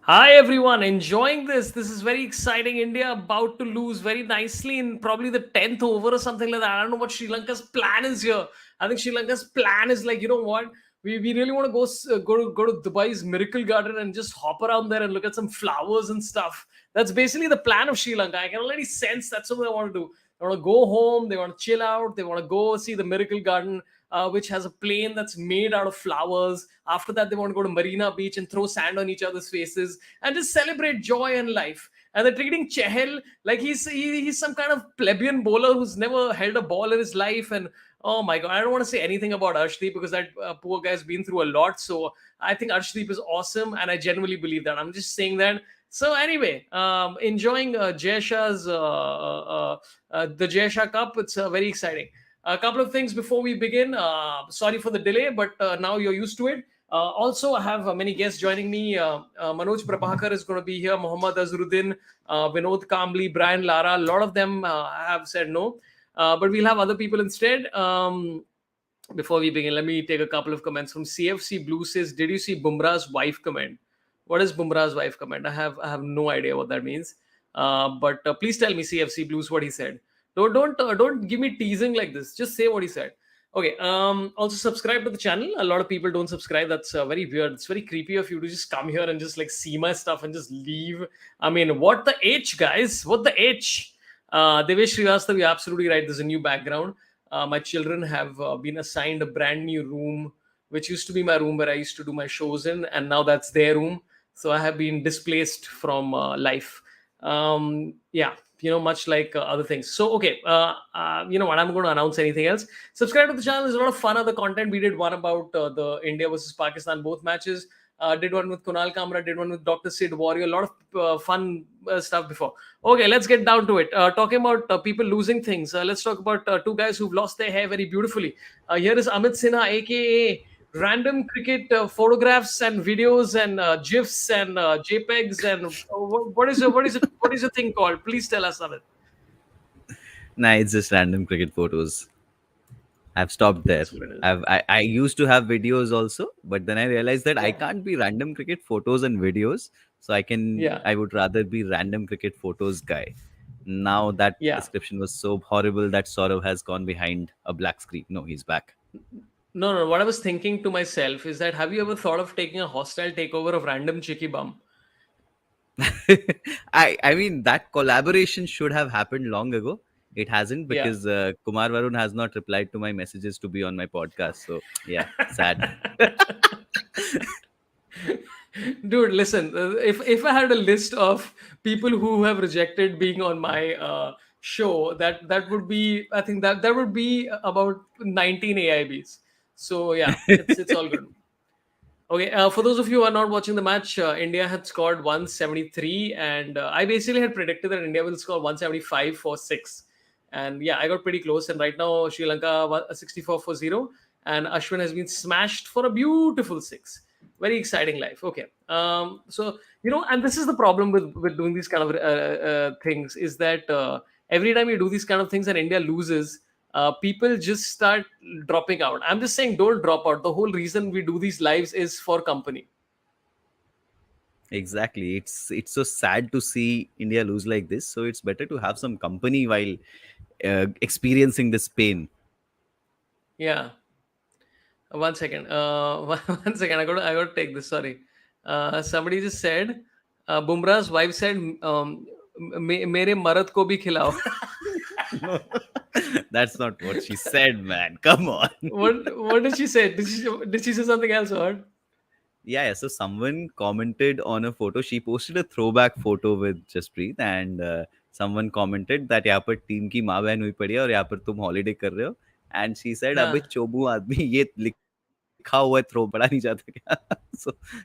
Hi everyone, enjoying this. This is very exciting. India about to lose very nicely in probably the 10th over or something like that. I don't know what Sri Lanka's plan is here. I think Sri Lanka's plan is like, you know what? We really want to go to Dubai's Miracle Garden and just hop around there and look at some flowers and stuff. That's basically the plan of Sri Lanka. I can already sense that's what they want to do. They want to go home, they want to chill out, they want to go see the Miracle Garden, which has a plane that's made out of flowers. After that, they want to go to Marina Beach and throw sand on each other's faces and just celebrate joy and life. And they're treating Chehel like he's some kind of plebeian bowler who's never held a ball in his life. And oh my god, I don't want to say anything about Arshdeep because that poor guy's been through a lot. So I think Arshdeep is awesome, and I genuinely believe that. I'm just saying that. So anyway, enjoying Jay Shah's the Jay Shah Cup. It's very exciting. A couple of things before we begin. Sorry for the delay, but now you're used to it. Also, I have many guests joining me. Manoj Prabhakar is going to be here, Mohammad Azruddin, Vinod Kambli, Brian Lara. A lot of them have said no, but we'll have other people instead. Before we begin, let me take a couple of comments from CFC Blue says, "Did you see Bumrah's wife comment?" What is Bumrah's wife comment? I have no idea what that means. But please tell me, CFC Blues, what he said. Don't give me teasing like this. Just say what he said. Okay. Also subscribe to the channel. A lot of people don't subscribe. That's very weird. It's very creepy of you to just come here and just like see my stuff and just leave. I mean, what the H, guys? What the H? Devesh Srivastav, you're absolutely right. There's a new background. My children have been assigned a brand new room, which used to be my room where I used to do my shows in, and now that's their room. So I have been displaced from life. Yeah, much like other things. So okay, you know what, I'm going to announce anything else. Subscribe to the channel. There's a lot of fun other content. We did one about the India versus Pakistan, both matches. Did one with Kunal Kamra, did one with Dr. Sid Warrior. A lot of fun stuff before. Okay, let's get down to it. Talking about people losing things, let's talk about two guys who've lost their hair very beautifully. Here is Amit Sinha, aka random cricket photographs and videos and gifs and JPEGs and what is your thing called? Please tell us, Amit. Nah, it's just random cricket photos. I've stopped there. That's what it is. I used to have videos also, but then I realized that I Yeah, can't be random cricket photos and videos. So yeah, I would rather be random cricket photos guy. Now that yeah. description was so horrible that Sorabh has gone behind a black screen. No, he's back. No, no. What I was thinking to myself is that have you ever thought of taking a hostile takeover of random chicky bum? I mean that collaboration should have happened long ago. It hasn't Yeah. because Kumar Varun has not replied to my messages to be on my podcast. So yeah, sad. Dude, listen. If I had a list of people who have rejected being on my show, that would be, I think that would be about 19 AIBs. So yeah, it's all good. Okay, for those of you who are not watching the match, India had scored 173, and I basically had predicted that India will score 175 for six. And yeah, I got pretty close. And right now, Sri Lanka 64 for zero, and Ashwin has been smashed for a beautiful six. Very exciting life. Okay, so and this is the problem with doing these kind of things is that every time you do these kind of things and India loses, people just start dropping out. I'm just saying, don't drop out. The whole reason we do these lives is for company. Exactly. It's so sad to see India lose like this. So it's better to have some company while experiencing this pain. Yeah. One second. One second. I got to take this. Sorry. Somebody just said, Bumrah's wife said, मेरे मर्द को भी खिलाओ. No, that's not what she said, man. Come on. What did she say? Did she say something else? Or Yeah. So someone commented on a photo. She posted a throwback photo with Jaspreet, and someone commented that यहाँ पर team की माँ बहन हुई पड़ी है और यहाँ पर तुम हॉलीडे कर रहे हो. And she said, अबे हाँ. चोबू आदमी ये लिखा हुआ है थ्रो पढ़ा नहीं जाता क्या?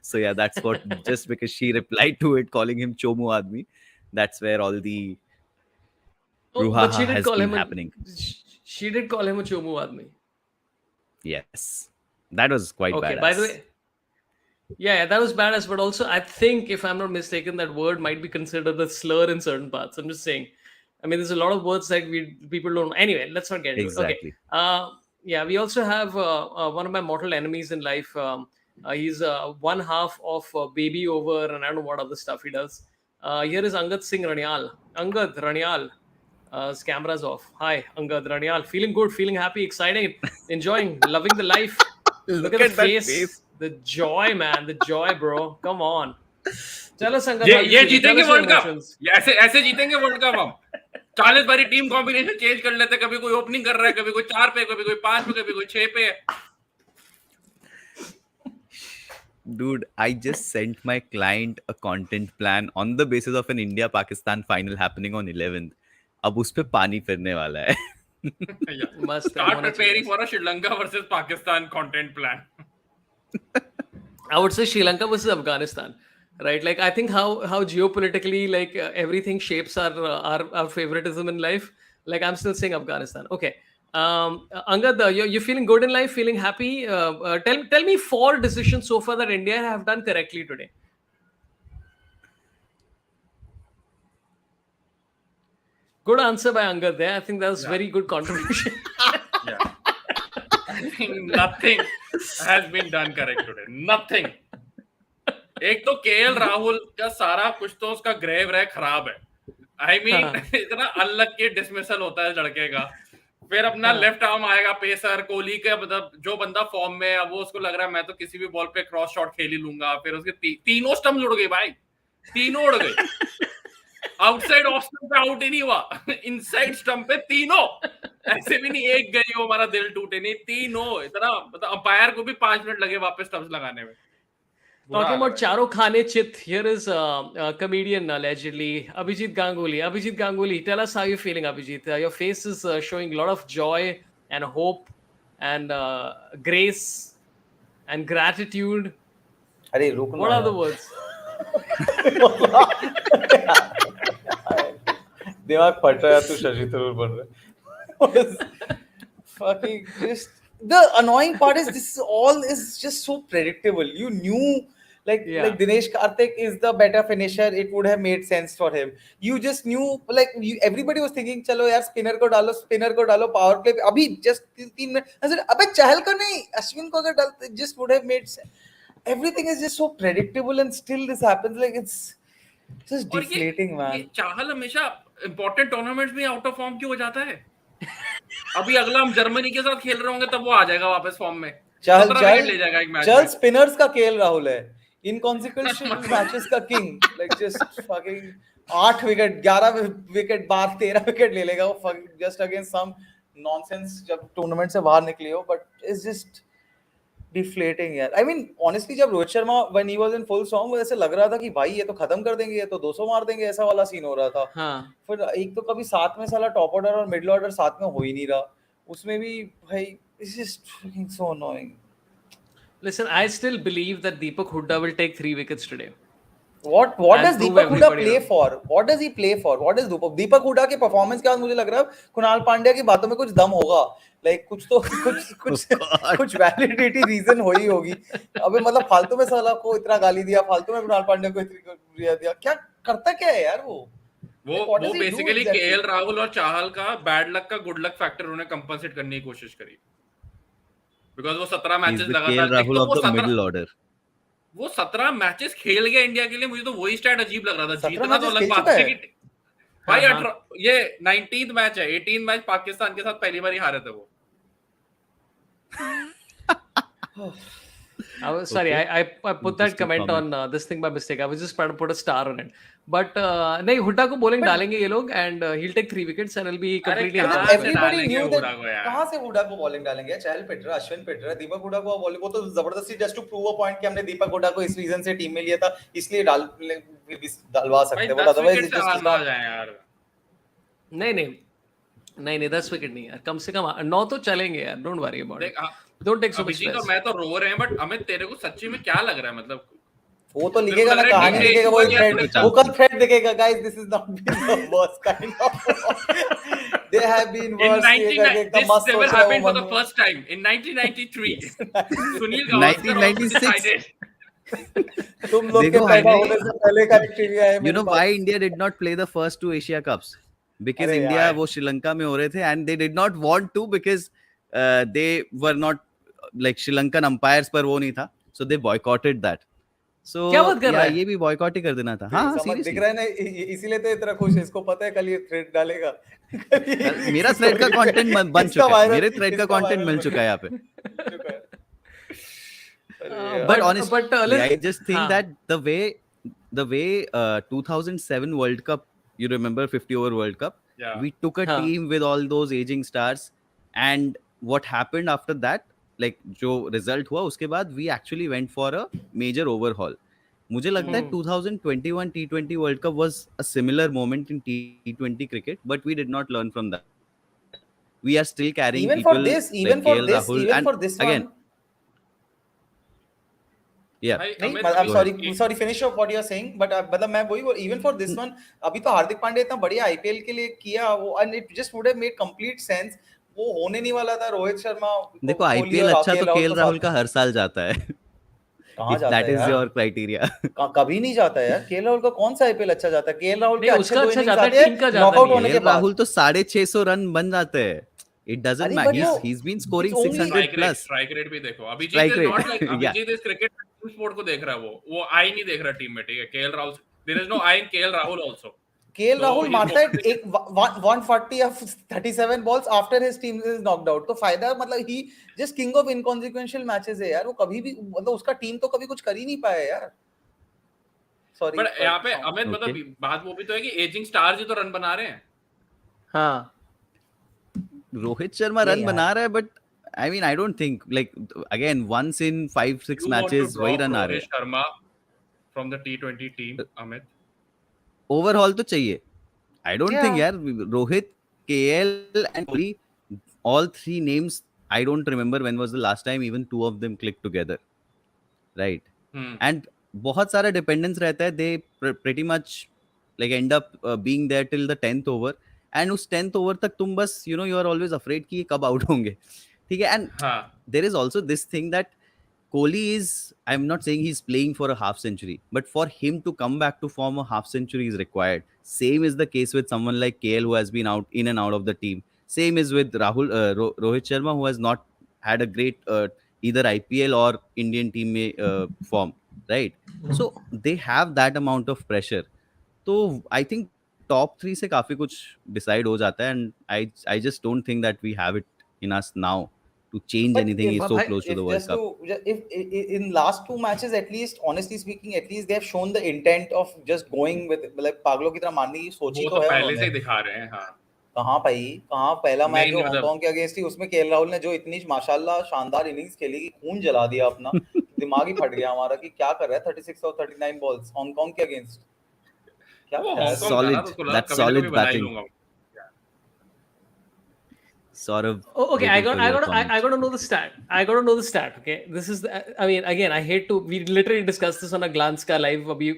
So yeah, that's what just because she replied to it calling him chomu admi, that's where all the Oh, but brouhaha has been happening. she did call him a chomu admi. Yes, that was quite Okay. By the badass. way, yeah, that was badass. But also, I think, if I'm not mistaken, that word might be considered a slur in certain parts. I'm just saying. I mean, there's a lot of words that we people don't. Anyway, let's not get into it. Okay. Exactly. Yeah, we also have one of my mortal enemies in life. He's one half of Baby Over, and I don't know what other stuff he does. Here is Angad Singh Ranial. Angad Ranial. His camera's off. Hi, Angad Ranial. Feeling good, feeling happy, exciting, enjoying, loving the life. Look at Look the at that face. face, the joy, man, the joy, bro. Come on. Tell us, Angad, ये how you ये feeling? Tell जीतेंगे us your world cup, emotions. ऐसे ऐसे जीतेंगे world cup हम। 40 बारी team combination change कर लेते, कभी कोई ओपनिंग कर रहा है, कभी कोई 4 पे, कभी कोई 5 पे, कभी कोई 6 पे। Dude, I just sent my client a content plan on the basis of an India-Pakistan final happening on 11th. अब उस पे पानी फिरने वाला है. मस्त है, Start होना preparing चाहिए. for a Sri Lanka versus Pakistan content plan. I would say Sri Lanka versus Afghanistan, right? Like I think how geopolitically like everything shapes our favoritism in life. Like I'm still saying Afghanistan. Okay, Angad, you're feeling good in life, feeling happy. Tell me 4 decisions so far that India have done correctly today. Good answer by Angad there. I think that was very good contribution. Yeah. I think nothing has been done correct today. Nothing. एक तो KL Rahul का सारा कुछ तो उसका grave रह खराब है. I mean, इतना अनलक के डिसमिसल होता है लड़के का. फिर अपना लेफ्ट आर्म आएगा पेसर कोहली के, मतलब जो बंदा फॉर्म में है वो उसको लग रहा है मैं तो किसी भी बॉल पे क्रॉस शॉट खेल ही लूंगा. फिर उसके तीनों स्टंप्स उड़ गए भाई, तीनों उड़ गए. आउटसाइड ऑफ स्टंप पे आउट ही नहीं हुआ, इनसाइड स्टंप पे तीनों. ऐसे भी नहीं एक गई हो हमारा दिल टूटे, नहीं तीनों. इतना मतलब अंपायर को भी 5 मिनट लगे वापस स्टंप्स लगाने में. Talking about Charo Khane Chit, here is a comedian allegedly, Abhijit Ganguly. Abhijit Ganguly, tell us how you're feeling, Abhijit. Your face is showing a lot of joy and hope and grace and gratitude. अरे रुक What are the words? दिमाग फट रहा है, तू शशि थरूर बन रहा है. Fucking just the annoying part is this all is just so predictable. You knew like Dinesh Karthik is the better finisher. It would have made sense for him. You just knew like everybody was thinking चलो यार spinner को डालो power play पे. अभी just 3 minute अबे चहल को नहीं अश्विन को अगर डालते just would have made sense. Everything is just so predictable and still this happens. Like it's just deflating, man. ये चाहल हमेशा इंपॉर्टेंट टूर्नामेंट्स में आउट ऑफ फॉर्म क्यों हो जाता है? अभी अगला हम जर्मनी के साथ खेल रहे होंगे तब वो आ जाएगा वापस फॉर्म में. 17 विकेट ले जाएगा एक मैच में. चल स्पिनर्स का केएल राहुल है, इनकॉन्सिक्वेंशियल मैचेस का king. Like just fucking 8 wicket 11 wicket 12 13 wicket ले लेगा वो जस्ट अगेंस्ट सम नॉनसेंस जब टूर्नामेंट से बाहर निकली हो. बट इट्स जस्ट डिफ्लेटिंग यार. आई मीन ऑनेस्टली जब Rohit Sharma when he was in full song ऐसे लग रहा था कि भाई ये तो खत्म कर देंगे, ये तो 200 मार देंगे, ऐसा वाला सीन हो रहा था. फिर एक तो कभी साथ में साला टॉप ऑर्डर और मिडिल ऑर्डर साथ में हो ही नहीं रहा, उसमें भी भाई it's just fucking so annoying. Listen, I still believe that Deepak Hooda will take 3 wickets today. What does Deepak Hooda play for? What does he play for? What is Deepak Hooda के performance के बाद मुझे लग रहा है कुणाल पांड्या की बातों में कुछ दम होगा. लाइक कुछ तो कुछ वैलिडिटी रीजन हो ही होगी. अबे मतलब फालतू में साला को इतना गाली दिया, फालतू में कुणाल पांड्या को इतना दिया, क्या करता क्या है यार वो बेसिकली केएल राहुल और चाहल का बैड लक का गुड लक फैक्टर उन्हें कंपनसेट करने की कोशिश करी. बिकॉज़ वो 17 मैचेस लगातार Rahul of the middle order, वो 17 मैचेस खेल गया इंडिया के लिए. मुझे तो वही स्टैट अजीब लग रहा था. जीतना तो अलग बात है कि भाई 18 ये 19th मैच है, 18th मैच पाकिस्तान के साथ पहली बार ही हारे थे वो. Sorry, I put that comment on this thing by mistake. I was just trying to put a star on it. But नहीं, हुड्डा को bowling डालेंगे ये लोग and he'll take 3 wickets and it'll be completely. Everybody knew that. कहाँ से हुड्डा को bowling डालेंगे? चहल पिट रहा, अश्विन पिट रहा, दीपक हुड्डा को bowling, वो तो जबरदस्ती just to prove a point कि हमने दीपक हुड्डा को इस रीजन से टीम में लिया था, इसलिए डालवा सकते हैं. But otherwise it's just not. नहीं 10 विकेट नहीं यार, कम से कम 9 तो चलेंगे यार. Don't worry about it, don't take so much stress. मैं तो रो रहे हैं, बट अमित तेरे को सच्ची में क्या लग रहा है? मतलब वो तो लिखेगा ना, कहानी लिखेगा, वो थ्रेड, वो कल थ्रेड दिखेगा. Guys this is not been the worst kind of, they have been worse. This never happened for the first time in 1993. Sunil Gavaskar 1996. तुम लोग के पैदा होने से पहले का ट्रिविया है. You know why India did not play the first 2 Asia Cups? Because India वो श्रीलंका में हो रहे थे and they did not want to because they were not like Sri Lankan umpires पर वो नहीं था. so they boycotted that. So क्या बात कर रहा yeah, है? ये भी boycott ही कर देना था. हाँ, समझ दिख seriously. रहा है ना, इसीलिए तो इतना खुश है, इसको पता है कल ये थ्रेड डालेगा। मेरा थ्रेड का कंटेंट बन इसका चुका है, viral- मेरे थ्रेड का इसका कंटेंट viral मिल बन चुका है यहाँ पे. चुका है। अरे यार। But But honestly, I just think हाँ, that the way 2007 World Cup, you remember 50 over World Cup, Yeah. we took a हाँ, team with all those aging stars, and what happened after that, like जो result हुआ उसके बाद, we actually went for a major overhaul. मुझे लगता है 2021 T20 World Cup was a similar moment in T20 cricket, but we did not learn from that. We are still carrying Even for people this, like KL Rahul, even and for this again, one, yeah. भाई नहीं, Amit I'm Go sorry, अभी sorry, finish up what you're saying, but मतलब मैं वही, even for this one, अभी तो हार्दिक पांड्या इतना बढ़िया आईपीएल के लिए किया वो, and it just would have made complete sense. वो होने नहीं वाला था रोहित शर्मा देखो कोहली आईपीएल और अच्छा तो राहुल केएल को राहुल साथ का में। हर साल जाता है. कहाँ इफ जाता दैट है इज यार? Your criteria. कभी नहीं जाता है यार, केएल राहुल का कौन सा आईपीएल अच्छा जाता है? केएल राहुल के नहीं, अच्छे उसका 2 अच्छा इनिंग्स जाता है, आते टीम का हैं जाता नॉकआउट नहीं है। होने के केएल बाद। राहुल तो 650 रन बन जाते हैं. इट डजंट अरे मैटर, but वो he's been it's scoring only 600 plus. Strike rate भी देखो, Abhijeet Strike is rate. Not like, Yeah. Abhijeet इस क्रिकेट टीम स्पोर्ट को देख रहा है, वो आई नहीं देख रहा टीम में, ठीक है? KL Rahul, there is no I in KL Rahul also, KL so Rahul he's मारता है focusing. एक 140 या 37 balls after his team is knocked out, तो फायदा मतलब ही just king of inconsequential matches है यार, वो कभी भी मतलब उसका टीम तो कभी कुछ कर ही नहीं पाया यार। सॉरी बट यहाँ पे अमित Okay. मतलब बात वो भी तो है कि एजिंग स्टार्स ही तो रन बना रहे हैं. हाँ, रोहित शर्मा नहीं रन यार, बना रहा है, but I mean I don't think, like again once in 5-6 You want to matches वही drop रन आ रहे Rohit Sharma from the T20 team, Amit? हैं. ओवरऑल तो चाहिए. I don't think, Yeah. यार, Rohit, KL and Kohli, all three names, I don't remember when was the last time even two of them clicked together, right? Hmm. And बहुत सारा dependence रहता है. They pretty much like end up being there till the 10th over, and उस 10th over तक तुम बस you are always afraid कि ये कब out होंगे, ठीक है? And हाँ. there is also this thing that Kohli is, I'm not saying he's playing for a half century, but for him to come back to form a half century is required. Same is the case with someone like KL, who has been out in and out of the team. Same is with Rohit Sharma, who has not had a great either IPL or Indian team form, right? So they have that amount of pressure. So I think top 3 से काफी कुछ decide हो जाता है, and I just don't think that we have it in us now to change but anything. if He's so close to if the World just Cup. to if in last 2 matches at least, honestly speaking, at least they have shown the intent of just going with मतलब पागलों की तरह मारने की सोची वो तो तो है पहले से उन्होंने। ही दिखा रहे हैं. हाँ. कहाँ भाई, कहाँ पहला मैच नहीं जो मतलब हांगकांग के अगेंस्ट थी उसमें केएल राहुल ने जो इतनी माशाल्लाह शानदार इनिंग्स खेली कि खून जला दिया अपना, दिमाग ही फट गया हमारा कि क्या कर रहा है 36 और 39 बॉल्स हांगकांग के अगेंस्ट, क्या वो था यार। हांगकांग था ना, तो Solid. उसको लगा That's कभी ना कभी solid बना ही batting. लूंगा. Saurabh, Okay, waiting for your I comments. got to know the stat. I got to know the stat. Okay, this is. I mean, again, I hate to. We literally discussed this on a glance ka live अभी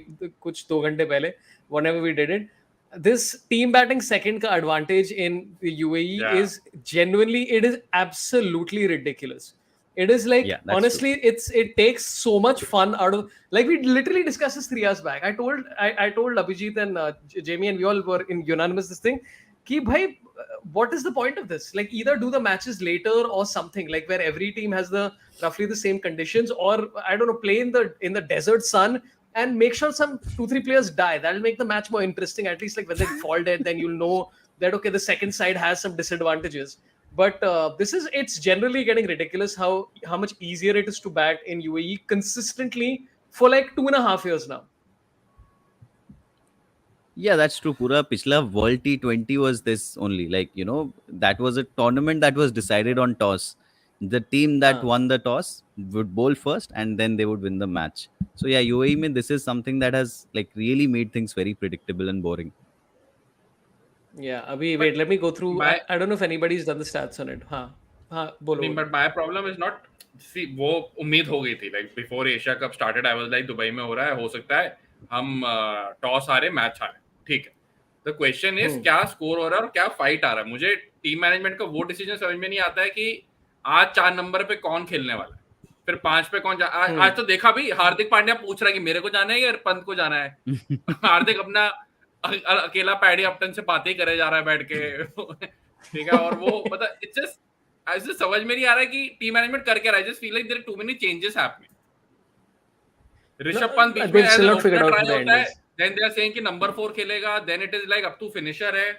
कुछ 2 घंटे पहले. Whenever we did it, this team batting second ka advantage in the UAE Yeah. is genuinely, it is absolutely ridiculous. It is like, Yeah, that's honestly, it takes so much fun out of, like, we literally discussed this 3 hours back. I told Abhijit and Jamie, and we all were in unanimous this thing. Ki bhai, what is the point of this? Like, either do the matches later or something, like where every team has the roughly the same conditions, or I don't know, play in the desert sun and make sure some 2-3 players die. That'll make the match more interesting. At least like when they fall dead, then you'll know that okay, the second side has some disadvantages. But it's generally getting ridiculous how much easier it is to bat in UAE consistently for like 2.5 years now. Yeah, that's true. Pura pichla World T20 was this only. Like, that was a tournament that was decided on toss. The team that won the toss would bowl first, and then they would win the match. So yeah, UAE mein, this is something that has like really made things very predictable and boring. Yeah, Abhi, But wait, let me go through. my I don't know if anybody's done the stats on it. Bolo. नहीं, but my problem is not, see, वो उम्मीद हो गई थी, like before Asia Cup started I was like Dubai में हो रहा है, हो सकता है हम टॉस हारे मैच हारे, ठीक है. द क्वेश्चन इज क्या स्कोर हो रहा है और क्या फाइट आ रहा है. मुझे टीम मैनेजमेंट का वो डिसीजन समझ में नहीं आता है कि आज 4 नंबर पे कौन खेलने वाला है, फिर 5 पे कौन आज तो देखा भी हार्दिक पांड्या पूछ रहा है कि मेरे को जाना है या पंत को जाना है. हार्दिक अपना अकेला पैडी अपटन से बातें ही करे जा रहा है बैठ के, ठीक है. और वो मतलब इट्स जस्ट ऐसे समझ में नहीं आ रहा है कि टीम मैनेजमेंट कर क्या रहा है. Just feel like there are too many changes happening. Rishabh Pant बीच में they've as still an not figured opener out who try the end होता है, is. Then they are saying कि नंबर 4 खेलेगा, देन इट इज लाइक अब तू finisher है.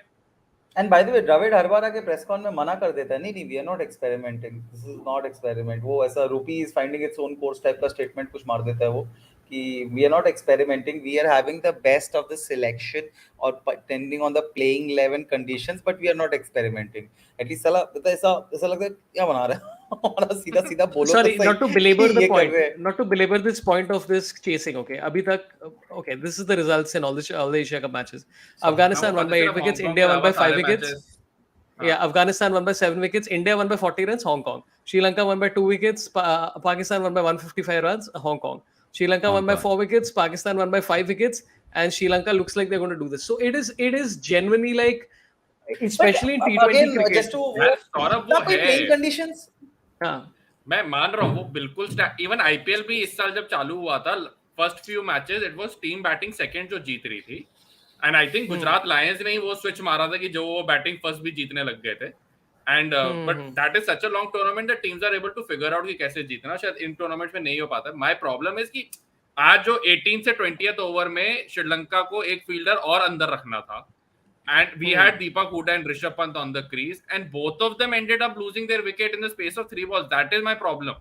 And by the way, Dravid हर बार आके प्रेस कॉन में मना कर देता है, नहीं नहीं, we are not experimenting, this is not experiment. वो ऐसा rupee is finding its own course type का स्टेटमेंट कुछ मार देता है वो, कि we are not experimenting, we are having the best of the selection और tending on the playing 11 conditions, but we are not experimenting. At least साला पता है, ऐसा ऐसा लगता है क्या बना रहा है. और सीधा सीधा बोलो तो Sorry, सही not to belabor कि the ये कर point, रहे हैं. not to belabor this point of this chasing. Okay, abhi tak, okay, this is the results in all the Asia Cup matches. Afghanistan won by 8 wickets, India won by 5 wickets. Yeah, Afghanistan won by 7 wickets, India won by 40 runs, Hong Kong. Sri Lanka won by 2 wickets, Pakistan won by 155 runs, Hong Kong. Sri Lanka won by 4 wickets, Pakistan won by 5 wickets, and Sri Lanka looks like they're going to do this. So it is genuinely like, especially in T20 Again, cricket. just to यार सौरभ वो कोई है, playing conditions. हाँ, मैं मान रहा हूँ वो बिल्कुल. इवन आईपीएल भी इस साल जब चालू हुआ था, first few matches it was team batting second जो जीत रही थी, and I think Gujarat Lions ने ही वो स्विच मारा था कि जो वो बैटिंग फर्स्ट भी जीतने लग गए थे. And but that is such a long tournament that teams are able to figure out कि कैसे जीतना. शायद इन टूर्नामेंट्स में नहीं हो पाता. माय प्रॉब्लम इज कि आज जो 18 से 20th ओवर में श्रीलंका को एक फील्डर और अंदर रखना था, and we had Deepak Hooda and Rishabh Pant on the crease, and both of them ended up losing their wicket in the space of 3 balls. That is my problem.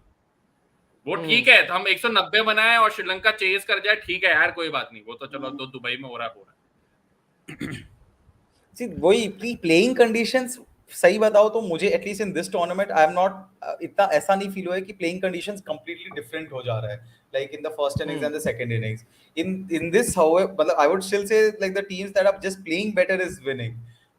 वो ठीक है, हम 190 बनाए और श्रीलंका चेस कर जाए, ठीक है यार, कोई बात नहीं, वो तो चलो तो दुबई में हो रहा है. See, वही प्लेइंग कंडीशंस, सही बताओ तो मुझे at least in this tournament I am not, इतना ऐसा नहीं फील हुआ है कि प्लेइंग कंडीशंस कंप्लीटली डिफरेंट हो जा रहा है, like in the first innings and the second innings. In this however, मतलब I would still say like the teams that are just playing better is winning.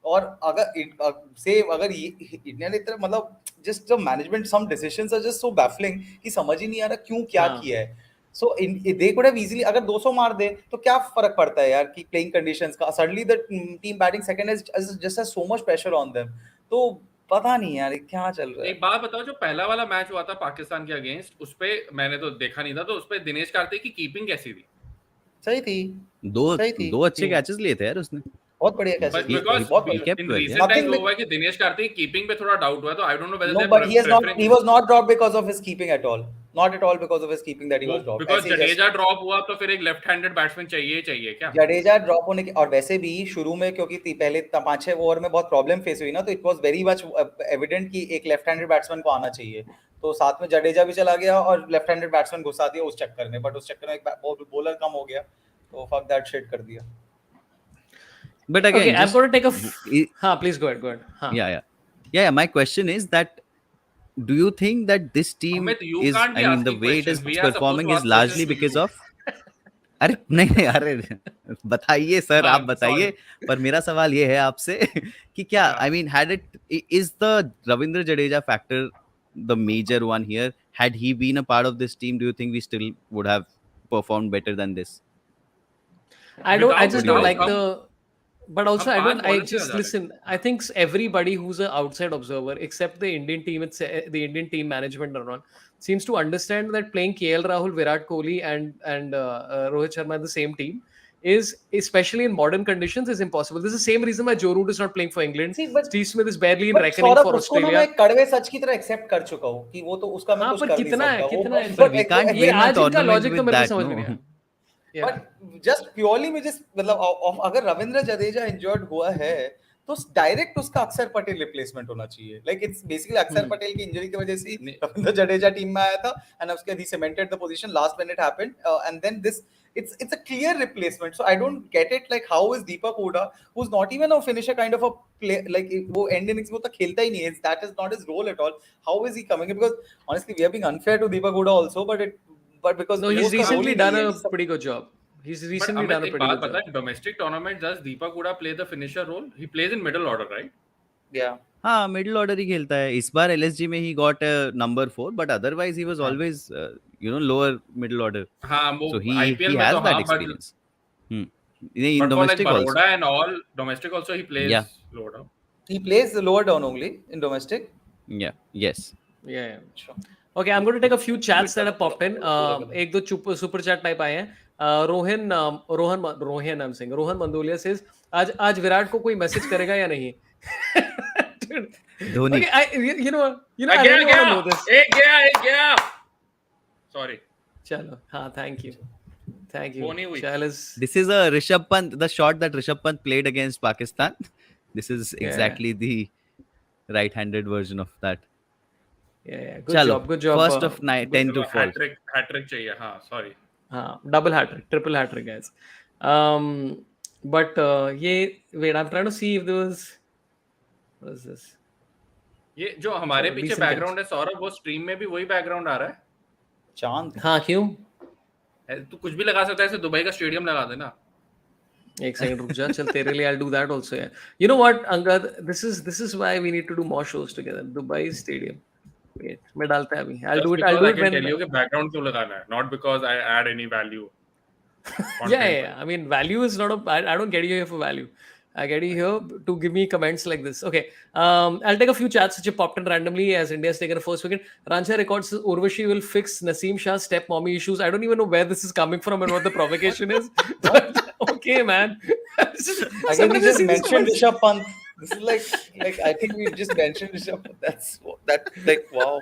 और अगर इंडिया ने इतना, मतलब just the management, some decisions are just so baffling कि समझ ही नहीं आ रहा क्यों क्या किया है. So they could have easily, अगर 200 मार दे तो क्या फर्क पड़ता है यार कि प्लेइंग कंडीशंस का. Suddenly the team batting second is just has so much pressure on them. तो पता नहीं यार क्या चल रहा है. एक बात बताओ, जो पहला वाला मैच हुआ था पाकिस्तान के अगेंस्ट, उस पे मैंने तो देखा नहीं था, तो उस पे दिनेश कार्तिक की कीपिंग कैसी थी? सही थी, दो अच्छे कैचेस लिए थे यार उसने. बहुत बढ़िया कैसे. Because बहुत in recent times हुआ है कि दिनेश कार्तिक कीपिंग पे थोड़ा डाउट हुआ, तो I don't know whether No, but he was not dropped because of his keeping at all. Not at all because of his keeping that he was dropped. Because Jadeja drop हुआ तो फिर एक left handed batsman चाहिए क्या? Jadeja drop होने के, और वैसे भी शुरू में क्योंकि पहले 5-6 ओवर में बहुत प्रॉब्लम फेस हुई ना, तो it was very much evident कि एक लेफ्ट हैंडेड बैट्समैन को आना चाहिए. तो साथ में जडेजा भी चला गया और लेफ्ट हैंडेड बैट्समैन घुसा दिया उस चक्कर में, बट उस चक्कर में एक बॉलर कम हो गया, तो फक दैट शिट कर दिया. But again, okay, I'm going to take a please go ahead. Yeah. My question is that, do you think that this team Amit, you is, can't be I mean, the asking way it is questions. We are performing supposed to is ask largely questions because to of अरे नहीं अरे बताइए sir, आप बताइए. पर मेरा सवाल ये है आपसे कि क्या, I mean, had it, is the Ravindra Jadeja factor the major one here? Had he been a part of this team, do you think we still would have performed better than this? I just don't like the, but also I honestly just listen. I think everybody who's an outside observer, except the Indian team, the Indian team management and all, seems to understand that playing KL Rahul, Virat Kohli, and Rohit Sharma in the same team is, especially in modern conditions, is impossible. This is the same reason why Joe Root is not playing for England. See, but Steve Smith is barely in reckoning Sorabh, for उसको ना Australia. मैं कड़वे सच की तरह accept कर चुका हूँ कि वो तो उसका मैं कुछ कर नहीं सकता. कितना है? But we can't ये win a आज इनका tournament लॉजिक तो with मेरे को that, समझ में नहीं no? आया. Yeah. बट जस्ट प्योरली मुझे मतलब अगर रविंद्र जडेजा इंजर्ड हुआ है तो डायरेक्ट उसका अक्षर पटेल रिप्लेसमेंट होना चाहिए. लाइक इट्स बेसिकली अक्षर पटेल की इंजरी की वजह से रविंद्र जडेजा टीम में आया था, एंड उसके बाद ही cemented the position last when it happened, and then this it's a clear replacement. So I don't get it, like how is Deepak Hooda, who's not even a finisher kind of a play, like वो end innings में तो खेलता ही नहीं है, that is not his role at all. How is he coming in? Because honestly we are being unfair to Deepak Hooda also, but because No, he's recently done a pretty good job. He's recently done a pretty good job. Domestic tournament, does Deepak Hooda play the finisher role? He plays in middle order, right? Yeah. हाँ, middle order ही खेलता है. इस बार LSG में he got number 4, but otherwise he was always lower middle order. हाँ, वो So he IPL में has तो that हाँ, experience. In but for like domestic also. Baroda and all, domestic also he plays lower down. He plays lower down only in domestic. Yeah. Yes. Yeah. Sure. Okay, I'm going to take a few chats that have popped in. एक दो super chat type आए हैं. Rohan I'm saying Rohan मंदोलिया says आज विराट को कोई message करेगा या नहीं? Dhoni. Okay, you know I really want to know this. एक गया. Sorry. चलो, हाँ, thank you. Thank वो you. नहीं हुई। Shall is This is a Rishabh Pant, the shot that Rishabh Pant played against Pakistan. This is Yeah. exactly the right-handed version of that. yeah. Good Chalo, job. Good job. first of 10 to fall. Hat trick चाहिए, हाँ, sorry. Double hat trick, triple hat trick, guys. But wait, I'm trying to see if there was. What is this? ये जो हमारे चलो, पीछे decent background है सौरभ, वो stream में भी वही बैकग्राउंड आ रहा है? चांद। हाँ, क्यों? तू कुछ भी लगा सकता है, ऐसे दुबई का स्टेडियम लगा देना। एक सेकंड रुक जा, चल तेरे लिए I'll do that also. Yeah. You know what, Angad? This is why we need to do more shows together. Dubai Stadium. Wait, मैं डालता है अभी. I'll do it. I'll do it I can when. tell you कि background क्यों लगाना है, not because I add any value. Yeah. I mean, value is not I don't get you here for value. I get you here to give me comments like this. Okay. I'll take a few chats which have popped in randomly as India's taken a first wicket. Rancha records Urvashi will fix Naseem Shah's step mommy issues. I don't even know where this is coming from and what the provocation is. But okay, man. Again, we just mentioned Rishabh Pant. This is like I think we just mentioned Rishabh Pant. That like wow.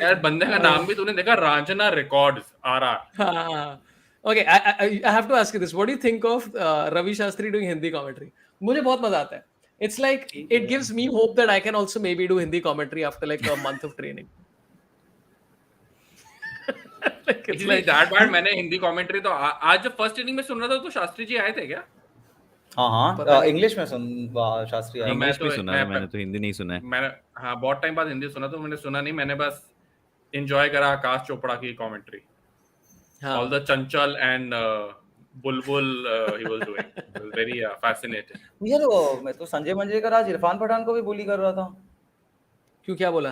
यार बंदे का नाम भी तूने देखा, Raanjhanaa records आ रहा है। Okay, I have to ask you this. What do you think of Ravi Shastri doing Hindi commentary? मुझे बहुत मजा आता है. It's like it gives me hope that I can also maybe do Hindi commentary after like a month of training. Like it's like that bad. मैंने Hindi commentary तो आज जब first inning में सुन रहा था तो शास्त्री जी आए थे क्या? हाँ, इंग्लिश में सुन शास्त्री आए। इंग्लिश में सुना है मैंने, तो हिंदी नहीं सुना है मैंने, हाँ, बहुत टाइम बाद हिंदी सुना, तो मैंने सुना नहीं, मैंने बस एंजॉय करा आकाश चोपड़ा की commentary. All the Chanchal and Bulbul he was doing. It was very fascinating. यार मैं तो संजय मंजेकर आज इरफान पठान को भी bully कर रहा था। क्यों, क्या बोला?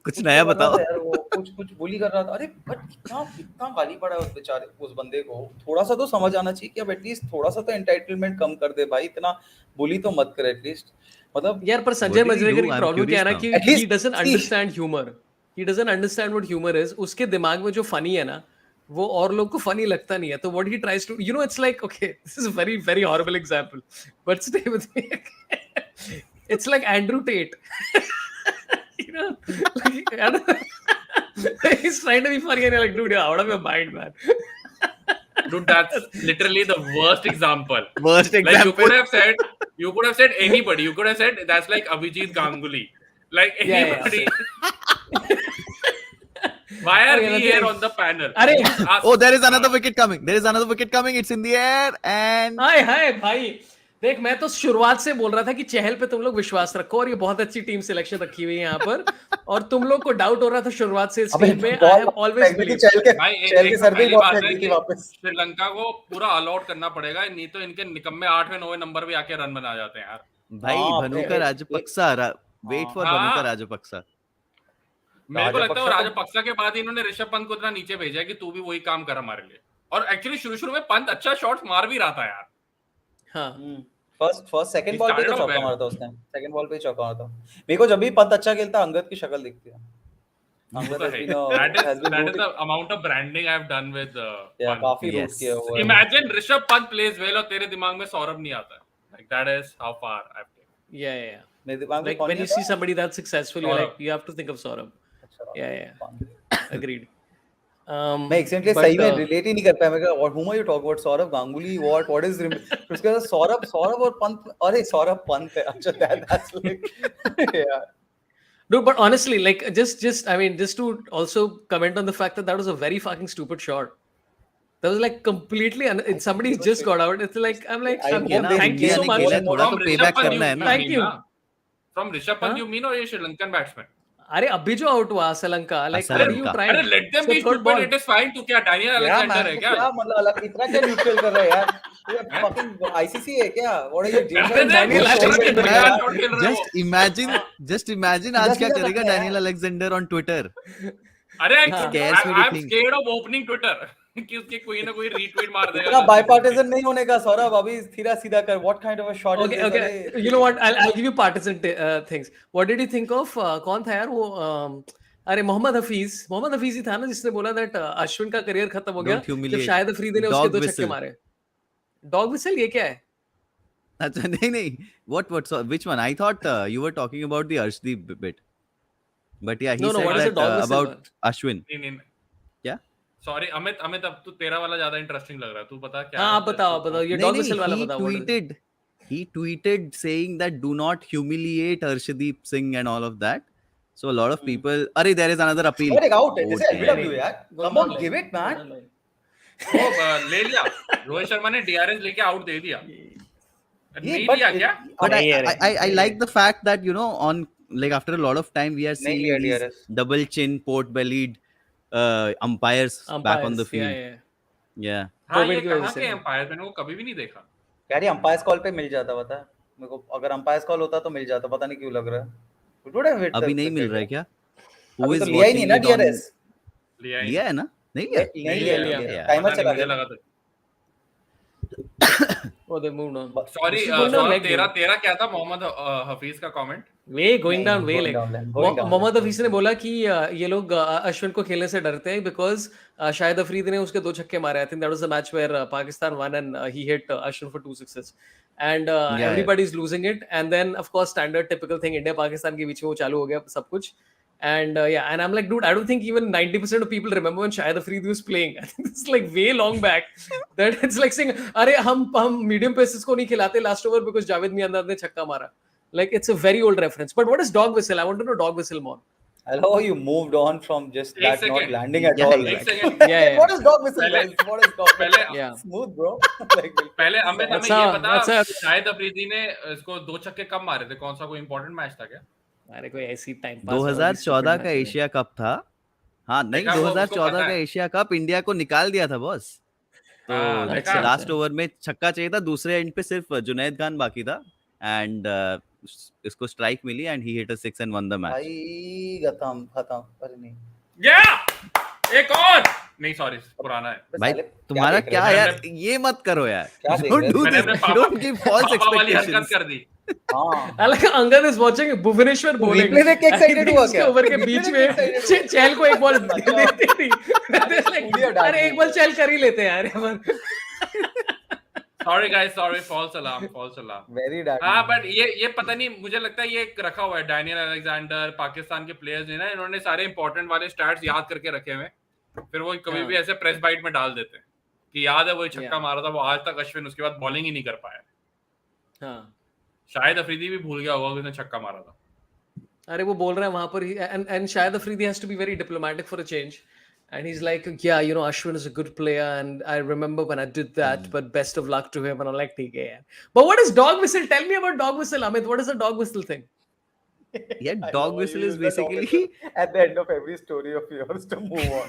कुछ नया बताओ यार, वो कुछ bully कर रहा था। अरे बट इतना गाली पड़ा है उस बेचारे उस बंदे को। थोड़ा सा तो समझ आना चाहिए कि अब एटलीस्ट थोड़ा सा तो एंटाइटलमेंट कम कर दे भाई, इतना bully तो मत कर एटलीस्ट। मतलब यार पर संजय मंजेकर की I'm प्रॉब्लम क्या है ना curious कि he doesn't understand humor. He doesn't understand what humor is. उसके दिमाग में जो funny है ना, वो और लोग को फनी लगता नहीं है, तो what he tries to, you know, it's like, okay, this is a very very horrible example, but stay with me. It's like Andrew Tate. You know, like, he's trying to be funny and you're like, dude, you're out of your mind, man. Dude, that's literally the worst example. Worst Like example. you could have said anybody. You could have said that's like Abhijit Ganguly. Like anybody. Why are we here on the panel? Oh, there is another wicket coming. There is another wicket coming. It's in the air and हाय भाई, देख मैं तो शुरुआत से बोल रहा था कि चहल पे तुम लोग विश्वास रखो और ये बहुत अच्छी टीम सिलेक्शन रखी हुई है यहाँ पर, और तुम लोग को डाउट हो रहा था शुरुआत से इस टीम में। I have always believed. चहल के सर पे बहुत फेंक दी थी वापस। श्रीलंका को पूरा अलआउट करना पड़ेगा, नहीं तो इनके निकम्मे 8वें 9वें नंबर पे आके रन बना जाते हैं यार। भाई भनुका राजपक्सा, वेट फॉर भनुका राजपक्सा। मेरे को लगता है राजपक्सा के बाद इन्होंने ऋषभ पंत को इतना नीचे भेजा कि तू भी वही काम कर हमारे लिए। और एक्चुअली शुरू में पंत अच्छा शॉट्स मार भी रहा था यार। हाँ, फर्स्ट सेकंड बॉल पे तो चौका मारा था उसने, सेकंड बॉल पे चौका मारा था। मेरे को जब भी पंत अच्छा खेलता अंगद की शक्ल दिखती है। Angad has been that is the amount of branding I have done with Pant. काफी रूट किया हुआ है। Imagine Rishabh Pant plays well और तेरे दिमाग में सौरभ नहीं आता है। Like that is how far I've taken. yeah. मेरे दिमाग में Like when you see somebody that's successful, you're like, you have to think of Sorabh. Yeah. Agreed. मैं एक्सीडेंटली सही में रिलेट ही नहीं कर पाया। मैं कहा what whom are you talking about? Saurabh Ganguly what is उसके बाद सौरभ और पंत, अरे सौरभ पंत है। अच्छा that's like yeah. Dude, but honestly, like just I mean, just to also comment on the fact that was a very fucking stupid shot. That was like completely somebody's just got out. It's like I'm like thank you so much. थोड़ा तो payback करना है ना। Thank you. From Rishabh Pant you mean or Sri Lankan batsman? अरे अभी जो out हुआ Sri Lanka, like what are you trying? अरे let them be stupid, it is fine। तू क्या डानियल अलेक्जेंडर है क्या? क्या मतलब अलग इतना क्या न्यूट्रल कर रहा है यार? ये fucking ICC है क्या? What are you doing? Daniel Alexander, just imagine आज क्या करेगा डैनियल अलेक्जेंडर on Twitter। अरे scares me to I'm think. scared of opening Twitter कि उसके कोई ना कोई रीट्वीट मार देगा। इतना बायपार्टिजन नहीं होने का सौरभ, अभी सीधा सीधा कर। What kind of a shot is this? Okay. You know what? I'll give you partisan things. What did you think of कौन था यार वो? अरे मोहम्मद हफीज ही था ना जिसने बोला that अश्विन का करियर खत्म हो गया जब शाहिद अफरीदी ने उसके 2 छक्के मारे। डॉग विसल ये क्या है? अच्छा नहीं which one? I thought you were talking about the Arshdeep bit, but yeah, he said that about Ashwin. नहीं क्या? सॉरी अमित अब तू तेरा वाला ज्यादा इंटरेस्टिंग लग रहा है, तू बता क्या हाँ है? आप बताओ ये नहीं डॉग नहीं, विसल वाला he बताओ what is it? tweeted he tweeted saying that do not humiliate Arshdeep Singh and all of that. So a lot of people, अरे there is another appeal. अरे आउट है Oh जैसे damn. LBW यार, Going come down on line, give it going man. down line. वो ले लिया, रोहित शर्मा ने DRS लेके आउट दे दिया, नहीं but लिया क्या? But नहीं है रे, I like the fact that, you know, on like after a lot of time we are नहीं seeing लिया these DRS. double chin, port bellied umpires back on the umpires, field. yeah. Yeah. हाँ, COVID ये की वजह कहाँ से के empire? मैंने वो कभी भी नहीं देखा। यार ये अंपायर्स कॉल पे मिल जाता, पता है मेरे को, अगर अंपायर्स कॉल होता तो मिल जाता, पता नहीं क्यों लग रहा है. It would have hit अभी the नहीं मिल wicket, रहा है yeah. क्या? Who अभी तो is लिया ही नहीं watching ना it on? DRS. लिया ही लिया है ना? नहीं लिया? नहीं लिया, लिया, लिया. टाइमर पता चला नहीं, मुझे गया. लगा था। Oh, they moved on. Sorry This is going down leg, तेरा dude. तेरा क्या था मोहम्मद हफीज का comment? Going down way going like down line, going down Mohammad line. Hafeez ने बोला कि ये लोग अश्विन को खेलने से डरते हैं बिकॉज शाहिद अफरीदी ने उसके 2 छक्के मारे. I think that was the match where Pakistan won and he hit Ashwin for 2 sixes and everybody is losing it and then of course standard typical thing India Pakistan के बीच में वो चालू हो गया सब कुछ. And yeah, and I'm like, dude, I don't think even 90% of people remember when Shahid Afridi was playing. I think it's like way long back that it's like saying, "अरे हम medium paces को नहीं खिलाते last over because Javed Miandad ने छक्का मारा." Like it's a very old reference. But what is dog whistle? I want to know dog whistle more. I love how you moved on from just एक that not second. landing at Yeah, all. एक exactly. Second Yeah, yeah. What is dog whistle, पहले- guys? What is dog whistle? पहले Yeah. Smooth, bro. Like, पहले अमित हमें अच्छा, ये बता, अच्छा। शाहिद अफरीदी ने इसको 2 छक्के कब मारे थे? कौन सा कोई इंपॉर्टेंट मैच था क्या? अरे कोई ऐसी टाइम 2014 का एशिया कप था. हाँ नहीं, देखा, वो उसको 2014 पता का है. एशिया कप इंडिया को निकाल दिया था बॉस. तो हाँ, देखा. लास्ट ओवर में छक्का चाहिए था, दूसरे एंड पे सिर्फ जुनैद खान बाकी था एंड इसको स्ट्राइक मिली and he hit a 6 and won the match. भाई खत्म. अरे नहीं. या एक और नहीं, सॉरी पुराना है. बस भाई साले, तुम्हारा देख क्या रहे यार, मैंने- ये मत करो यार. क्या देख Don't रहे do हैं? मैंने this. अपने Don't give false पापा वाली हरकत expectations. कर दी. हो? हाँ. I like Angad is watching Bhubaneswar bowling. replay देख के excited हुआ क्या? ओवर के बीच replay में देख के excited हुआ? चहल को एक बॉल देती थी. उंगलियां डाल अरे दी. एक बॉल चहल कर ही लेते हैं यार. Sorry guys, sorry, false alarm. Very bad. हाँ, बट ये पता नहीं, मुझे लगता है ये एक रखा हुआ है. डैनियल अलेक्जेंडर, पाकिस्तान के प्लेयर्स ने ना, इन्होंने सारे इंपॉर्टेंट वाले स्टैट्स याद करके रखे हुए, फिर वो कभी भी ऐसे प्रेस बाइट में डाल देते हैं कि याद है वो छक्का मारा था, वो आज तक अश्विन उसके बाद बॉलिंग ही नहीं कर पाया. हाँ. शायद अफरीदी भी भूल गया होगा कि उसने छक्का मारा था. अरे वो बोल रहा है वहां पर and Shahid Afridi has to be very diplomatic for a change and he's like, yeah, you know, Ashwin is a good player and I remember when I did that, but best of luck to him. And I'm like, ठीक है यार. But what is dog whistle? Tell me about dog whistle, Amit. What is a dog whistle thing? Yeah, I dog know, whistle you is use the dog basically whistle at the end of every story of yours to move on.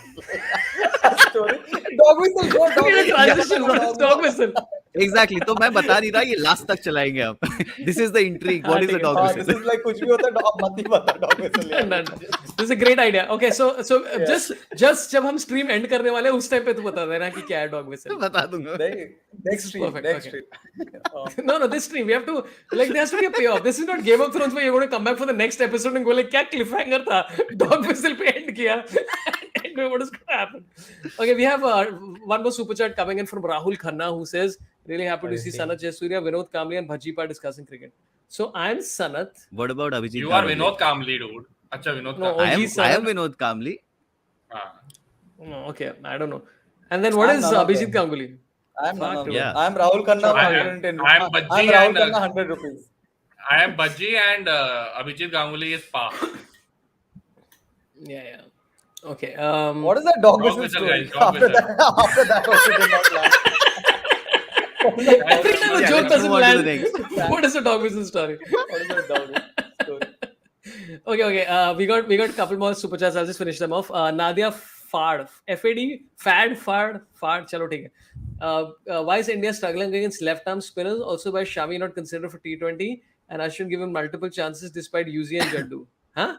Story. Dog whistle, go dog Okay, whistle. transition, bro. Dog whistle. exactly. तो मैं बता नहीं रहा, ये last तक चलाएंगे आप. This is the intrigue. What is a dog हाँ, whistle? this is like कुछ भी होता है, dog मत ही बता dog whistle. No, यार. no. This is a great idea. Okay, so just जब हम stream end करने वाले हैं उस टाइम पे तू बता देना कि क्या है dog whistle. बता दूंगा. नहीं, next stream, Perfect, next okay. stream. No, this stream we have to, like, there has to be a payoff. This is not Game of Thrones where you're going to come back for the next episode and go like, क्या cliffhanger था, dog whistle पे end किया. What is going to happen? Okay, we have one more super chat coming in from Rahul Khanna who says, really happy to see Sanat Jayasuriya, Vinod Kamli and Bhajipa discussing cricket. So I'm Sanat. What about Abhijit? You are Kamli? Vinod Kamli, dude. अच्छा, Vinod No, Kamli. I am he's Sanat. Vinod Kamli. हाँ. No, okay, I don't know. And then what I'm is none of Abhijit them. Ganguly? I'm none Fuck of you. them. Yeah. I'm Rahul Khanna. So, 110. I'm I'm Bajji Rahul and, Khanna, 100 rupees. I am Bajji and Abhijit Ganguly is Pa. Yeah. Okay. What is that dog Dog whistle whistle, story? guys, dog whistle. After that also did not land. Every time a Yeah, joke let's doesn't move on to the land. next. What is a dog whistle story? What is that dog whistle story? Okay. We got a couple more super chats. I'll just finish them off. Nadia Fad, Fad. Chalo, ठीक है. Why is India struggling against left-arm spinners? Also, why is Shami not considered for T20 and Ashwin given multiple chances despite Yuzi and Jaddu? Huh?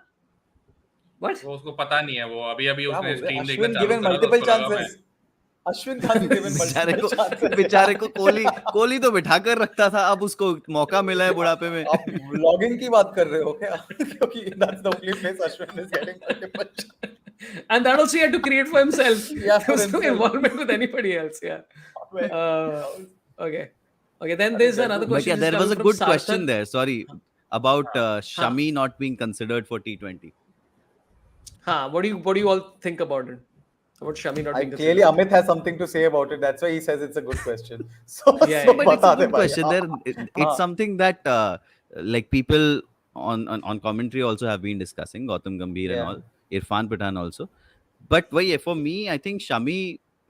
What? वो उसको पता नहीं है, वो अभी क्या उसने बोल रहे हैं? स्ट्रीम देखना Ashwin चालू given करा तो multiple उसको लगा chances. Ashwin can't be given multiple chances. बेचारे को कोहली तो बिठा कर रखता था, अब उसको मौका मिला है बुढ़ापे में. आप vlogging की बात कर रहे हो क्या? क्योंकि that's the only place Ashwin is getting multiple chances. And that also he had to create for himself. Yeah, There was for no himself. involvement with anybody else. Yeah. Okay. Then there's another But question. yeah, which is there was a coming good from question Sarthak. there. Sorry, about Shami not being considered for T20. What do you all think about it? About Shami not being Clearly, considered. Amit has something to say about it. That's why he says it's a good question. So, Yeah, so yeah, But it's a bata de good bhai. question. It's हाँ. something that like people on commentary also have been discussing. Gautam Gambhir and Yeah. all, Irfan Pathan also. But वही है, for me, I think Shami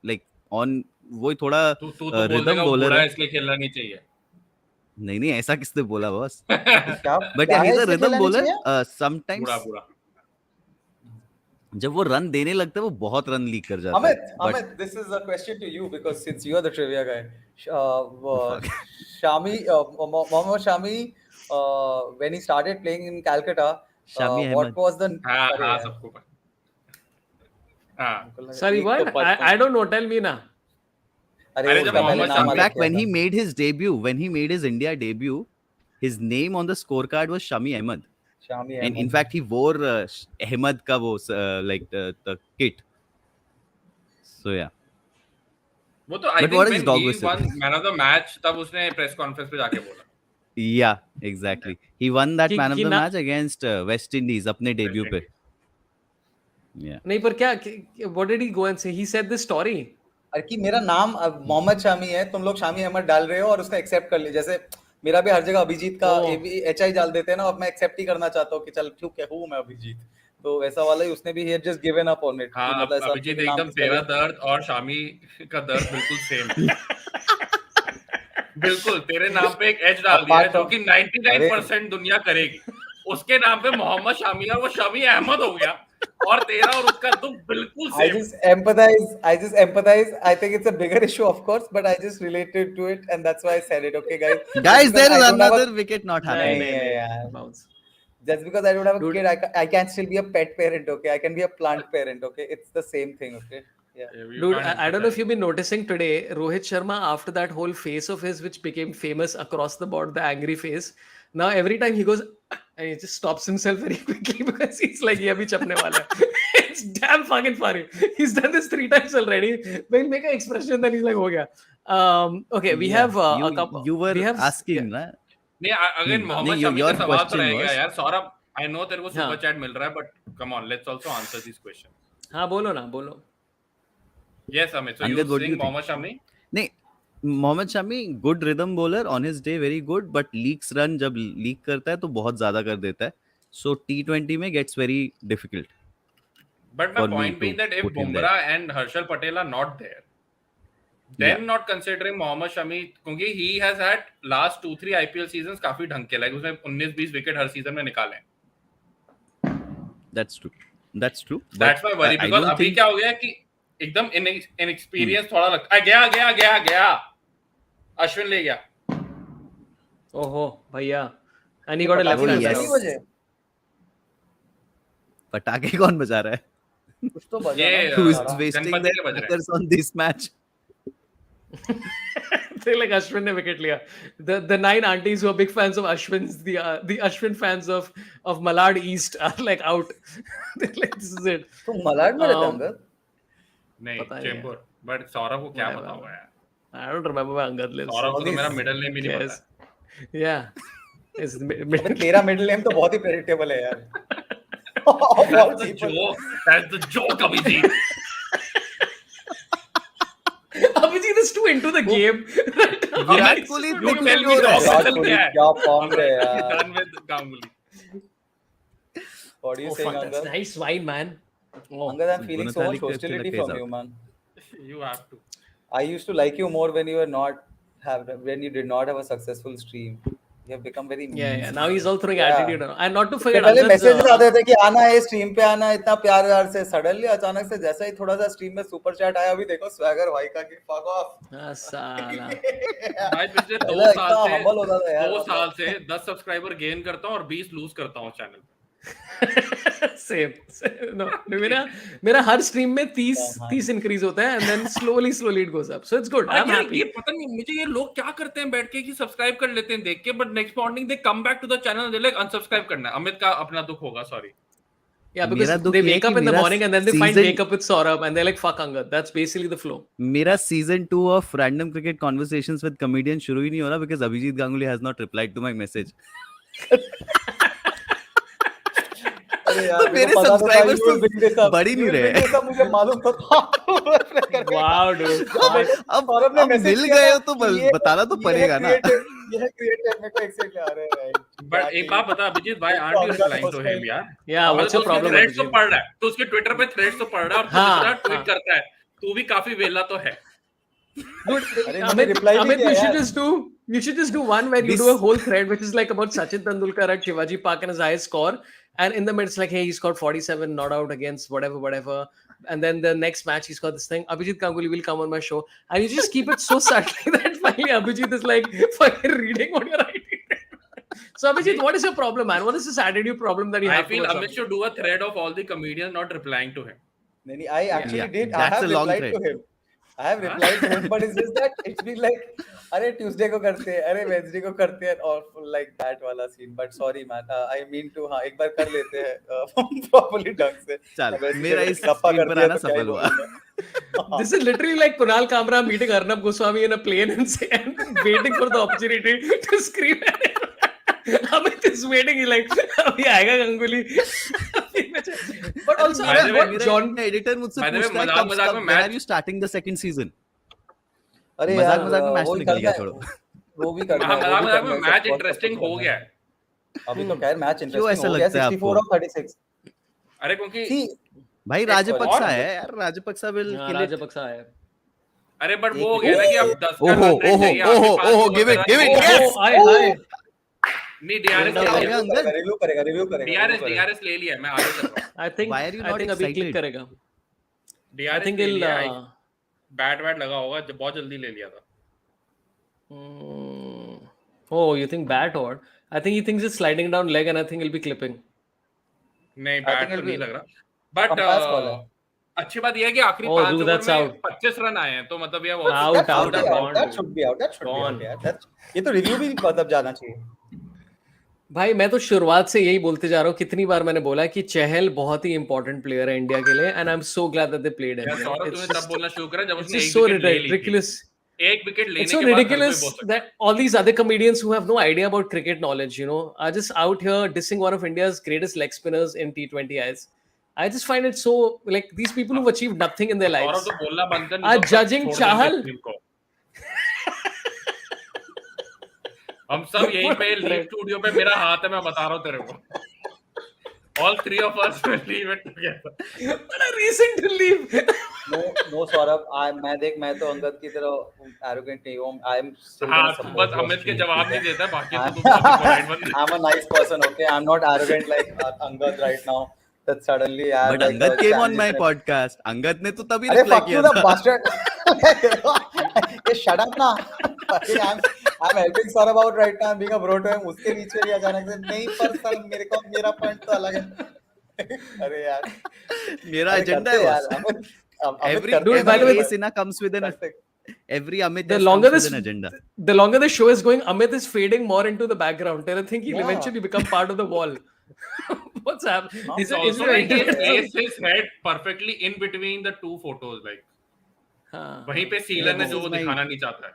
like on वही थोड़ा तू तू तो बोल देगा rhythm वो bowler बूढ़ा है. है इसलिए खेलना नहीं चाहिए. नहीं नहीं ऐसा किसने बोला बॉस? क्या But क्या yeah, है he's a इसलिए rhythm खेलना नहीं bowler. चाहिए? Sometimes बूढ़ा बूढ़ा. जब वो रन देने लगता है वो बहुत रन लीक कर जाता है. But Amit, this is a question to you because since you are the trivia guy. fuck. Shami, Mohammad Shami, when he started playing in Calcutta, Shami what Ahmed. was the? हाँ अरे हाँ यार, सबको पता. हाँ. हमको लगा Sorry, एक तो what? I don't know. Tell me now. अरे अरे जब उसका पहले मोहम्मद नाम In शमी- अलग fact, किया when था. he made his debut, when he made his India debut, his name on the scorecard was Shami Ahmed. Shami And in Ahmed. fact, he wore Ahmed ka wo, like the kit. So yeah. वो तो आई But think what is when dog he whistle? One man of the match तब उसने press conference पे जाके बोला. Yeah, exactly. He won that कि- man of कि the ना- match against West Indies अपने debut पे. Indies. Yeah. नहीं पर क्या what did he go and say? He said this story. अरे कि मेरा नाम अब मोहम्मद शामी है, तुम लोग शामी अहमद डाल रहे हो और उसका एक्सेप्ट कर लिया. जैसे मेरा भी हर जगह अभिजीत का ओह. HI डाल देते हैं ना, अब मैं एक्सेप्ट ही करना चाहता हूँ कि चल ठीक है हूँ मैं अभिजीत. तो वैसा वाला ही उसने भी just given up on it. हाँ मतलब ऐसा अभिजीत कि नाम एकदम किसका तेरा भी- दर्द और शामी का दर्द बिल्कुल सेम. बिल्कुल तेरे नाम पे एक एच डाल दिया है जो कि 99% दुनिया करेगी. उसके नाम पे मोहम्मद शामी और वो शमी अहमद हो गया और तेरा और उसका दुख बिल्कुल I same. just empathize. I think it's a bigger issue, of course, but I just related to it, and that's why I said it. Okay, guys. Guys, Just there because is I don't have another wicket not नहीं, happening. नहीं, नहीं, नहीं. यार. Bounce. Just because I don't have a Dude. kid, I can still be a pet parent. Okay, I can be a plant parent. Okay, it's the same thing. Okay, yeah. You Dude, can't I don't know if empathize. you've been noticing today, Rohit Sharma, after that whole face of his, which became famous across the board, the angry face, now every time he goes, and he just stops himself very quickly because he's like, yeah, bhi chapne wala hai. It's damn fucking funny. He's done this 3 times already. But he'll make an expression, then he's like, oh yeah. Okay, we Yeah. have a couple. You were we have, asking, yeah. ना? नहीं again Mohammad नहीं, Shami your का सवाल तो question रह गया was- यार. Saurabh I know तेरे को हाँ. सुपर चैट मिल रहा है but come on let's also answer this question. हाँ बोलो ना बोलो. Yes Amit so Angad, you what do you saying think? Mohammad Shami. नहीं, Mohammad Shami good rhythm bowler on his day, very good, but leaks run जब leak करता है तो बहुत ज्यादा कर देता है. So T20 में gets very difficult. But For my me point being to that if put him Bumrah and Harshal Patel are not there, then Yeah. not considering Mohammad Shami क्योंकि he has had last 2-3 IPL seasons काफी ढंग के like उसने 19-20 wicket हर season में निकाले हैं. That's true. That's true. That's my worry I because don't अभी think- क्या हो गया है कि एकदम inexperience थोड़ा लगता है. गया अश्विन ले गया. ओहो भैया. And he got a left Oh, hander. yes. कितनी बजे? पटाखे कौन बजा रहा है? कुछ तो बजा ये, ना. Who is सारा. wasting गणपति their के बज रहे हैं. crackers on this match? They're like Ashwin ने wicket लिया. The 9 aunties who are big fans of Ashwin's, the Ashwin fans of Malad East are like out. They're like, this is it. तुम मलाड में रहते Um, uncle? नहीं पता नहीं Chembur but Saurabh को क्या Whatever. पता होगा यार. I don't remember where Angad lives. Saurabh को तो these मेरा मिडिल नेम ही नहीं Yes. पता. Yeah. It's अबे तेरा मिडिल नेम तो बहुत ही प्रेडिक्टेबल है यार. Of all people. That's the joke Abhijit. Abhijit is too into the game. Virat Kohli You तो tell कुछ me और the है. opposite. विराट कोहली क्या फॉर्म है यार. Done with Ganguly. What are you Oh, saying, fuck, that's Angad? nice wine, man. Oh. Angad, I'm feeling so much Gunatali ka hostility chila from kaisa. you, man. You have to. I used to like you more when you did not have a successful stream. You have become very mean. Yeah. Now he's all throwing Yeah. attitude around. And not to इससे forget पहले Angad's, message आते थे कि आना है stream पे आना है, इतना प्यार व्यार से. सडनली अचानक से जैसा ही थोड़ा सा स्ट्रीम में सुपर चैट आया, अभी देखो स्वैगर भाई का कि फक ऑफ. साला. भाई पिछले पहले इतना humble होता था यार. 2 साल से 10 सब्सक्राइबर गेन करता हूँ और 20 लूज करता हूँ चैनल पे. Same. No, मेरा हर स्ट्रीम में 30 इंक्रीज होता है and then slowly it goes up. So it's good. I'm यार, happy. ये पता नहीं मुझे ये लोग क्या करते हैं बैठ के कि सब्सक्राइब कर लेते हैं देख के but next morning they come back to the channel they like unsubscribe करना है. अमित का अपना दुख होगा सॉरी. Yeah, because मेरा दुख they ये wake कि up in the मेरा morning and then they find season- wake up with Sorabh and they're like fuck Angad. That's basically the flow. मेरा season 2 of random cricket conversations with comedians शुरू ही नहीं हो रहा because Abhijit Ganguly has not replied to my message. अरे यार तो मेरे पता तो था subscribers you will bring this तो up. बढ़ ही नहीं You will bring रहे this up, मुझे मालूम तो था. Wow, dude. अब सौरभ ने अब मैसेज मिल किया गए था हो तो कि ये बताना तो ये पड़ेगा ना. ये क्रिएटिव मेरे को एक्सेप्ट आ रहे हैं. बट एक बात बता Abhijit, why aren't you replying to him यार? Yeah, what's your उसके problem, threads तो Abhijit? पढ़ रहा है, तो उसके ट्विटर पे थ्रेड्स तो पढ़ रहा है, और तू हाँ, जितना हाँ. ट्वीट करता है, तू भी काफी वेला तो है. Dude, अरे मैंने Amit, reply भी Amit, किया you should यार. just do. You should just do one where you do a whole thread which is like about Sachin Tendulkar at Shivaji Park and his highest score, and in the middle it's like, hey, he scored 47, not out against whatever, and then the next match he's got this thing. Abhijit Ganguly will come on my show, and you just keep it so subtly that finally Abhijit is like fucking reading what you're writing. So Abhijit, what is your problem, man? What is this attitude problem that you I have feel towards Amit Amit? should do a thread of all the comedians not replying to him. नहीं, I actually Yeah, did. I that's have a long replied thread. to him. I have replied to him, but it's just that it's been like, अरे Tuesday को करते हैं, अरे Wednesday को करते हैं, और like that वाला scene. But sorry man, I mean to हाँ एक बार कर लेते हैं properly ढंग से. चल अब ऐसे मेरा जब इस गप्पा स्क्रीन करती पर है आना तो क्या ही सफल हुआ. बोलूंगा. This is literally like Kunal Kamra meeting Arnab Goswami in a plane and waiting for the opportunity to scream at him. Amit is waiting. He's like, अभी आएगा Ganguly. But also, By the Amit, way, what John? Editor मुझसे by the way, पूछता है मजाक मजाक में when match are you starting the second season? अरे मजाक यार मजाक में मैच वो तो ही निकल करना गया है, छोड़ो. वो भी करना है, वो मजाक भी मजाक करना में है, मैच सब बहुत इंटरेस्टिंग सब हो करना गया है. है. अभी तो खैर मैच क्यों इंटरेस्टिंग ऐसा हो गया. लगता है 64 आपको? of 36. अरे क्योंकि See, भाई एक राजपक्सा और- है यार, राजपक्सा will हाँ, kill it. राजपक्सा है. अरे बट एक वो हो गया ना कि अब 10 का ओहो, रन रेट ओहो, चाहिए, आपके ओहो, पास ओहो, over give it, का give it, run- yes! हाय हाय. नहीं डीआरएस क्या ले हो लिया, गया? अंगद? रिव्यू करेगा डीआरएस ले लिया है, मैं आगे चल रहा हूँ. I think Why are you I not think अभी excited? click करेगा. I डीआरएस think ले he'll. लिया, बैट वैट लगा होगा, बहुत जल्दी ले लिया था. Oh, you think bat or? I think he thinks it's sliding down leg, and I think he'll be clipping. नहीं I बैट think तो it'll नहीं be- लग रहा. बट Umpires call है. अच्छी बात यह है कि आखिरी Oh, 5 dude, ओवर that's में out. 25 रन आए हैं, तो मतलब ये Out, That out, should be gone, that dude. should be out. That should be Gone. out, यार. ये तो रिव्यू भी मतलब जाना चाहिए. भाई मैं तो शुरुआत से यही बोलते जा रहा हूँ. कितनी बार मैंने बोला कि चहल बहुत ही इंपॉर्टेंट प्लेयर है इंडिया के लिए, and I am so glad that they played यार हिम. सौरभ तूने तब बोलना शुरू करा जब It's उसने just एक so विकेट ले ली थी. ridiculous. एक विकेट लेने It's so के बाद हर कोई ridiculous बोल सकता that all these other comedians who have no idea about cricket knowledge, you know, are just out here dissing one of India's greatest leg spinners in T20 eyes. I just find it so like these people who've achieved nothing in their है. lives Saurabh तो बोलना बंद कर, are नहीं तो सब judging छोड़ देंगे Chahal. इस टीम को. हम सब यहीं पे लीव स्टूडियो पे, मेरा हाथ है, मैं बता रहा हूँ तेरे को. All three of us will leave it together. What a reason to leave. No Saurabh, मैं तो अंगद की तरह arrogant नहीं हूँ. I am still हाँ, gonna तू support बस your अमित के team, जवाब ठीक नहीं है? देता, बाकी तो तू बहुत polite बंदा है. I'm a nice person, okay? I'm not arrogant like Angad right now. That suddenly I have But like Angad a came on challenge my in it. podcast. Angad ने तो तभी अरे reply fuck किया you the था. bastard. ये shut up ना. I'm helping Sorabh out right now. I'm being a bro to him. उसके बीच में भी अचानक से नहीं, पर सर मेरा point तो अलग है. अरे यार. मेरा अरे एजेंडा करते है यार. बस. Amit Dude, by the way, Sinha comes with an every Amit The guest longer comes this with an agenda. the longer the show is going, Amit is fading more into the background. And I think he'll Yeah. eventually become part of the wall. What's happening? Huh? Is It's it- is also it like he internet? placed his head perfectly in between the two photos, like हाँ. वहीं पे सीलन है this जो is वो my- दिखाना नहीं चाहता है.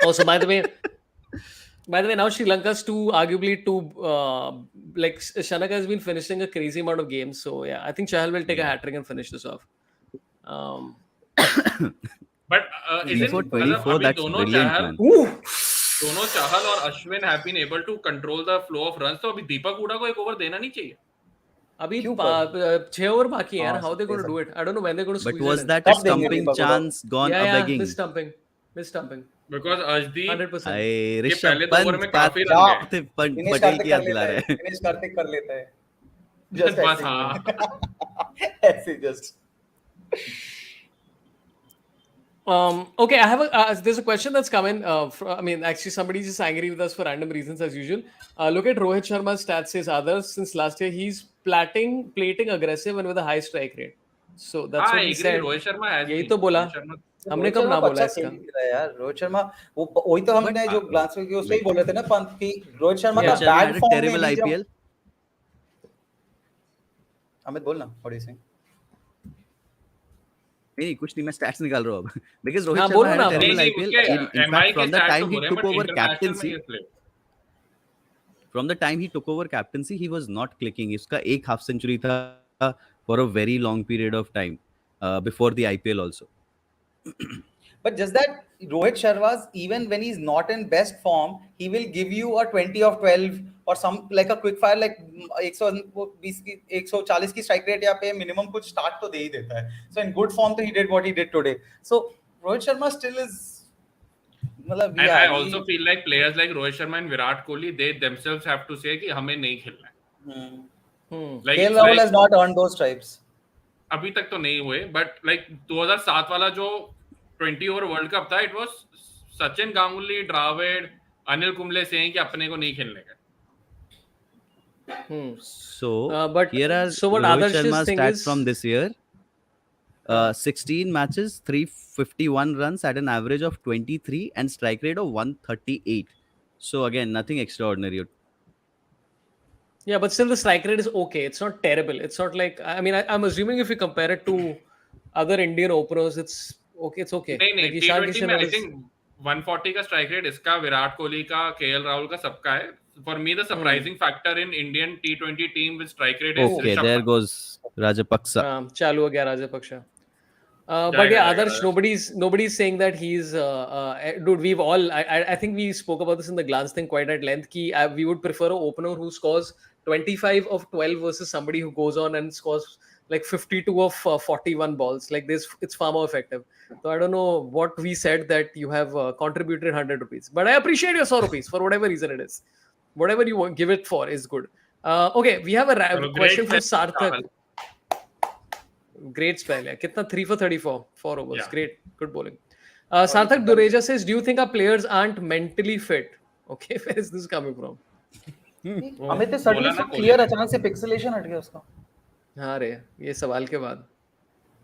Also, by the way, now Sri Lanka's arguably two, like Shanaka has been finishing a crazy amount of games. So yeah, I think Chahal will take a hat trick and finish this off. But isn't 24, मतलब अभी that's दोनों brilliant, चाहल man. दोनों चाहल और Ashwin have been able to control the flow of runs, तो अभी दीपक हुडा को एक over देना नहीं चाहिए. अभी क्यों 6 ओवर बाकी है यार. हाँ, How they going to सब- do it? I don't know when they're going to But squeeze was it in. that कब देंगे stumping Deepak Hooda? chance gone a Yeah, begging? miss stumping. Because Ashdeep 100%. अरे ये ऋषभ पहले दो ओवर में पंत काफी run जा- गए. दिनेश पटेल कार्तिक की कर याद दिला लेता रहे है. हैं. दिनेश कार्तिक कर लेता है. Just बस ऐसे हाँ. ही. ऐसे just. Okay, I have there's a question that's come in. I mean, actually, somebody's just angry with us for random reasons as usual. Look at Rohit Sharma's stats. Says others since last year he's plating aggressive and with a high strike rate. So that's हाँ, what he agree. said. Rohit Sharma has यही been. तो बोला. रोहित शर्मा हमने रोहित कब शर्मा ना को बोला अच्छा इसका? खेल रहा है यार. रोहित शर्मा वही तो हमने जो ग्लांस में उससे ही बोल रहे थे ना पंत की रोहित शर्मा का Yeah. Sharma bad had a form में terrible ही जब IPL. अमित बोलना व्हाट डू यू सेइंग. नहीं कुछ नहीं, मैं stats निकाल रहा हूँ अब. Because Rohit हाँ, Sharma बोलो had ना. a terrible नहीं, IPL. उसके In MI fact, के from the stats time तो he बुरे, took but over international में captaincy, he has played. from the time he took over captaincy, he was not clicking. इसका एक half century था for a very long period of time before the IPL also. But just that Rohit Sharma's, even when he's not in best form, he will give you a 20 of 12 or some like a quick fire like 120 की 140 की strike rate या पे minimum कुछ start तो दे ही देता है. So in good form तो he did what he did today. So Rohit Sharma still is मतलब And yeah, I also feel like players like Rohit Sharma and Virat Kohli, they themselves have to say कि हमें नहीं खेलना है. Like KL it's Rahul like has not earned those stripes. अभी तक तो नहीं हुए, but like 2007 वाला जो 20 ओवर वर्ल्ड कप था, it was Sachin, Ganguly, Dravid, Anil Kumble saying कि अपने को नहीं खेलने का. So but here are so what Rohit Adarsh's Sharma's thing stats is, from this year. 16 matches, 351 runs at an average of 23 and strike rate of 138. So again, nothing extraordinary. yeah, but still the strike rate is okay. It's not terrible. It's not like, I mean, I'm assuming if you compare it to other Indian openers, it's okay. It's okay. नहीं Like नहीं, Ishan T20 Kishan में I is, think 140 का strike rate इसका, विराट कोहली का, KL Rahul का, सबका है. For me, the surprising factor in Indian T20 team with strike rate is Okay, Rishabh there Pant. goes Rajapaksa. चालू हो गया Rajapaksa. But जाएगा, yeah, जाएगा, Adarsh, जाएगा. nobody's saying that he's dude. We've all, I think we spoke about this in the glance thing quite at length. Ki we would prefer an opener who scores 25 of 12 versus somebody who goes on and scores like 52 of 41 balls. Like this, it's far more effective. So I don't know what we said that you have contributed 100 rupees, but I appreciate your 100 rupees for whatever reason it is. Whatever you want, give it for is good. Okay, we have a चलो, question great from spell, Sarthak. Rahul. Great spell, yeah. Kitna 3 for 34, 4 overs. Yeah. Great, good bowling. Sarthak Dureja says, do you think our players aren't mentally fit? Okay, where is this coming from? Amit बोला suddenly ना सो Kohli clear, ने. अचानक से pixelation हट गया उसका. हाँ रे, ये सवाल के बाद.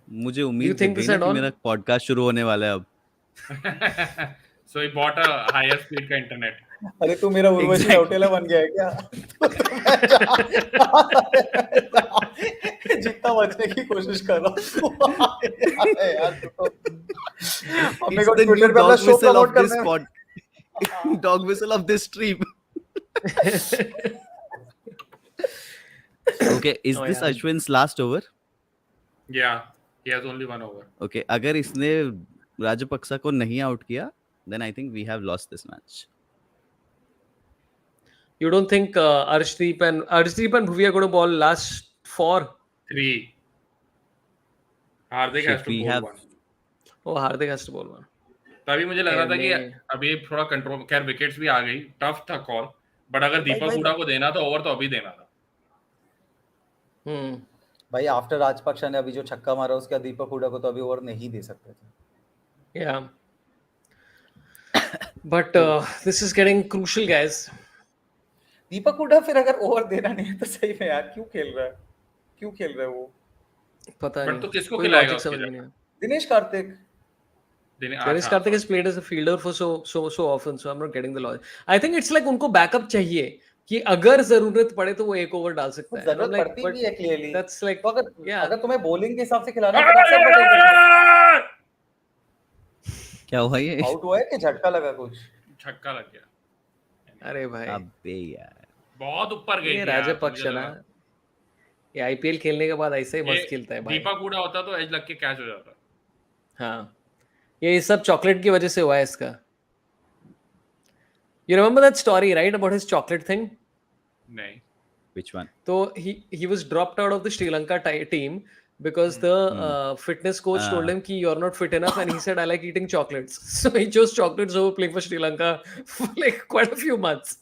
मुझे उम्मीद think थी this ना at कि all? मेरा पॉडकास्ट शुरू होने वाला है अब. So he bought a higher speed का internet. अरे तू मेरा उर्वशी Exactly. रौटेला बन गया है क्या? जितना बचने की कोशिश कर रहा हूँ. अरे यार तू तो मेरे को It's the ट्विटर new पे अपना dog show whistle promote of this करने में. dog whistle of this stream. Okay, is Oh, this yeah. Ashwin's last over? Yeah, he has only one over. Okay, अगर इसने राजपक्सा को नहीं आउट किया, then I think we have lost this match. You don't think Arshdeep and Bhuvi are going to bowl last 4? 3. Hardik Shit, has to we bowl have- 1. Oh, Hardik has to bowl 1. तभी मुझे लग रहा था कि नहीं. अभी थोड़ा control, खैर विकेट्स भी आ गई, टफ था कॉल, बट अगर दीपक हुडा को देना था ओवर तो अभी देना था. भाई आफ्टर राजपक्षा ने अभी जो छक्का मारा उसके बाद दीपक हुडा को तो अभी ओवर नहीं दे सकते थे. Yeah. But this is getting crucial, guys. दीपक हुडा फिर अगर ओवर देना नहीं है तो सही में यार क्यों खेल रहा है? क्यों खेल रहा है वो? पता But नहीं. तो किसको कोई खिलाएगा logic उसकी समझ में जगह? नहीं आया. Dinesh Karthik. Dennis Karthik has played as a fielder for so often, so I'm not getting the logic. I think it's like उनको बैकअप चाहिए कि अगर जरूरत पड़े तो वो एक ओवर डाल सकता है. जरूरत पड़ती भी है क्लियरली. That's like, तो अगर yeah. अगर तुम्हें बॉलिंग के हिसाब से खिलाना है तो सब बटेगा. क्या हुआ ये? आउट हुआ है कि झटका लगा कुछ? छक्का लग गया. अरे भाई, अबे यार. बहुत ऊपर गई ये थी यार, राजपक्षा मुझे ना, लगा. ये आईपीएल खेलने के बाद ऐसे ही ये मस्त खेलता है भाई. दीपक हुडा होता तो एज लग के कैच हो जाता. हाँ, ये सब चॉकलेट की वजह से हुआ है इसका. You remember that story, right, about his chocolate thing? नहीं. Which one? So he was dropped out of the Sri Lanka team because the fitness coach told him कि you're not fit enough, and he said I like eating chocolates. So he chose chocolates over playing for Sri Lanka for like quite a few months.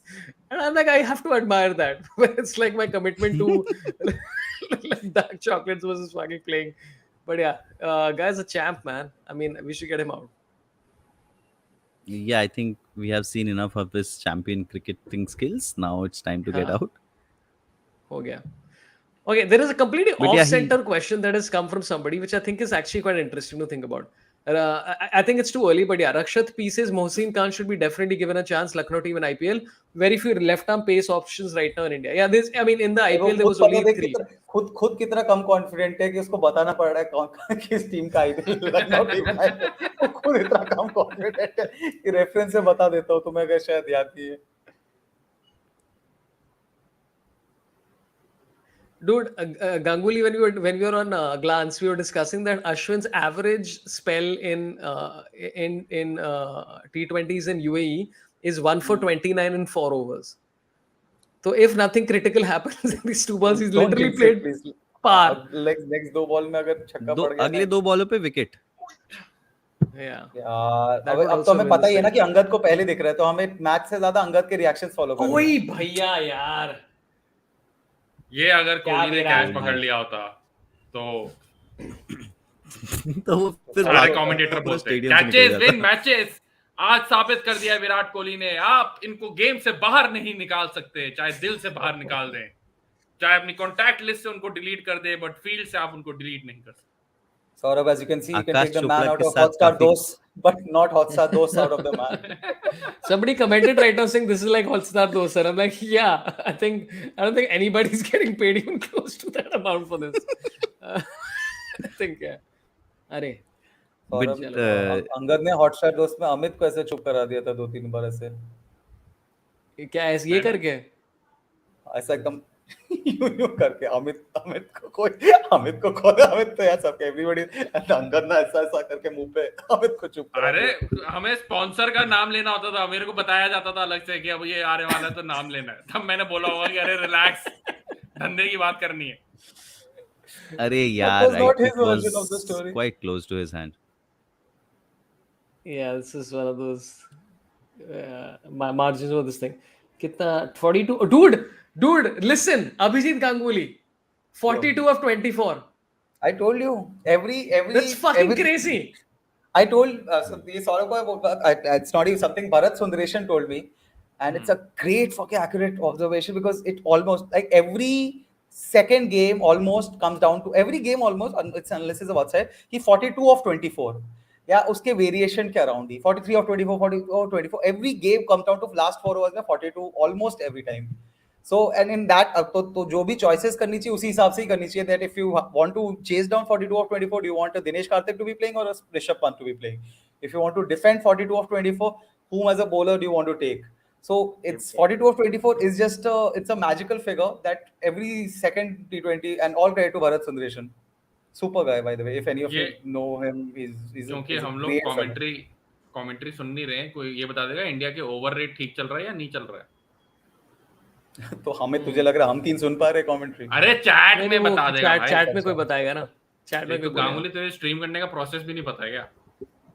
And I'm like, I have to admire that. It's like my commitment to like dark chocolates versus fucking playing. But yeah, guy's a champ, man. I mean, we should get him out. Yeah, I think we have seen enough of his champion cricketing skills. Now it's time to get out. हो गया. Okay, there is a completely But yeah, off-center question that has come from somebody, which I think is actually quite interesting to think about. I think it's too early, but yeah, Rakshat P says Mohsin Khan should be definitely given a chance. Lucknow team in IPL, very few left-arm pace options right now in India. Yeah, this, I mean, in the IPL there was only 3. खुद कितना कम confident है कि उसको बताना पड़ रहा है कौन किस टीम का आईपीएल लखनऊ टीम का है. वो खुद इतना कम कॉन्फिडेंट है कि रेफरेंस से बता देता हूँ तुम्हें, अगर शायद याद नहीं है. Dude, Ganguly, when we were on Glance, we were discussing that Ashwin's average spell in T20s in UAE is 1 for 29 in 4 overs. So if nothing critical happens in these 2 balls, he's Don't literally jinx it, played please. par. Like next 2 ball में अगर छक्का दो पड़ गया ना, अगले 2 बॉलों पे विकेट. Yeah, यार that अब would तो also हमें win पता the ही है ना कि series. अंगद को पहले दिख रहा है, तो हमें मैच से ज्यादा अंगद के रिएक्शंस फॉलो करने ओए हैं. भैया यार, ये अगर क्या कोहली ने विराट कैच पकड़ भाई. लिया होता तो तो वो फिर सारे भाग कमेंटेटर पूरा बोलते स्टेडियम से निकल कैचेस विन जाता. मैचेस। आज साबित कर दिया विराट कोहली ने, आप इनको गेम से बाहर नहीं निकाल सकते, चाहे दिल से बाहर निकाल दें, चाहे अपनी कॉन्टैक्ट लिस्ट से उनको डिलीट कर दे, बट फील्ड से आप उनको डिलीट नहीं कर सकते। Saurabh, as you can see, you can Akash take the Chopra man out के of साथ Hotstar काफी. dos, but not Hotstar dos out of the man. somebody commented right now saying this is like All-Star Dosa. I'm like, yeah, I don't think anybody's getting paid even close to that amount for this. I think, yeah. अरे Saurabh, But Angad ने Hotstar दोस्त में अमित को ऐसे चुप करा दिया था 2-3 बार ऐसे. क्या ऐसे ये करके ऐसा एकदम यूं करके अमित अमित को खोल, अमित तो यार सबके एवरीबॉडी, अंगद ना ऐसा ऐसा करके मुंह पे अमित को चुप करा अरे दिया. हमें स्पॉन्सर का नाम लेना होता था, मेरे को बताया जाता था अलग से कि अब ये आने वाला है तो नाम लेना है, तब मैंने बोला होगा कि अरे रिलैक्स, धंधे की बात करनी है। अरे That यार, was not it his version of the was story. quite close to his hand. Yeah, this is one of those my margins for this thing. कितना 42 dude listen, Abhijit Ganguly 42 of 24. I told you every That's fucking crazy. I told so the Saurabh, it's not even something Bharat Sundaresan told me, and it's a great fucking accurate observation because it almost like every second game almost comes down to every game almost, it's unless it's a outside, he 42 of 24. Yeah, उसके variation के around he 43 of 24, 44 of 24. Every game comes down to last 4 overs में 42 almost every time. So and in that तो जो भी choices करनी चाहिए उसी हिसाब से ही करनी चाहिए, that if you want to chase down 42 of 24, do you want a Dinesh Karthik to be playing or a Rishabh Pant to be playing? If you want to defend 42 of 24, whom as a bowler do you want to take? So it's 42 of 24 is just it's a magical figure that every second T20, and all credit to Bharat Sundaresan. Super guy, by the way. If any of you know him, he's क्योंकि a हम लोग great fellow. Commentary सुन नहीं रहे हैं, कोई ये बता देगा इंडिया के ओवर रेट ठीक चल रहा है या नहीं चल रहा है? तो हमें तुझे लग रहा है हम 3 सुन पा रहे कमेंट्री? अरे चैट नहीं, में वो बता देगा भाई। चैट में कोई बताएगा ना, चैट में एक तो कोई बोलेगा। गांगुली तुझे स्ट्रीम करने का प्रोसेस भी नहीं पता है क्या?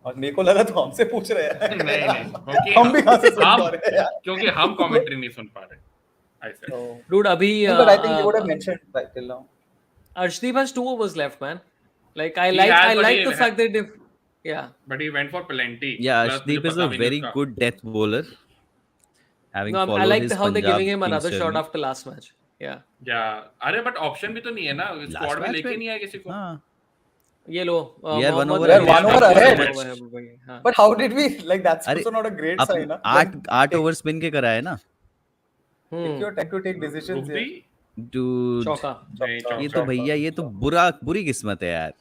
और मेरे को लगा तो हमसे पूछ रहे हैं। नहीं क्योंकि हम भी कहाँ से सुन पा रहे हैं यार? क्योंकि हम कमेंट्री नहीं सुन पा रहे ऐसे। Dude, अभी No, but I think they would have mentioned right till now. Arshdeep has 2 overs left, man. Like I He like has, I but like he the fact that if yeah, but he went for plenty. Yeah, Plus Arshdeep मुझे is पता a भी नहीं very उसका। good death bowler. Having no, I followed like his how they're giving Punjab him another Kings shot journey. after last match. Yeah. या अरे but option भी तो नहीं है ना, स्क्वाड में match लेके में- नहीं आया किसी को। हाँ. ये लो We are one Mohammad over Ali ahead. ने One over one ahead. over है भाई, हाँ। But how did we like that's अरे, also not a great sign, ना? आठ ओवर स्पिन के कराए ना. Take your time to take decisions रुक भी here. Dude, चौका। नहीं, ये चौका। तो भैया ये तो बुरी किस्मत है यार.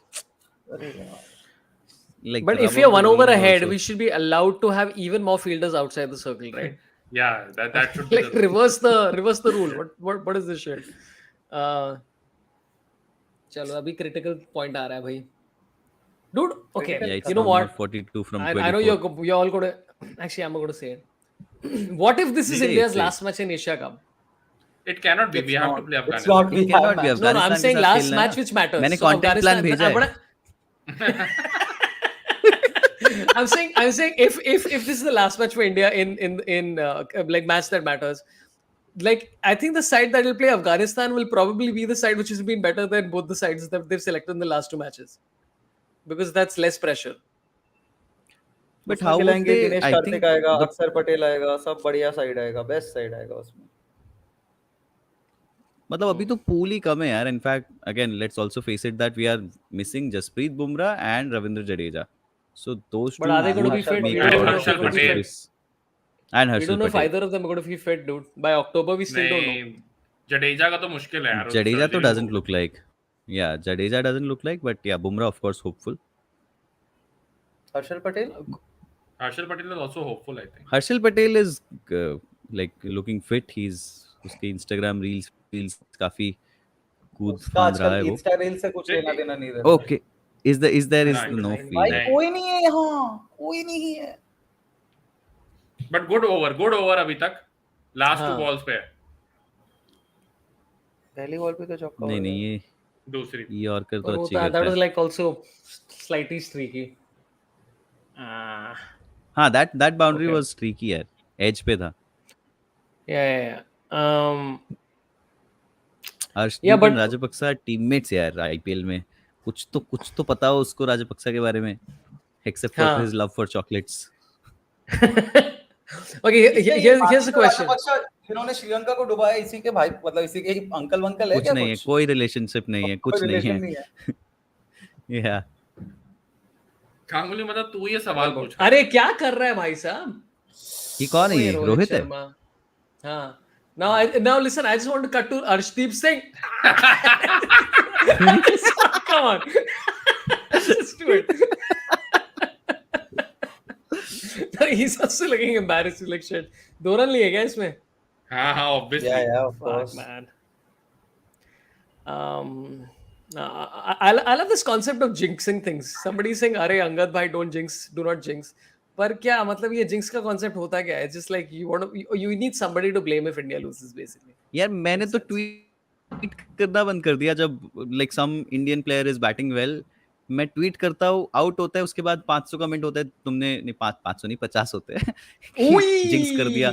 Like But if rub we are of the 1 over green ahead, also. we should be allowed to have even more fielders outside the circle, right? Yeah, that should be Like reverse the rule. What is this shit? चलो अभी critical point आ रहा है भाई. Dude, okay. Yeah, it's You know one what? more 42 from I 24. know you're all going to. Actually, I'm going to say it. What if this is Say it, India's say it. last match in Asia Cup? It cannot be. It's We have not. to play It's Afghanistan. not. We It cannot have be match. No, I'm Afghanistan के saying साथ last खेलना है match ना. which matters. मैंने So content plan Afghanistan- भेजा है. I'm saying if this is the last match for India in like match that matters, like I think the side that will play Afghanistan will probably be the side which has been better than both the sides that they've selected in the last 2 matches, because that's less pressure. But उसमें how would खिलाएंगे, they? Dinesh I Kartik think आएगा, the अक्षर पटेल आएगा, सब बढ़िया side आएगा, best side आएगा उसमें. मतलब अभी तो पूल ही कम है यार. In fact again let's also face it that we are missing Jasprit Bumrah and Ravindra Jadeja. So those But two are they going to would be fit? make We it don't know if difficult they're going to be Patel. fit. this. And We Harshal don't know if Patel. either of them are going to be fit, dude. By October, we still don't know. नहीं, जडेजा का तो मुश्किल है यार. Jadeja तो doesn't look like. Yeah, Jadeja doesn't look like, but yeah, Bumrah of course hopeful. Harshal Patel. Harshal Patel is also hopeful, I think. Harshal Patel is like looking fit. He's उसके Instagram reels काफी कूद उसका फांद रहा आजकल है वो. इंस्टा रील से कुछ लेना देना नहीं रहता. Okay, is there is नहीं, no नहीं, feel? भाई नहीं. कोई नहीं है यहाँ, कोई नहीं है. बट गुड ओवर अभी तक. लास्ट 2 हाँ. बॉल्स पे है. पहली बॉल पे तो चौका नहीं हो नहीं, गया. ये दूसरी. यॉर्कर तो अच्छी that करता was है. like also slightly streaky. हाँ, that boundary Okay. was streaky यार, edge पे था. Yeah. Yeah, Arshdeep but and Rajapaksa teammates यार आईपीएल में. कुछ तो पता हो उसको राजपक्सा के बारे में, except for हाँ. his love for chocolates. Okay, इससे ये here's the बाकी तो question. राजपक्सा जिन्होंने श्रीलंका को डुबाया इसी के भाई, मतलब इसी के अंकल वंकल है कुछ क्या? नहीं है, कुछ कोई रिलेशनशिप नहीं है, कुछ कोई नहीं रिलेशन है. नहीं है. या गांगुली मतलब तू ये सवाल पूछ. अरे क्या कर रहा है भाई साहब? ये कौन है? ओए, ये रोहित है. शर्मा. हाँ. Now listen, I just want to cut to Arshdeep Singh. Come on. Just do it. He's also looking embarrassed like shit. 2 run लिए क्या इसमें? हाँ Yeah, obviously. yeah, of Fuck, course. man. I love this concept of jinxing things. Somebody saying, "Arey Angad bhai, don't jinx, do not jinx." पर क्या मतलब ये jinx का concept होता क्या है? Just like you need somebody to blame if India loses basically. यार मैंने तो ट्वीट करना बंद कर दिया जब like some Indian player is batting well. मैं ट्वीट करता हूँ, आउट होता है, उसके बाद 500 कमेंट होता है, तुमने नहीं 500 नहीं 50 होते हैं. जिंक्स कर दिया.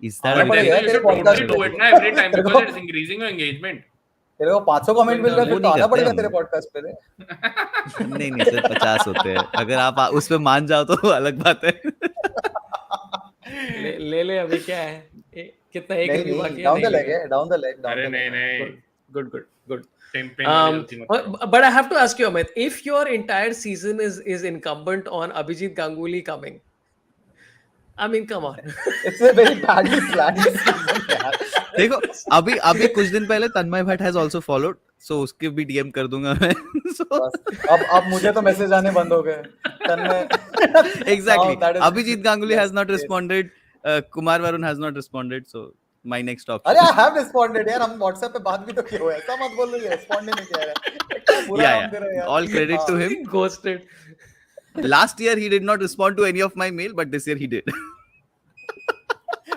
Is that आना a पड़ेगा You तेरे should podcast totally do पे. it ना every time because it is increasing your engagement. तेरे को 500 कमेंट मिल रहा है, वो फिर तो नहीं आना करते पड़ेगा हम. तेरे पॉडकास्ट पे रे. नहीं नहीं सिर्फ 50 होते हैं. अगर आप उस पे मान जाओ तो अलग बात है. ले अभी क्या है? कितना एक नहीं रिव्यू नहीं, बाकी है? डाउन द नहीं लेग लेगा. है, डाउन द लेग. अरे नहीं नहीं. Good. टिम्पिंग वाली गलती मत करो. But I have to ask you, Amit, if your entire season is incumbent on Abhijit Ganguly coming, I mean, come on. It's a very badly planned season यार. देखो अभी कुछ दिन पहले तन्मय भट्ट हैज आल्सो फॉलोड, सो उसके भी डीएम कर दूंगा मैं. बस अब मुझे तो मैसेज आने बंद हो गए. Tanmay exactly. Now that is- Abhijit Ganguly has not Yes. Responded, Kumar Varun has not responded, so my next अरे ऑप्शन. आई हैव रिस्पोंडेड यार, हम व्हाट्सएप पे बात भी तो किए हुए हैं. ऐसा मत बोल रही है रिस्पोंड नहीं किया है. क्या बुरा नाम दे रहे हो यार. ऑल क्रेडिट टू हाँ. Him. Ghosted. Last year he did not respond to any of my mail, but this year he did.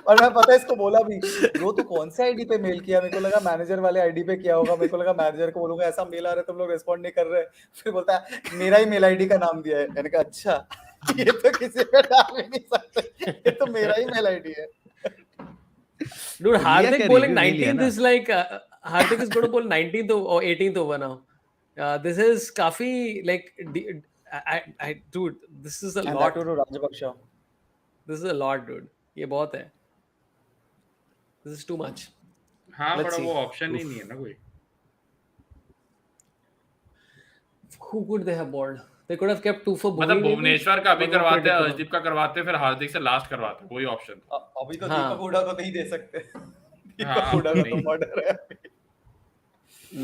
और मैं पता है इसको बोला भी, ब्रो तू कौन से आईडी पे मेल किया? मेरे को लगा मैनेजर वाले आईडी पे किया होगा. मेरे को लगा मैनेजर को बोलूंगा ऐसा मेल आ रहा है, तुम लोग रिस्पोंड नहीं कर रहे. फिर बोलता है मेरा ही मेल आईडी का नाम दिया है. मैंने कहा अच्छा, ये तो किसी पे डाल ही नहीं सकते, ये तो मेरा ही मेल आईडी है. Dude, Hardik क्या bowling review नहीं लिया 19th ना? is like Hardik is going to bowl 19th or 18th over now. This is काफी like dude, this is a And lot. that to Rajapaksa. This is a lot, dude. ये बहुत है. This is too much. हाँ Let's पर see. वो option ही नहीं है ना कोई. Who could they have bowled? They could have kept 2 for bowling. मतलब maybe, भुवनेश्वर का अभी but वो करवाते हैं, predictable. अर्शदीप का करवाते हैं, फिर हार्दिक से लास्ट करवाते हैं. वही ऑप्शन. अभी तो हाँ. दीपक हुडा को नहीं दे सकते. हाँ, दीपक हुडा का तो नहीं. मर्डर है.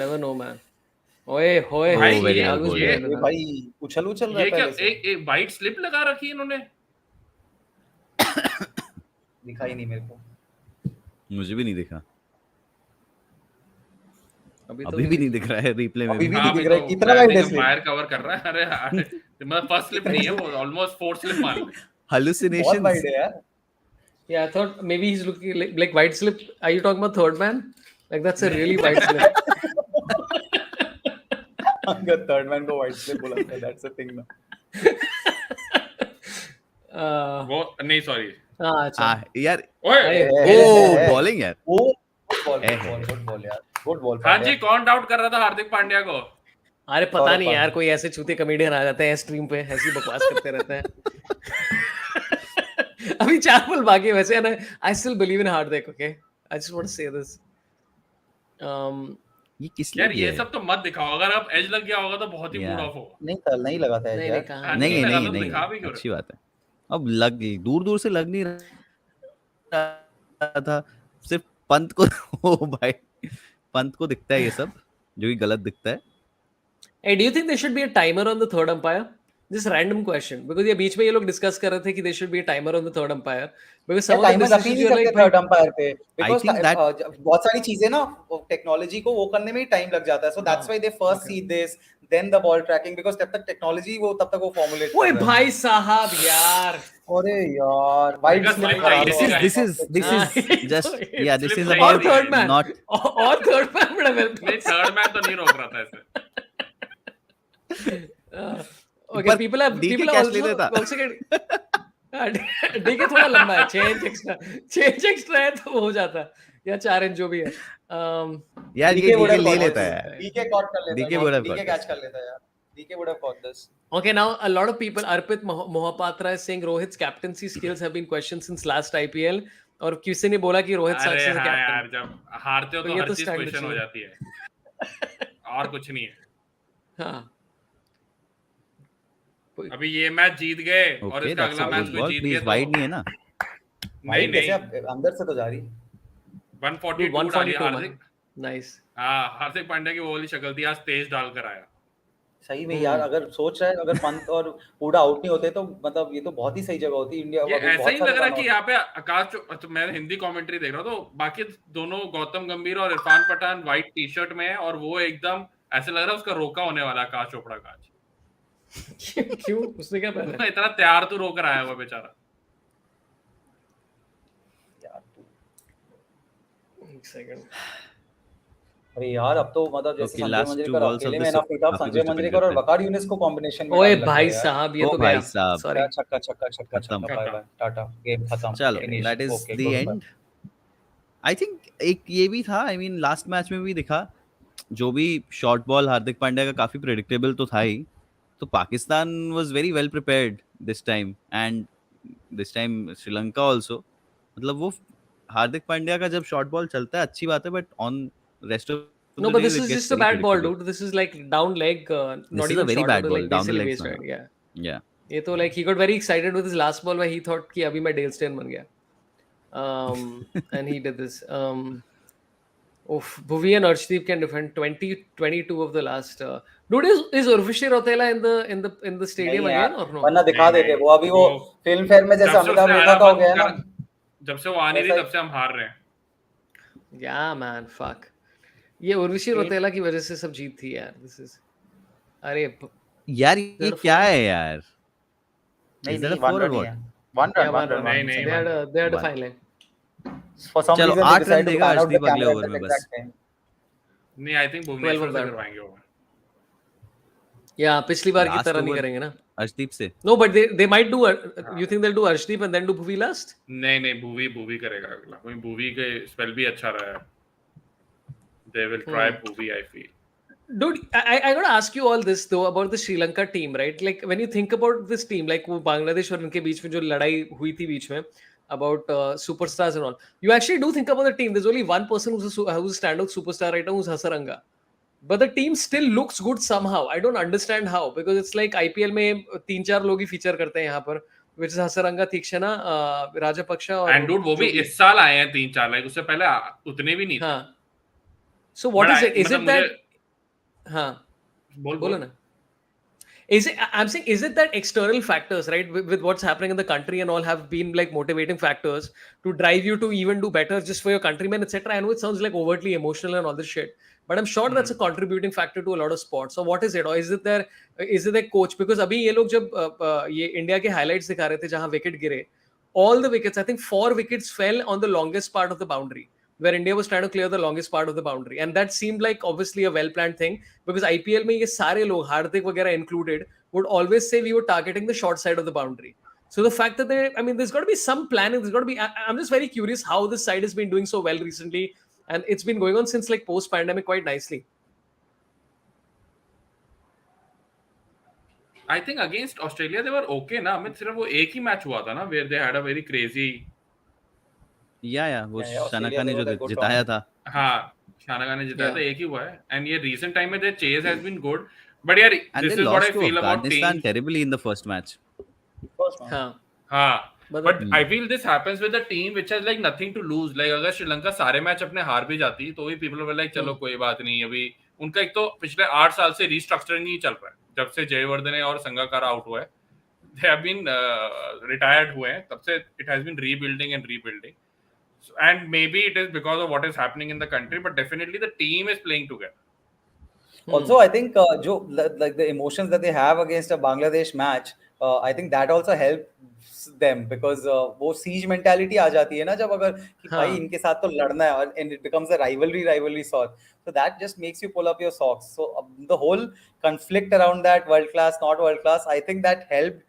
Never know, man. ओए होए भाई, Oh, very ये- good. ये- ये भाई उछल रहा ये है क्या पहले से. एक वाइट स्लिप लगा रखी है इन्होंने. दिखाई नहीं मेरे को. मुझे भी नहीं दिखा. अभी अभी भी नहीं दिख रहा है रिप्ले में अभी भी. भी हाँ, नहीं अभी दिख रहा है. तो कितना I वाइड think है स्लिप? अंपायर कवर कर रहा है. अरे यार, मतलब फर्स्ट स्लिप नहीं है वो, ऑलमोस्ट फोर्थ स्लिप मान ले. बहुत Hallucinations. वाइड है यार. Yeah, I thought maybe he's looking like wide slip. Are you talking about third man? Like that's a really wide slip. अगर थर्ड मैन को वाइड स्लिप बोला था, दैट्स अ थिंग ना. वो नहीं सॉरी. अच्छा. हाँ यार. ओए ओ बॉलिंग यार. ओ गुड बॉल यार. Good ball. हाँ जी, कौन डाउट कर रहा था हार्दिक पांड्या को? अरे पता सौरभ नहीं पांड्या. यार, कोई ऐसे छूते कमेडियन आ जाते हैं स्ट्रीम पे, ऐसी बकवास करते रहते हैं. अभी 4 बॉल बाकी है वैसे, ना I still believe in Hardik. Okay, I just want to say this. ये किस यार लिए ये है? सब तो मत दिखाओ. अगर आप एज लग गया होगा तो बहुत ही यार. मूड ऑफ होगा. नहीं लगाता है नहीं यार. नहीं कहा. हाँ, नहीं लगा नहीं तो नहीं दिखा भी क्यों अच्छी बात है. अब दूर से लग नहीं रहा था. सिर्फ पंत को ओ भाई, पंत को दिखता है ये सब, जो कि गलत दिखता है. Hey, do you think there should be a timer on the third umpire? Just random question, because ये बीच में ये लोग डिस्कस कर रहे थे कि there should be a timer on the third umpire, because some of the timer रख ही decisions नहीं you're सकते like थर्ड भाई अंपायर पे, बिकॉज think that- बहुत सारी चीजें ना टेक्नोलॉजी को वो करने में ही टाइम लग जाता है, so that's why they first see this then the ball tracking, because तब तक टेक्नोलॉजी वो तब तक वो फॉर्मुलेट ओए कर रहा है। भाई साहब यार, अरे यार वाइड Because स्लिप slip करा चाहिए दो। थी, this हाँ, is just it's- yeah, this slip is चाहिए और about थी third man, not और third man बड़ा well नहीं थर्ड मैन तो नहीं रोक रहा था इसे। okay, पर people are DK people are catch ले लेता। also get DK थोड़ा लंबा है, 6 इंच एक्स्ट्रा है तो हो जाता है, या 4 इंच जो भी है। यार ये DK would DK have ले caught लेता this. है। DK caught कर लेता DK would have DK caught catch this. कर लेता यार, DK would have caught this. Okay, now a lot of people, Arpit Mohapatra is saying Rohit's captaincy skills have been questioned since last IPL, और किसी ने बोला कि रोहित अरे sucks as a हाँ captain. यार, जब हारते हो तो तो ये हर तो चीज standard क्वेश्चन हो चीज़ है। जाती है और कुछ नहीं है। हाँ, अभी ये मैच जीत गए और Okay, इसका that's अगला a मैच good कोई ball. जीत Please गए wide तो नहीं है ना? नहीं Wide नहीं कैसे आप अंदर से तो जा रही। 142 डाली 142 हार्दिक। nice. हाँ हार्दिक पांड्या की वो वाली शक्ल थी, आज तेज डालकर आया। सही में यार, अगर सोच रहा है अगर पंत और हुडा आउट नहीं होते तो मतलब ये तो बहुत ही सही जगह होती इंडिया। ये अभी ऐसा बहुत ही सारे लग रहा है run कि out- यहाँ पे आकाश तो मैं हिंदी कमेंट्री देख रहा हूँ तो बाकी दोनों गौतम गंभीर और Irfan Pathan white T shirt में है और वो एकदम ऐसे लग रहा है उसका रोका होने वाला है आकाश चोपड़ा का आज। क्यों उसने क्या पहना है? इतना तैयार तो रोकर आया हुआ बेचारा। यार तू- एक सेकंड। अरे यार अब तो मतलब जैसे Okay, Sanjay last two Manjrekar balls अकेले of में the ना फीट ऑफ काफी संजय कुछ मंजरेकर depend और करता है। वकार यूनिस को कॉम्बिनेशन में ओए डालने लग भाई गया यार। साहब ये ओ तो भाई गया, साहब। सॉरी। छक्का छक्का छक्का खत्म। छक्का, बाय बाय टाटा, गेम खत्म। चलो Finish. That is Okay, the goodbye. And. I think एक ये भी था, आई मीन लास्ट मैच में भी दिखा, जो भी शॉर्ट बॉल हार्दिक पांड्या का काफी प्रेडिक्टेबल तो था ही, तो Pakistan was very well prepared this time, and this time Sri Lanka also. मतलब वो हार्दिक पांड्या का जब शॉर्ट बॉल चलता है अच्छी बात है, but on rest of No, but this is just a bad ball, dude. This is like down leg, This not is a even very short, bad but ball, like down the basically legs waist ना। right, yeah. Yeah. ये तो like he got very excited with his last ball where he thought कि अभी मैं Dale Steyn बन गया, and he did this. Bhuvi and Arshdeep can defend 22 of the last. Dude, is Urvashi Rotela in the stadium नहीं again यार, or no? वरना दिखा नहीं, देते नहीं, वो अभी वो वो- फिल्म फेयर में जैसे जब से अमिताभ उसने रेखा आना का हो बंद गया है ना, करा- जब से वो आ नहीं रही वैसा ही- तब से हम हार रहे हैं। Yeah, man, fuck. ये उर्वशी रोतेला की वजह से सब जीत थी यार. This is अरे यार ये They're क्या four. है यार? नहीं Is that नहीं a four one or run he what? है, one yeah, run one run. नहीं, नहीं, They had a one. fine line. For some चलो, reason 8 they decide run to देगा पैन आउट द अर्शदीप अगले कैमरा ओवर एट में the बस। Exact time. नहीं I think 12 Bhuvneshwar of से that. करवाएंगे वो। Yeah, पिछली बार की Last तरह नहीं over करेंगे ना. अर्शदीप से। No, but they might do. You think they'll do Arshdeep and then do Bhuvi last? नहीं नहीं भूवी करेगा अगला, क्योंकि भूवी के स्पेल भी अच्छा रहा है। They will try Bhuvi, I feel. Dude, I gotta ask you all this though about the Sri Lanka team, right? Like when you think about this team, like वो बांग्लादेश और उनके बीच में जो लड़ाई हुई थी बीच में about superstars and all, you actually do think about the team. There's only one person who's a standout superstar right now, who's Hasaranga. But the team still looks good somehow. I don't understand how, because it's like IPL में 3-4 लोग ही feature करते हैं यहाँ पर, which is Hasaranga, Thikshana, Rajapaksa और And dude वो भी जो इस साल आए हैं 3-4, like उससे पहले उतने भी नहीं थे। हाँ. So what But is it? Is मतलब it that मुझे- हाँ बोल बोलो ना. I'm saying, is it that external factors, right, with what's happening in the country and all, have been like motivating factors to drive you to even do better just for your countrymen, etc.? I know it sounds like overtly emotional and all this shit, but I'm sure that's a contributing factor to a lot of sports. So what is it? Or is it their coach? Because अभी ये लोग जब ये India के highlights दिखा रहे थे जहाँ wicket गिरे, all the wickets, I think 4 wickets fell on the longest part of the boundary, where India was trying to clear the longest part of the boundary. And that seemed like obviously a well-planned thing, because IPL में ये सारे लोग, Hardik वगैरह included, would always say we were targeting the short side of the boundary. So the fact that there's got to be some planning, there's got to be, I'm just very curious how this side has been doing so well recently. And it's been going on since like post-pandemic quite nicely. I think against Australia they were okay ना, अमित सिर्फ वो एक ही match हुआ था ना where they had a very crazy या वो Yeah, Shanaka ने Australia जो they were जिताया था। हाँ शानगा ने जिताया Yeah. था, एक ही हुआ है। And ये recent time में their chase has been good, but यार And this they is what I lost to feel about Afghanistan teams. terribly in the first match. हाँ. हाँ But but I feel this happens with a team which has like nothing to lose. Like अगर श्रीलंका सारे match अपने हार भी जाती तो भी people were like चलो कोई बात नहीं, अभी उनका एक तो पिछले 8 साल से रीस्ट्रक्चरिंग ही चल रहा है, जब से जयवर्धने और संगकारा आउट हुआ है, they have been retired हुए हैं, तब से it has been rebuilding and rebuilding, and maybe it is because of what is happening in the country, but definitely the team is playing together. Also, I think like the emotions that they have against a Bangladesh match, I think that also helps them because वो siege mentality आ जाती है ना जब अगर कि भाई इनके साथ तो लड़ना है and it becomes a rivalry sort. So that just makes you pull up your socks. So the whole conflict around that world class, not world class, I think that helped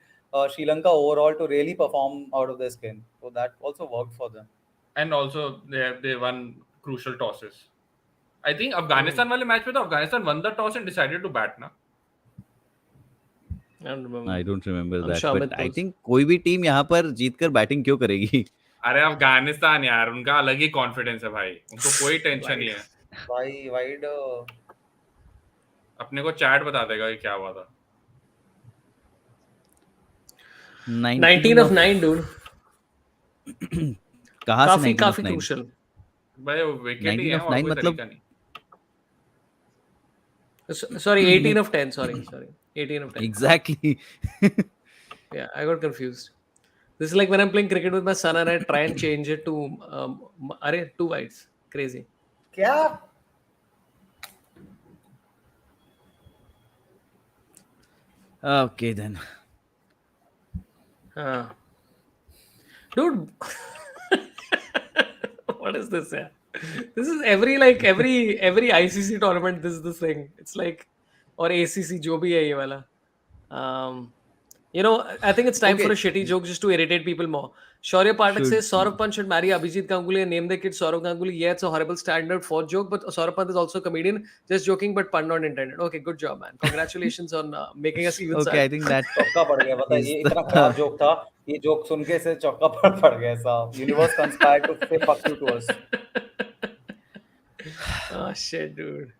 Sri Lanka overall to really perform out of their skin. So that also worked for them. And also they won crucial tosses. I think Afghanistan वाले match में तो Afghanistan won the toss and decided to bat ना. I don't remember that, but I think कोई भी team यहाँ पर जीतकर batting क्यों करेगी? अरे अफगानिस्तान यार, उनका अलग ही कॉन्फिडेंस है भाई, उनको कोई टेंशन नहीं है भाई. वाइड अपने को चैट बता देगा कि क्या हुआ था. 19 of 9 dude. कहाँ से 19 of 9? काफी क्रूशियल भाई विकेट ही है और कोई तरीका नहीं. Sorry, 18 of 10. Sorry. 18 of 10. Exactly. Yeah, I got confused. This is like when I'm playing cricket with my son and I try and change it to 2 wides. Crazy. क्या? Okay then. Dude, what is this? Yeah, this is every ICC tournament. This is the thing. It's like, or ACC, जो भी है ये वाला. I think it's time for a shitty joke just to irritate people more. Shaurya Pathak says Saurabh Pant should marry Abhijit Ganguly and name the kid Saurabh Ganguly. Yeah, it's a horrible standard for joke, but Saurabh Pant is also a comedian. Just joking, but pun not intended. Okay, good job, man. Congratulations on making us even. Okay, I think that चौका पड़ गया. पता ये इतना खराब joke था. ये joke सुन के से चौका पड़ गया साहब. Universe conspired to say fuck you to us. Oh shit, dude.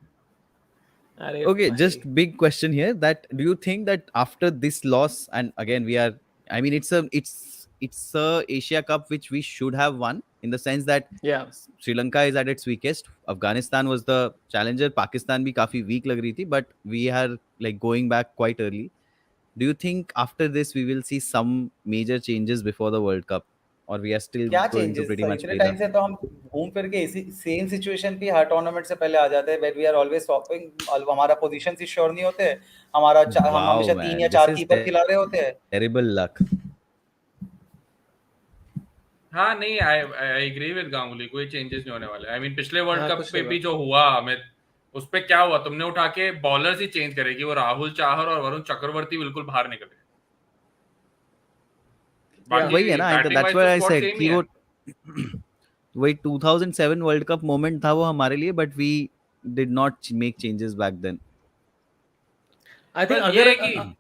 Okay, just big question here. That do you think that after this loss, and again I mean it's a Asia Cup which we should have won in the sense that Sri Lanka is at its weakest. Afghanistan was the challenger. Pakistan भी काफी weak लग रही थी, but we are like going back quite early. Do you think after this we will see some major changes before the World Cup, or we are still going to pretty much play time से तो हम घूम फिर के इसी same situation पे हर tournament से पहले आ जाते हैं. Where we are always swapping, हमारा पोजीशन ही श्योर नहीं होते. हम हमेशा 3 या 4 कीपर खिला रहे होते हैं. Terrible luck. हाँ नहीं, I agree with गांगुली. कोई चेंजेस नहीं होने वाले. I mean पिछले वर्ल्ड कप पे भी जो हुआ अमित, उस पे क्या हुआ? तुमने उठा के बॉलर्स ही चेंज करे कि वो राहुल चाहर और वरुण चक्रवर्ती बिल्कुल बाहर निकले. वही है ना, that's why I said कि वो वही 2007 वर्ल्ड कप मोमेंट था वो हमारे लिए, but we did not make changes back then. I think अगर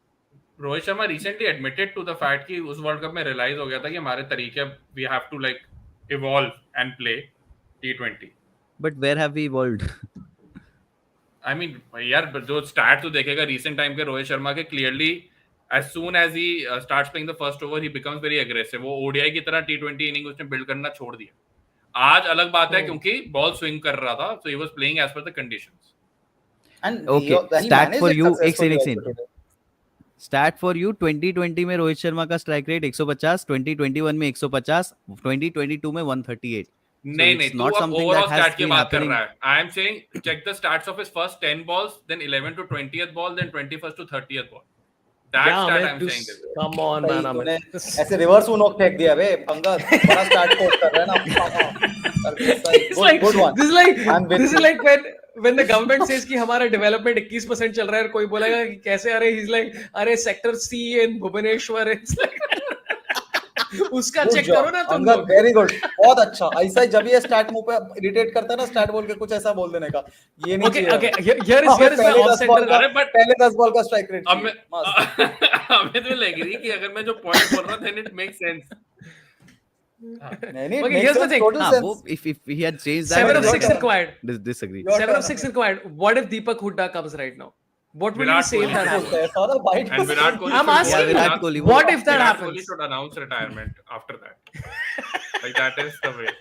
Rohit Sharma recently admitted to the fact कि उस वर्ल्ड कप में रियलाइज हो गया था कि हमारे तरीके we have to like evolve and play T20. But where have we evolved? I mean यार जो स्टैट तो देखेगा recent टाइम के रोहित शर्मा के, clearly as soon as he starts playing the first over he becomes very aggressive. वो ODI की तरह T20 inning उसने बिल्ड करना छोड़ दिया. आज अलग बात है क्योंकि बॉल स्विंग कर रहा था, so he was playing as per the conditions. And okay, stat for you, एक सेकंड. Stat for you, 2020 में रोहित शर्मा का स्ट्राइक रेट 150, 2021 में 150, 2022 में 138. नहीं तू अब ओवरऑल स्टैट की बात कर रहा है. I am saying check the stats of his first 10 balls, then 11 to 20th ball, then 21st to 30th ball. That's stat I'm saying this. Come on man, Amit. ऐसे रिवर्स उनोक फेंक दिया बे पंकज. बड़ा start coat कर रहा है ना. This is like when the government says कि हमारा डेवलपमेंट 21% चल रहा है और कोई बोलेगा कि कैसे, अरे he's like अरे sector C in Bhubaneswar, it's like उसका चेक करो ना तुम लोग. वेरी गुड, बहुत अच्छा. ऐसा जब ये स्टार्ट मुंह पे इरिटेट करता है ना, स्टार्ट बोल के कुछ ऐसा बोल देने का, ये नहीं चाहिए. Okay, here is my off center. अरे बट पहले 10 बॉल का स्ट्राइक रेट. हमें तो लग रही कि अगर मैं जो पॉइंट बोल रहा हूं then it makes sense. Okay, here's the thing. If he had changed that, 7 of 6 required. Disagree. 7 of 6 required. What if Deepak Hooda comes right now? What will you say if that happens? And Virat Kohli. I'm asking Virat Kohli. What if that Virat happens? Kohli should announce retirement after that. Like that is the way.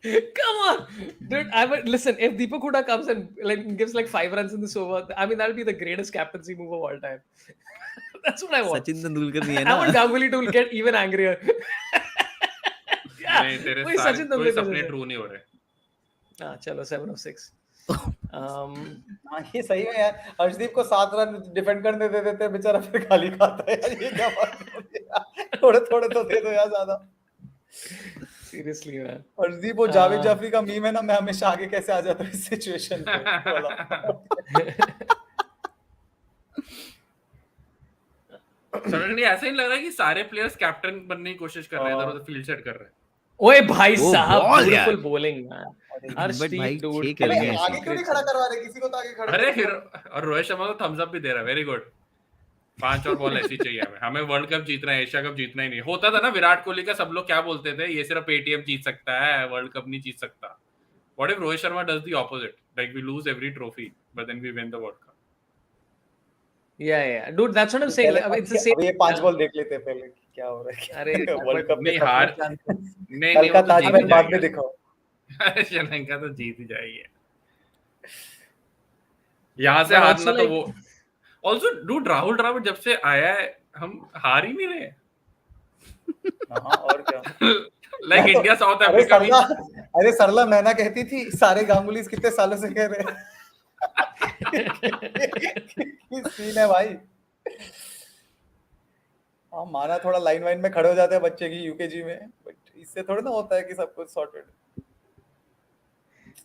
Come on, dude. I would listen. If Deepak Huda comes and like gives like 5 runs in this over, I mean that'll be the greatest captaincy move of all time. That's what I want. Sachin Tendulkar नहीं है I want ना. Ganguly to get even angrier. Yeah, नहीं तेरे वही सारे सचिन कोई तेंदुलकर सपने जैसे. ट्रू नहीं हो रहे. हाँ, चलो 7 of 6. हाँ ये सही में यार, हर्षदीप को 7 रन डिफेंड करने दे देते हैं, बेचारा फिर खाली खाता है यार, ये क्या बात है यार, थोड़े थोड़े तो दे दो यार ज्यादा. Seriously, man. हर्षदीप और जावेद जाफरी का मीम है ना, मैं हमेशा आगे कैसे आ जाता हूँ इस सिचुएशन पे वाला. सडनली ऐसा ही लग रहा है कि सारे प्लेयर्स कैप्टन बनने की कोशिश कर रहे हैं, इधर उधर फील्ड सेट कर रहे हैं. ओए भाई वो साहब, ball यार. beautiful bowling, man. बट भाई Arshdeep, dude. 6 खेलेंगे अरे ऐसे. आगे क्यों नहीं खड़ा करवा रहे, किसी को तो आगे खड़ा अरे करो. फिर और रोहित शर्मा तो थम्स अप भी दे रहा है. Very good. 5 और बॉल ऐसी चाहिए हमें वर्ल्ड कप जीतना है, एशिया कप जीतना ही नहीं. होता था ना विराट कोहली का, सब लोग क्या बोलते थे, ये सिर्फ पेटीएम जीत सकता है, वर्ल्ड कप नहीं जीत सकता. What if Rohit Sharma does the opposite, like we lose every trophy but then we win the world cup. Yeah. Dude, that's what I'm saying. पहले I mean, it's the same. अब ये 5 ball देख लेते हैं पहले कि क्या हो रहा है. अरे, वर्ल्ड कप नहीं में हार नहीं कल का वो तो जीत ही ताजमहल बाद में जाएगा. दिखाओ. श्रीलंका तो जीत ही जाएगी. यहाँ से But हारना also, तो like- वो. ऑल्सो डूड राहुल द्रविड़ जब से आया है हम हार ही नहीं रहे. हाँ और क्या. लाइक मैं तो- इंडिया साउथ अरे अफ्रीका सरला, अरे सरला मैना कहती थी सारे गांगुलीज कितने सालों से कह रहे हैं. सीन है भाई. हाँ माना थोड़ा लाइन वाइन में खड़े हो जाते हैं बच्चे की यूकेजी में, बट इससे थोड़ा ना होता है कि सब कुछ sorted.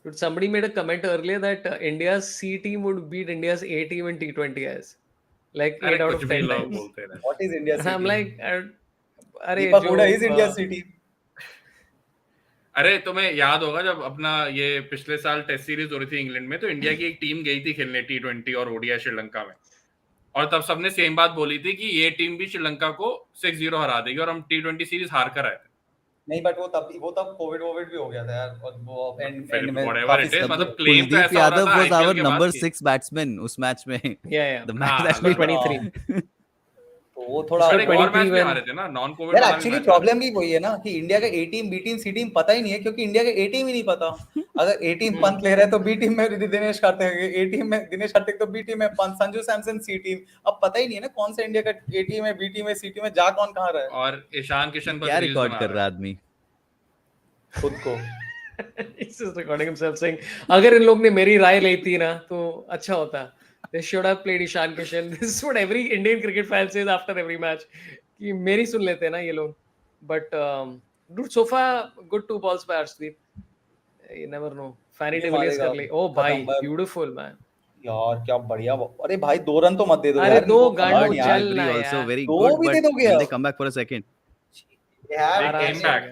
Dude, somebody made a comment earlier that India's C team would beat India's A team in T20s. Like 8 out कुछ of भी 10 लोग times. बोलते रहे. What is India And I'm like, अरे दीपक जो, हुडा इज इंडिया सिटी. अरे तुम्हें याद होगा जब अपना ये पिछले साल टेस्ट सीरीज हो रही थी इंग्लैंड में, तो इंडिया की एक टीम गई थी खेलने T20 और ओडीआई श्रीलंका में, और तब सबने सेम बात बोली थी कि ये टीम भी श्रीलंका को 6-0 हरा देगी, और हम T20 सीरीज हार कर आए थे. नहीं बट वो तब कोविड भी हो गया था यार, और वो एंड में Whatever it is, मतलब claim तो कुलदीप ऐसा हो रहा यादव था was IPL our के बाद number की. 6 batsman उस मैच में. yeah. The match हाँ, that Actually we 23. तो वो थोड़ा और एक और 23 मैच भी when- हारे थे ना, नॉन कोविड यार वाला भी एक्चुअली मैच. प्रॉब्लम भी वही है ना कि इंडिया का ए टीम बी टीम सी टीम पता ही नहीं है, क्योंकि इंडिया का ए टीम ही नहीं पता. अगर ए टीम पंत ले रहा है तो बी टीम में दिनेश कार्तिक है, ए टीम में दिनेश कार्तिक, तो बी टीम में पंत, संजू सैमसन सी टीम. अब पता ही नहीं है ना कौन सा इंडिया का ए टीम है, बी टीम है, सी टीम है, जा कौन कहाँ रहा है. और ईशान किशन पर क्या रील्स रिकॉर्ड बना कर रहा रहा है. आदमी. खुद को. He's just recording himself saying, अगर इन लोग ने मेरी राय ली थी ना तो अच्छा होता. They should have played Ishan Kishan. This is what every Indian cricket fan says after every match. कि मेरी सुन लेते हैं ना ये लोग. But dude, so far good 2 balls by Arshdeep. You never know. Fanny ये de Villiers मारेगा कर ली. Oh भाई, खत्म. beautiful man. यार क्या बढ़िया. अरे भाई 2 रन तो मत दे दो अरे यार. 2 इनको गांडू कमाल यार. चल ना also यार. very दो good, भी but दे दोगे will आप? they come back for a second? यार They came back.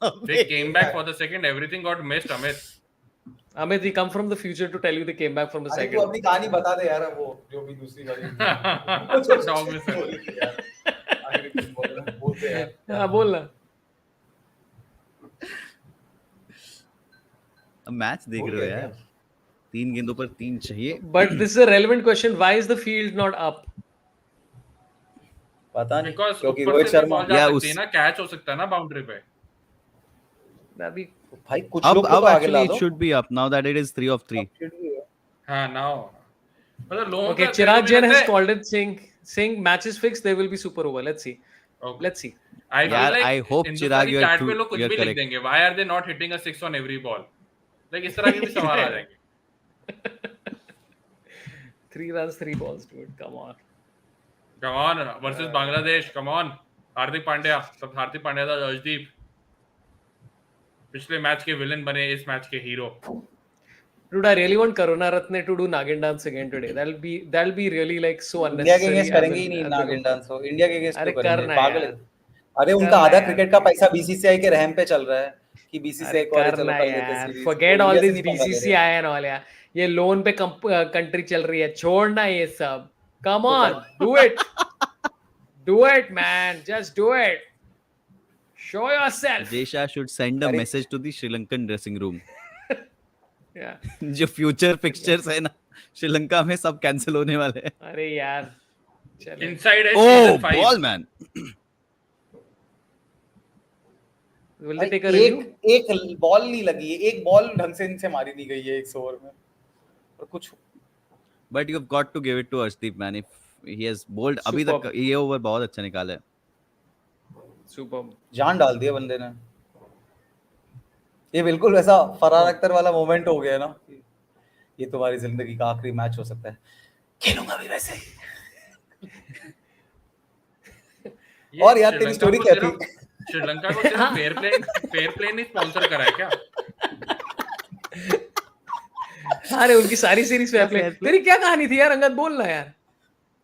Abhi They came back for the second. Everything got missed, Amit. Amit, we come from the future to tell you they came back from the अरे तू second. अपनी कहानी बता दे यार. वो जो भी दूसरी वाली Dog whistle. आगे कुछ बोलते हैं. हाँ बोल ना. अब मैच देख रहे हो यार. 3 गेंदों पर 3 चाहिए. But this is a relevant question. Why is the field not up? पता नहीं Because क्योंकि ऊपर रोहित से भी शर्मा बॉल जा या सकती उस- है ना, कैच हो सकता है ना बाउंड्री पे. That be भाई कुछ अब लोग को तो आगे actually ला it दो. should be up now that it is 3 of 3. हाँ now. मतलब लोगों okay. का Chirag Jain has लगता है- called it saying match is fixed. There will be super over. Let's see. Okay. Let's see. I feel यार, like I hope Hindustani Chirag, you are chat true- पे लोग कुछ you are भी लिख correct. देंगे. Why are they not hitting a 6 on every ball? Like इस तरह के भी सवाल आ जाएंगे. 3 runs, 3 balls, dude. Come on. Come on versus Bangladesh. Come on. Hardik Pandya. तब हार्दिक पांड्या था अर्शदीप. पिछले मैच के विलन बने इस मैच के hero. Dude, I really want Karuna Ratne to do Naagin dance again today. That'll be really like so India के unnecessary. Against करेंगे ही नहीं नागिन डांस. हो इंडिया के अगेंस्ट अरे तो करेंगे. करना पागल है. यार. अरे उनका करना आधा यार. क्रिकेट का पैसा बीसीसीआई के रहम पे चल रहा है कि बीसीसीआई अरे को चलो करना कर लेते यार. Series. Forget all this BCCI and all यार. ये लोन पे कंट्री चल रही है. छोड़ना ये सब. Come on, do it. Do it, man. Just do it. Show yourself. Desha should send a अरे- message to the Sri Lankan dressing room. Yeah. जो फ्यूचर फिक्सचर्स है ना श्रीलंका में सब कैंसिल होने वाले हैं. अरे यार. चलो. Inside है Oh, season 5. ball man. Will they take a एक review? एक बॉल नहीं लगी है, एक बॉल ढंग से इनसे मारी नहीं गई है 100 ओवर में, और कुछ But you've got to give it to Arshdeep, man. If he has bowled, अभी तक Superb. ये ओवर बहुत अच्छा निकाला है. Superb. जान डाल दिया बंदे ने. ये बिल्कुल वैसा फरहान अख्तर वाला मोमेंट हो गया ना, ये तुम्हारी जिंदगी का आखिरी मैच हो सकता है, खेलूंगा भी वैसे ही. और यार तेरी स्टोरी क्या थी? श्रीलंका को सिर्फ फेयर प्ले नहीं स्पॉन्सर करा है क्या? अरे उनकी सारी सीरीज फेयर प्ले. तेरी क्या कहानी थी यार अंगद, बोलना यार.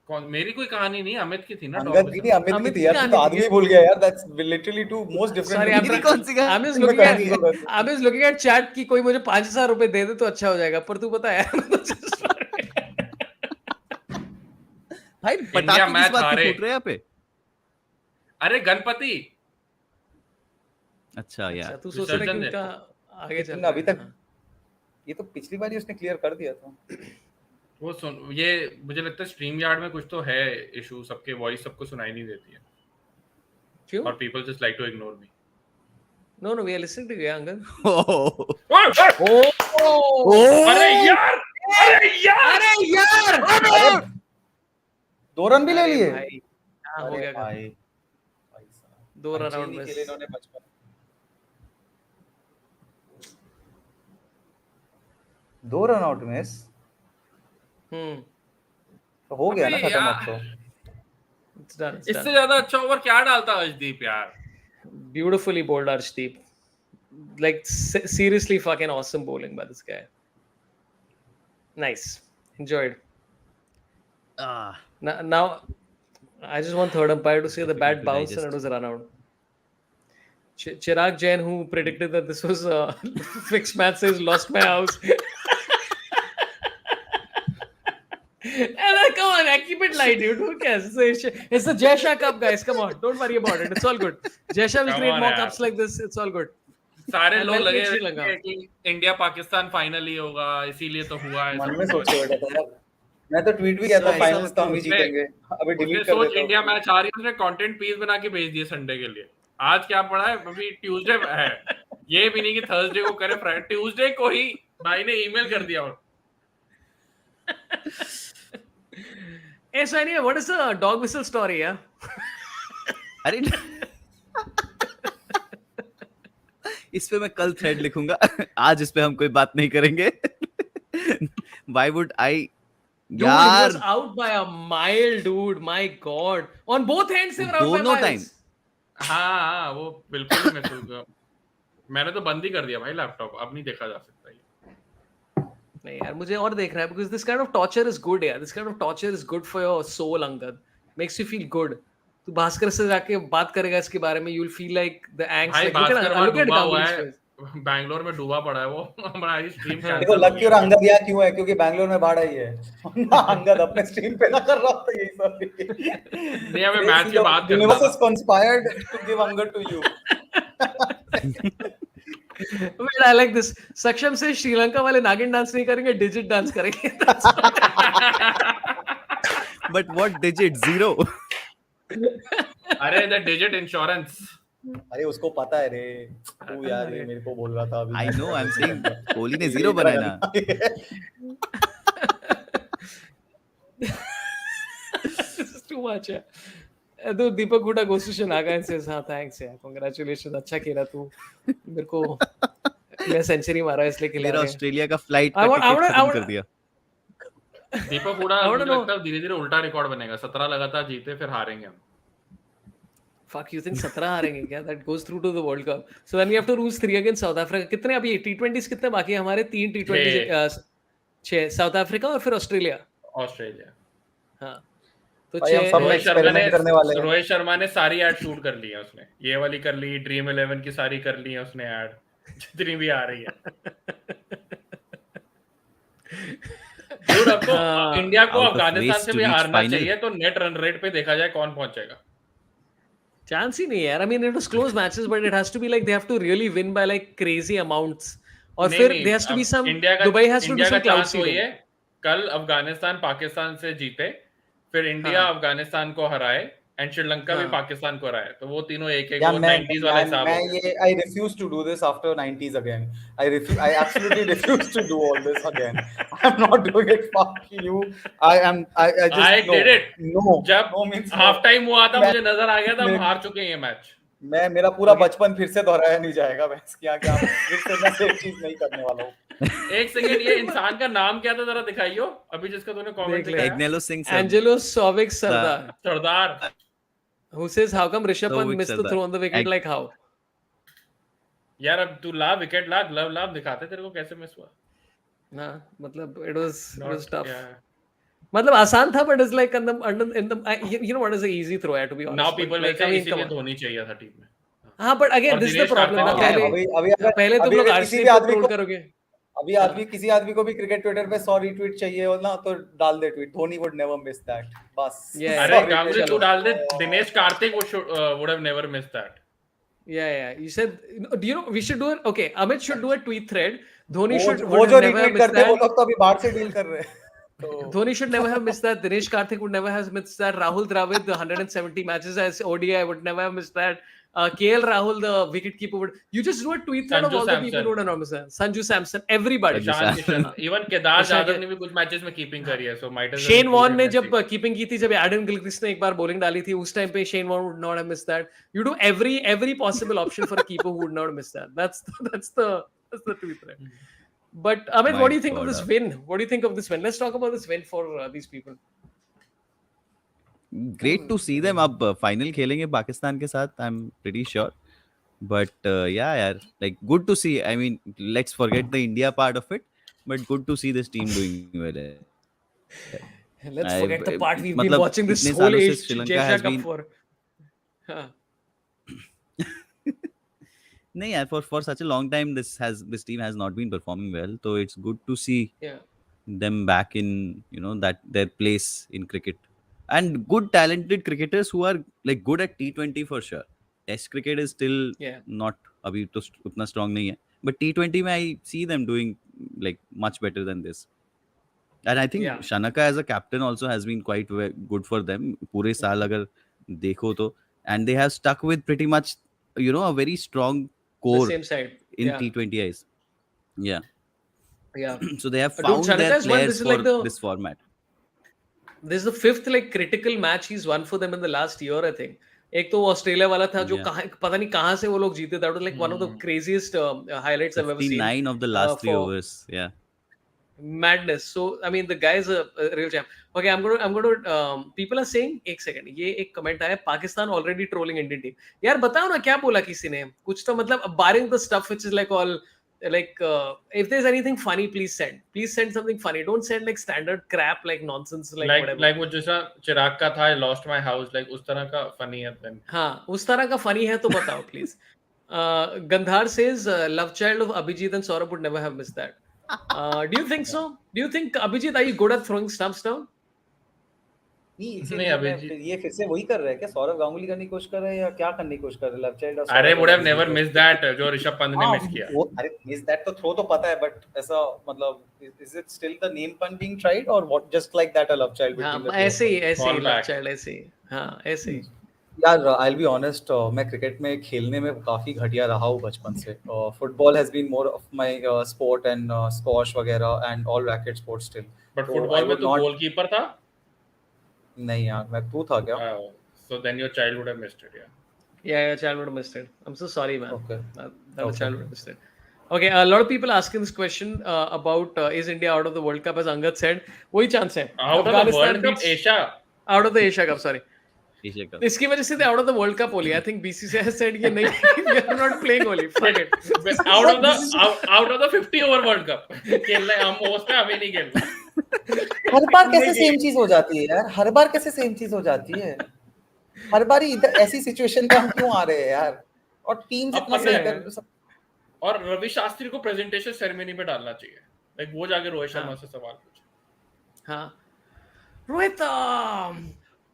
कौन? मेरी कोई कहानी नहीं, अमित की थी ना. अंगद की नहीं, अमित की थी यार. तू तो आदमी भूल गया यार. That's literally two most different. Sorry, मेरी कौन सी कहानी? I'm just looking at chat कि कोई मुझे 5,000 रुपए दे दे तो अच्छा हो जाएगा, पर तू बता यार. भाई पटाखे किस बात के फूट रहे हैं यहाँ पे? अरे गणपति. अच्छा यार. तू सोच रहा है कि उनका आगे चल अभी तक ये तो पिछली बार ही उसने क्लियर कर दिया था. वो सुन, ये मुझे लगता है स्ट्रीम यार्ड में कुछ तो है इशू, सबके वॉइस सबको सुनाई नहीं देती है. क्यों? और people just like to ignore me. No, we are listening to you, Angad. अरे यार, अरे यार, 2 रन भी ले लिए भाई. हो गया भाई. 2 रन आउट में. इन्होंने 55 2 रन आउट में तो हो गया ना खत्म अब तो. It's done. इससे ज्यादा अच्छा ओवर क्या डालता अर्शदीप यार. Beautifully bowled, Arshdeep. Like seriously fucking awesome bowling by this guy. Nice. Enjoyed. Now I just want third umpire to say the bat bounced and it was a run out. Chirag Jain, who predicted that this was a fixed match, says lost my house. And come on, I keep it light, dude. Who cares? It's the Jai Shah Cup, guys. Come on, don't worry about it. It's all good. Jai Shah will Come create on, more yaar. cups like this. It's all good. सारे लोग लगे Sri हैं कि India Pakistan final ही होगा, इसीलिए तो हुआ है. मन में सोच के बैठा था यार. मैं तो ट्वीट भी किया था फाइनल्स तो हम ही जीतेंगे. अभी डिलीट कर सोच देता इंडिया हूं. मैच आ रही है, उसने कंटेंट पीस बना के भेज दिए संडे के लिए. आज क्या पड़ा है? अभी ट्यूसडे है. ये भी नहीं कि थर्सडे को करे, फ्राइडे ट्यूसडे को ही भाई ने ईमेल कर दिया. और Hey, so anyway, what is the dog whistle story, yeah? अरे इस पे मैं कल थ्रेड लिखूंगा. आज इस पे हम कोई बात नहीं करेंगे. Why would I? Dude, he was out by a mile, dude. My God. On both ends, they were out by दोनों miles. टाइम. हाँ, वो बिल्कुल ही महसूस. मैंने तो बंद ही कर दिया भाई लैपटॉप, अब नहीं देखा जा सकता ये. नहीं यार, मुझे और देखना है because this kind of torture is good यार. This kind of torture is good for your soul, Angad. Makes you feel good. तू भास्कर से जाके बात करेगा इसके बारे में, you'll feel like the angst. भाई Like, look at डूबा हुआ Ganguly's है, face. बैंगलोर में डूबा पड़ा है वो. हमारी स्ट्रीम देखो लकी और अंगद यहाँ क्यों है, क्योंकि बैंगलोर में बाढ़ आई है. अंगद अपने स्ट्रीम पे ना कर रहा था यही सब. नहीं, हमें मैच के बाद करना यूनिवर्स था. Is conspired to give Angad to you. Wait, I like this. Saksham से श्रीलंका वाले नागिन डांस नहीं करेंगे, डिजिट डांस करेंगे. But what digit? 0. अरे द डिजिट इंश्योरेंस. अरे उसको पता है रे. तू यार ये मेरे को बोल रहा था अभी. I know. I'm saying Kohli ने 0 बनाया ना. This is too much. तो दीपक Hooda goes to Shanaga and says, हाँ thanks यार, congratulations, अच्छा खेला तू. मेरे को मैं सेंचुरी मारा इसलिए खिला मेरा रहे. ऑस्ट्रेलिया का फ्लाइट I का want- टिकट खत्म I want- कर दिया. दीपक हुडा I wanna मुझे know- लगता है धीरे-धीरे उल्टा रिकॉर्ड बनेगा. 17 लगातार जीते फिर हारेंगे हम. Fuck, you think 17 हारेंगे क्या? That goes through to the World Cup. So then we have to lose 3 against South Africa. कितने अभी T20s कितने बाकी हैं हमारे? 3 T20s. 6 साउथ अफ्रीका और फिर ऑस्ट्रेलिया. ऑस्ट्रेलिया. हाँ तो भाई हम सब में एक्सपेरिमेंट करने वाले हैं. रोहित शर्मा ने सारी ऐड शूट कर ली है उसने. ये वाली कर ली, ड्रीम 11 की सारी कर ली है उसने ऐड, जितनी भी आ रही है. Dude, अब तो इंडिया को Out of अफगानिस्तान race से to भी reach हारना final. चाहिए, तो नेट रन रेट पे देखा जाए कौन पहुंचेगा. चांस ही नहीं है यार. I mean it was close matches but it has to be like they have to really win by like crazy amounts. और फिर there has to be some Dubai has to do some cloud seeding. कल अफगानिस्तान पाकिस्तान से जीते, फिर India Afghanistan को हराए, and Sri Lanka भी हाँ. पाकिस्तान को रहा है, तो वो तीनों एक Yeah, वो 90s वाला हिसाब हो गया. I refuse to do this after 90s again. I absolutely refuse to do all this again. I'm not doing it. Fuck you. I just I no. did it. No. जब No means no. Half time हुआ था मैं- मुझे नजर आ गया था हम मैं- हार चुके हैं ये मैच. मेरा पूरा Okay. बचपन फिर से दोहराया नहीं जाएगा भैंस की आगे. आप फिर से मैं सेम चीज नहीं करने वाला हूँ. एक सेकंड, ये इंसान का नाम क्या था जरा दिखाइयो अभी जिसका तूने कमेंट देख ले. दिखाया. Agnello Singh Angelo Sovic Sardar, Sardar. who says how come Rishabh Pant Sovic missed the Sardar. throw on the wicket, like how? यार अब तू ला विकेट ला, ग्लव ला, दिखाते तेरे को कैसे मिस हुआ. हाँ, मतलब it was tough. Yeah. मतलब आसान था, but it's like in the you know what is an easy throw, to be honest. Now But people like, will say I mean, come इसीलिए on. धोनी चाहिए था टीम में. हाँ, but again, और this is the Dinesh problem. ना कार्तिक पहले अभी पहले तुम लोग अगर आरसीबी किसी को आदमी ट्रोल को करोगे. किसी आदमी को भी क्रिकेट ट्विटर पे 100 रीट्वीट चाहिए हो ना, तो डाल दे tweet. Dhoni would never miss that. बस. Yeah. अरे 100 गांगुली retweet. तू डाल दे, Dinesh Karthik would have never missed that. Yeah. You said, do you know we should do it? Okay, Amit should do a tweet thread. Dhoni वो should वो would जो never have retweet missed करते हैं वो that. लोग तो अभी बाहर से डील कर रहे हैं. तो Dhoni should never have missed that. Dinesh Karthik would never have missed that. Rahul Dravid, the 170 matches as ODI, would never have missed that. KL Rahul, the wicketkeeper, would. You just do a tweet thread of Sanju all the people Samson. who would have missed that. Sanju Samson, everybody. Sanju Ishan Kishan, even Kedar Ishan Jadhav के- ने भी कुछ matches में keeping करी है, so might as Shane Warne ने जब keeping की थी, जब एडन गिलक्रिस्ट ने एक बार बॉलिंग डाली थी, उस टाइम पे Shane Warne would not have missed that. You do every possible option for a keeper who would not have missed that. That's the tweet thread. But Amit, My what do you think of God, this win? What do you think of this win? Let's talk about this win for these people. Great to see them. अब final खेलेंगे पाकिस्तान के साथ. I'm pretty sure. But yeah, यार, like good to see. I mean, let's forget the India part of it, but good to see this team doing well. Let's forget the part we've been मतलब watching this इतने whole सालों से age Sri Lanka Asia has Cup been for. Huh. नहीं यार, for such a long time this team has not been performing well, so it's good to see Yeah. them back in, you know, that their place in cricket, and good talented cricketers who are like good at T20 for sure. Test cricket is still Yeah. not अभी तो उतना strong नहीं है, but T20 में I see them doing like much better than this. And I think Yeah. Shanaka as a captain also has been quite good for them. पूरे साल अगर देखो तो, and they have stuck with pretty much, you know, a very strong The core same side. in Yeah. T20Is. Yeah. Yeah. So they have Dude, found Shanaka their has won. players This is for like the- this format. This is the fifth like critical match he's won for them in the last year, I think. एक तो वो Australia वाला था जो Yeah. कहाँ पता नहीं कहाँ से वो लोग जीते. That was like one of the craziest highlights I've ever seen. 59 of the last 3 for- overs. Yeah. Madness. So I mean, the guy is a real champ. Okay, I'm going to. People are saying, एक second, ये एक comment आया, Pakistan already trolling Indian team. यार बताओ ना क्या बोला किसी ने? कुछ तो मतलब barring the stuff which is like all like if there's anything funny, please send something funny. Don't send like standard crap like nonsense like whatever. like वो जैसा चिराग का था lost my house, like उस तरह का funny है then. हाँ, उस तरह का funny है तो बताओ please. Gandhar says love child of Abhijit and Sorabh would never have missed that. Do you think so? Do you think Abhijit, are you good at throwing stumps down? नहीं, अभिजीत। ये फिर से वही कर रहा है क्या? सौरभ गांगुली करने की कोशिश कर रहा है या क्या करने की कोशिश कर रहा है? लव चाइल्ड अरे would have never missed that जो ऋषभ पंत ने मिस किया. वो अरे मिस दैट तो थ्रो तो पता है, बट ऐसा मतलब is it still the name पन बीइंग ट्राइड और what, just like that a love child हाँ, बिटवीन द ऐसे ही Fall love back. child ऐसे ही. हाँ, ऐसे ही. यार आई विल बी ऑनेस्ट, मैं क्रिकेट में खेलने में काफी घटिया रहा हूँ बचपन से. Football has been more of my sport and squash वगैरह and all racket sports still. But football में तो गोलकीपर था. नहीं यार, मैं तू था क्या? So then your child would have missed it, yeah. Yeah, child would have missed it. I'm so sorry, man. Okay. That Okay. child would have missed it. Okay, a lot of people asking this question about is India out of the World Cup, as Angad said. वही chance है. Out of the World Cup, Asia. Out of the Asia Cup, sorry. Asia Cup. इसकी वजह से out of the World Cup only. I think BCCI has said ये नहीं, we are not playing only. Fuck it. out of the 50 over World Cup. खेलना है हम host पे, हमें नहीं खेलना. हर बार कैसे सेम चीज हो जाती है यार? हर बार कैसे सेम चीज हो जाती है? हर बार इधर ऐसी सिचुएशन में हम क्यों आ रहे हैं यार? और टीम अब जितना पता सही है। कर. और रवि शास्त्री को प्रेजेंटेशन सेरेमनी में डालना चाहिए. लाइक वो जाके रोहित शर्मा से सवाल पूछे. हाँ. Rohit,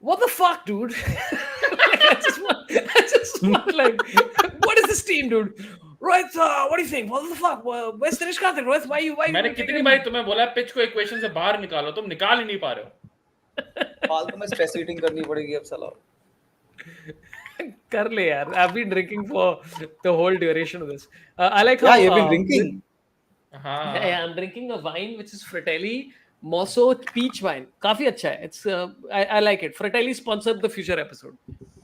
what the fuck, dude? I just want like, what is this team, dude? Rohit, what do you think? What the fuck? Where's Dinesh Karthik? Rohit, why you? मैंने कितनी बार तुम्हें बोला पिच को इक्वेशन से बाहर निकालो, तुम निकाल ही नहीं पा रहे हो. फालतू में स्ट्रेस ईटिंग करनी पड़ेगी अब साला. कर ले यार. I've been drinking for the whole duration of this. I like Yeah, how you've been drinking. हाँ yeah, I'm drinking a wine which is Fratelli Mosso peach wine. काफी अच्छा है. It's I like it. Fratelli sponsored the future episode.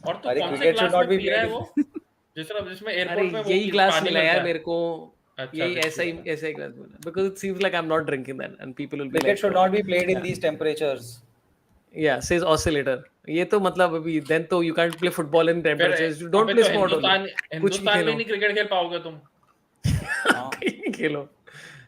और तू अरे कौन से cricket should glass not में be पी रहा है played. वो जिसमें अरे एयरपोर्ट में वो यही ग्लास पानी मिला मिलता यार है मेरे को. अच्छा यही विस्की वाला ऐसा ही ग्लास मिला. Because it seems like I'm not drinking that and people will be Cricket like, should oh, not be played in yeah. these temperatures. Yeah, says oscillator. ये तो मतलब अभी then तो you can't play football in फिर temperatures. You don't अबे play तो sport only. Hindustan कुछ भी हिंदुस्तान में खेलो. ही नहीं क्रिकेट खेल पाओगे तुम हाँ. कहीं नहीं खेलो.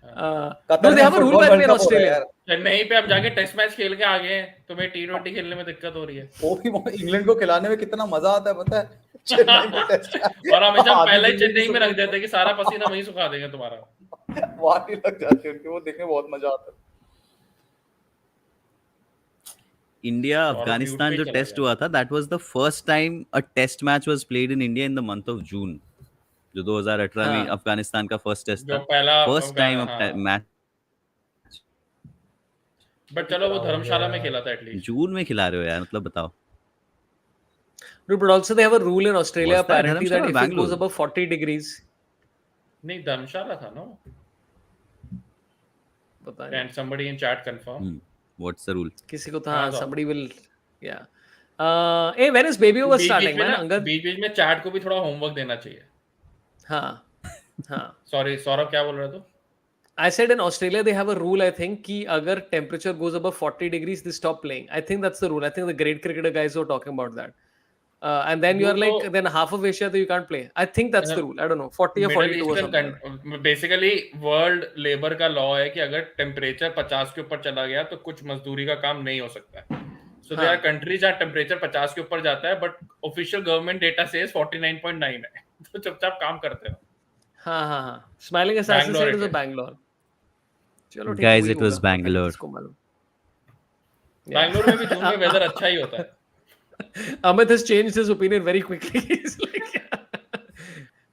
कतर No, they में have a rule football by the way World in Cup हो रहा है Australia. यार. चेन्नई पे अब जाके टेस्ट मैच खेल के आ गए हैं तुम्हें T20 खेलने में दिक्कत हो रही है वो भी इंग्लैंड को खिलाने में कितना मजा आता है पता है. चेन्नई में टेस्ट और हमेशा हम आधी पहले ही जिंदगी चेन्नई में सुकून रख देते हैं कि सारा पसीना वहीं सुखा देंगे तुम्हारा वहां ही लग जाती है उनकी. वो देखने में बहुत मजा आता है. इंडिया और अफगानिस्तान म्यूट जो पे चला टेस्ट गया। हुआ था, that was the first time a test match was played in India in the month of June. जो 2018 में हाँ. अफगानिस्तान का फर्स्ट टेस्ट जो था, पहला फर्स्ट टाइम मैच बट चलो वो धर्मशाला में खेला था एटलीस्ट जून में खिला रहे हो यार, मतलब बताओ. No, but also they have a rule in Australia Was that apparently that Dharamshala or if it goes Bangalore? above 40 degrees, नहीं धर्मशाला था नो पता नहीं. Can somebody in chat confirm What's the rule? किसी को तो हाँ, हाँ, तो- somebody will, yeah. Hey, when is baby over starting, man? Angad? बीच में चैट को भी थोड़ा होमवर्क देना चाहिए हाँ, हाँ. सॉरी सौरभ क्या बोल रहे थे I said in Australia they have a rule, I think, कि अगर temperature goes above 40 degrees, they stop playing. I think that's the rule. I think the great cricketer guys were talking about that. And then you are like, then half of Asia, you can't play. I think that's the rule. I don't know, 40 or 42 or something. Basically world labour का law है कि अगर temperature 50 के ऊपर चला गया तो कुछ मजदूरी का काम नहीं हो सकता है सो देयर आर कंट्रीज जहां टेम्परेचर 50 के ऊपर जाता है but official government data says 49.9 है तो चुपचाप काम करते हो हाँ हाँ हाँ. Smiling Assassin said it was a Bangalore. चलो ठीक है, Guys, वही it was होगा. Bangalore. किसको मालूम. बैंगलोर में भी जून में वेदर अच्छा ही होता है Amit has changed his opinion very quickly. He's like,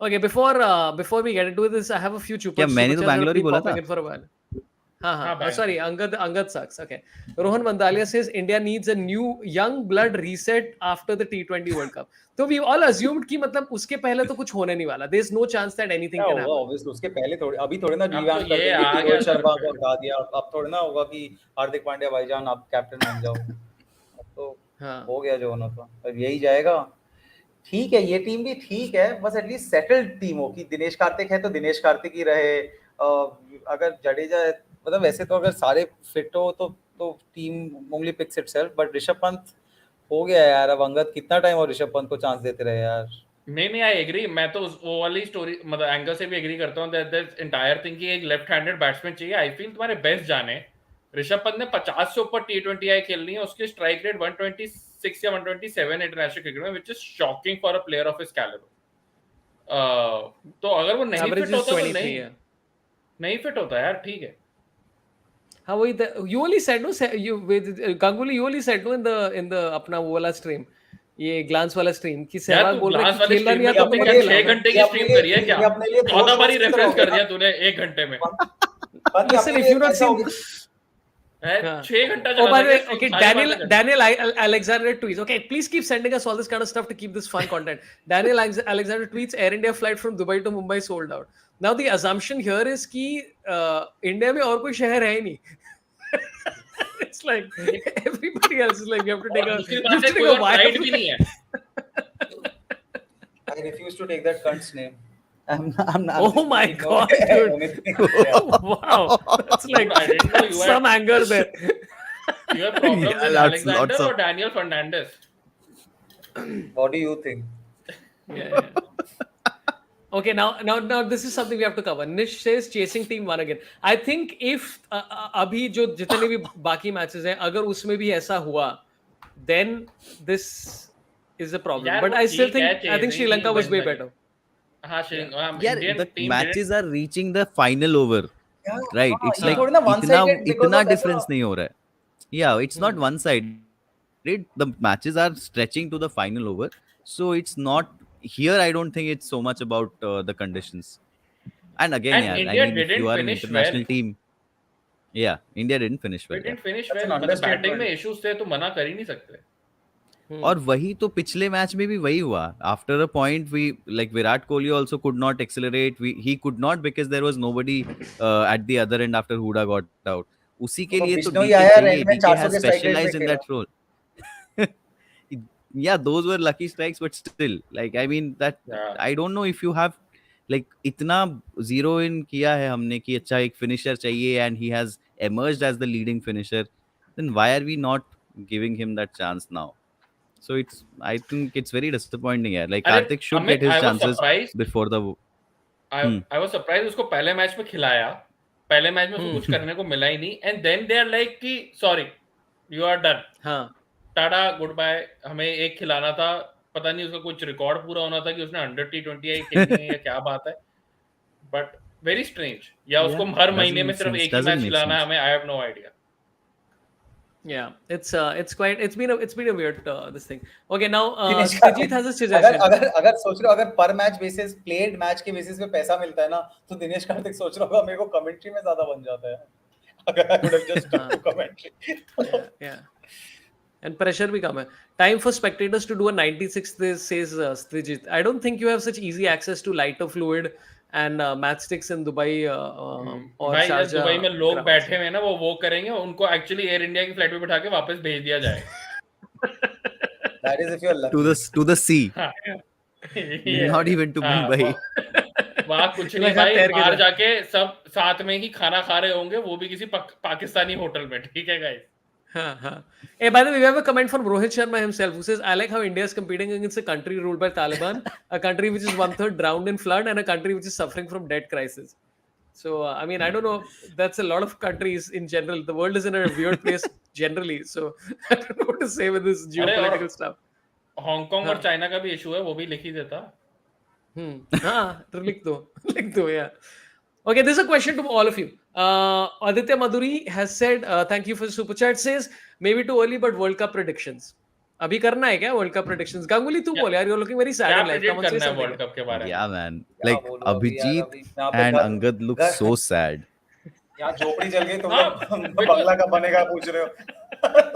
okay, before we get into this, I have a few क्या मैंने तो super chats that Bangalore he have been बोला popping था? in for a while. हाँ हाँ. Bangalore. Sorry, Angad sucks. Okay. Rohan Mandalia says India needs a new young blood reset after the T20 World Cup. तो we all assumed कि मतलब उसके पहले तो कुछ होने नहीं वाला. There's no chance that anything क्या can होगा happen. obviously उसके पहले थोड़ी अभी थोड़ी ना अब तो रिवैम्प कर ये देंगे आ कि गया रोहित शर्मा सर को पे। हटा दिया. अब थोड़ी ना होगा कि हार्दिक पांड्या भाईजान आप कैप्टन बन जाओ. अब तो हाँ. हो गया जो होना था. अब यही जाएगा. ठीक है, ये टीम भी ठीक है, बस एटलीस्ट सेटल्ड टीम हो कि दिनेश कार्तिक है तो दिनेश कार्तिक ही रहे. अगर जडेजा मतलब वैसे तो अगर सारे फिट हो तो team only picks itself. But Rishabh Pant हो गया यार. अब अंगद कितना टाइम और ऋषभ पंत को चांस देते रहे यार. नहीं आई एग्री मैं तो वो वाली स्टोरी मतलब एंगल से भी एग्री करता हूं दैट एंटायर थिंग कि एक लेफ्ट हैंडेड बैट्समैन चाहिए आई फील तुम्हारे बेस्ट जाने ऋषभ पंत ने 50 से ऊपर T20 आई खेलनी है उसकी स्ट्राइक रेट 126 या 127 इंटरनेशनल क्रिकेट में which is shocking for a player of his calibre तो अगर वो नहीं Average फिट is होता तो 23 है. नहीं फिट होता यार ठीक है हाँ वही you only said no you with Ganguly you only said no in the अपना वो वाला stream ये ग्लांस वाला स्ट्रीम कि यार सहवाग तू बोल रहा है ग्लास कि वाली खेलना स्ट्रीम नहीं में आता अपने तो क्या मत 6 खेलना. घंटे की स्ट्रीम करी है क्या ये अपने लिए 14 बारी दोस्त रेफरेंस रहोगे कर दिया तूने 1 घंटे में Listen, if you've not seen, 6 घंटा oh, by चला the way, जाएगा okay, सारी बातें करनी। Daniel Alexander tweets. Okay, please keep sending us all this kind of stuff to keep this fun content. Daniel Alexander tweets: Air India flight from Dubai to Mumbai sold out. Now the assumption here is कि India में और कोई शहर है ही नहीं. It's like everybody else is like we have to take और a दूसरी we have बात है to कोई take a और wire फ्लाइट भी नहीं है I refuse to take that cunt's name. I'm not. Oh my God, dude. Wow, that's like I didn't know you had- some anger there. You have problems Yeah, with lots Alexander of- or Daniel Fernandez? What do you think? Yeah. Okay, now this is something we have to cover. Nish says chasing team one again. I think if अभी जो जितने भी बाकी matches हैं अगर उसमें भी ऐसा हुआ then this is a problem. यार But वो I still ठीक है, think I think Sri chasing Lanka team was way बनना better. हाँ यार Indian the team matches are reaching the final over, Yeah, right? हाँ, It's ये like थोड़ी ना one इतना sided because इतना of ऐसा- difference नहीं हो रहा है. Yeah, it's not one sided. The matches are stretching to the final over, so it's not here. I don't think it's so much about the conditions. And again, And yeah, India I mean, if didn't you are an finish international well. team, yeah, India didn't finish well. didn't finish That's well an मतलब batting understatement. में issues थे तो मना कर ही नहीं सकते और वही तो पिछले मैच में भी वही हुआ. After a point we like Virat Kohli also could not accelerate. He could not because there was nobody at the other end after Hooda got out. उसी के तो लिए तो बिश्नोई डीके आया चाहिए. रेंज में डीके 400 हैज के स्ट्राइक रेट में स्पेशलाइज्ड इन खेला. That role. Yeah, those were lucky strikes, but still, like, I mean, that Yeah. I don't know if you have like इतना zero in किया है हमने कि अच्छा एक finisher चाहिए and he has emerged as the leading finisher, then why are we not giving him that chance now? So I think it's very disappointing. Yeah, like अरे Karthik should Amit, get his I was chances surprise before the. I was surprise उसको पहले match में खिलाया. पहले match में उसको कुछ करने को मिला ही नहीं, and then they are like कि सॉरी यू आर डन, हाँ टाटा गुड बाय. हमें एक खिलाना था, पता नहीं उसका कुछ रिकॉर्ड पूरा होना था कि उसने 100 T20 खेलनी है या क्या बात है, बट वेरी स्ट्रेंज. या Yeah, उसको हर doesn't महीने में make सिर्फ sense. एक ही Doesn't मैच make खिलाना है sense. हमें. I have no idea. yeah, it's been a weird this thing. Okay, now Dinesh Srijit has a अगर suggestion. अगर अगर सोच रहे हो, अगर पर मैच बेसिस, प्लेड मैच के बेसिस पे पैसा मिलता है ना, तो दिनेश कार्तिक सोच रहा होगा मेरे को कमेंट्री में ज्यादा बन जाता है अगर I would have just stuck to commentary. Yeah. And pressure भी कम है. Time for spectators to do a 96, this says Srijit. I don't think you have such easy access to lighter fluid and matchsticks in Dubai or भाई यार, Sharjah. Dubai में लोग grounds. बैठे हुए हैं ना, वो करेंगे. उनको एक्चुअली एयर इंडिया की फ्लाइट पे बिठा के वापस भेज दिया जाएगा. That is if you are lucky. To the sea, हाँ. not even to हाँ, Mumbai. वहाँ कुछ नहीं like हाँ, भाई. तैर के बाहर जाओ. जाके सब साथ में ही खाना खा रहे होंगे, वो भी किसी पाकिस्तानी होटल में. ठीक है guys. Hey, by the way, we have a comment from Rohit Sharma himself who says, I like how India is competing against a country ruled by Taliban, a country which is 1/3 drowned in flood, and a country which is suffering from debt crisis. So, I mean, I don't know. That's a lot of countries in general. The world is in a weird place generally. So, I don't know what to say with this geopolitical stuff. Hong Kong और China का भी issue है, वो भी लिख ही देता. हाँ, तो लिख दो, yeah. Okay, this is a question to all of you. Aditya Madhuri has said, thank you for the super chat, says, maybe too early, but World Cup predictions. अभी करना है क्या World Cup predictions? Ganguly, तू बोल यार, you're looking very sad क्या in life. Predict Come on, say करना है something. वर्ल्ड कप के बारे में? Yeah, man. क्या Like बोलूं अभी यार, Abhijit अभी यहाँ पे and घर- Angad look घर- so sad. यहाँ झोपड़ी जल गई, तुम हाँ, लोग बिल्कुल. बंगला का बनेगा पूछ रहे हो.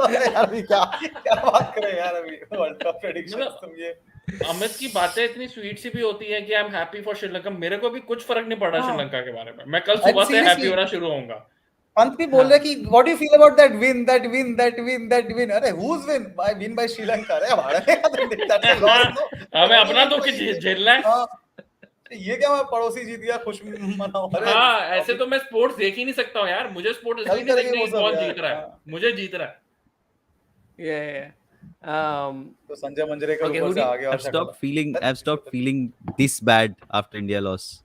अरे अभी क्या क्या बात करें यार, अभी वर्ल्ड कप प्रेडिक्शंस मतलब- तुम ये. अमित की बातें इतनी स्वीट सी भी होती है कि I am happy for Sri Lanka. मेरे को भी कुछ फर्क नहीं पड़ रहा हाँ. श्रीलंका के बारे में. मैं कल And सुबह से हैप्पी seriously, होना शुरू होऊंगा. पंत भी बोल रहा है कि what do you feel about that win. अरे हुज विन बाय श्रीलंका. अरे हमारा दैट्स अ लॉस. हमें अपना दुख झेलना है. हाँ, ये क्या मैं पड़ोसी जीत गया खुश मनाओ. अरे हाँ, ऐसे तो मैं स्पोर्ट्स देख ही नहीं सकता हूँ यार. मुझे स्पोर्ट्स कल इसलिए नहीं करेंगे देखने वो की सब कौन यार. जीत रहा है. हाँ. मुझे जीत रहा है. Yeah. तो संजय मंजरेकर Okay, ऊपर who से do आ गया और I've stopped feeling this bad after India loss.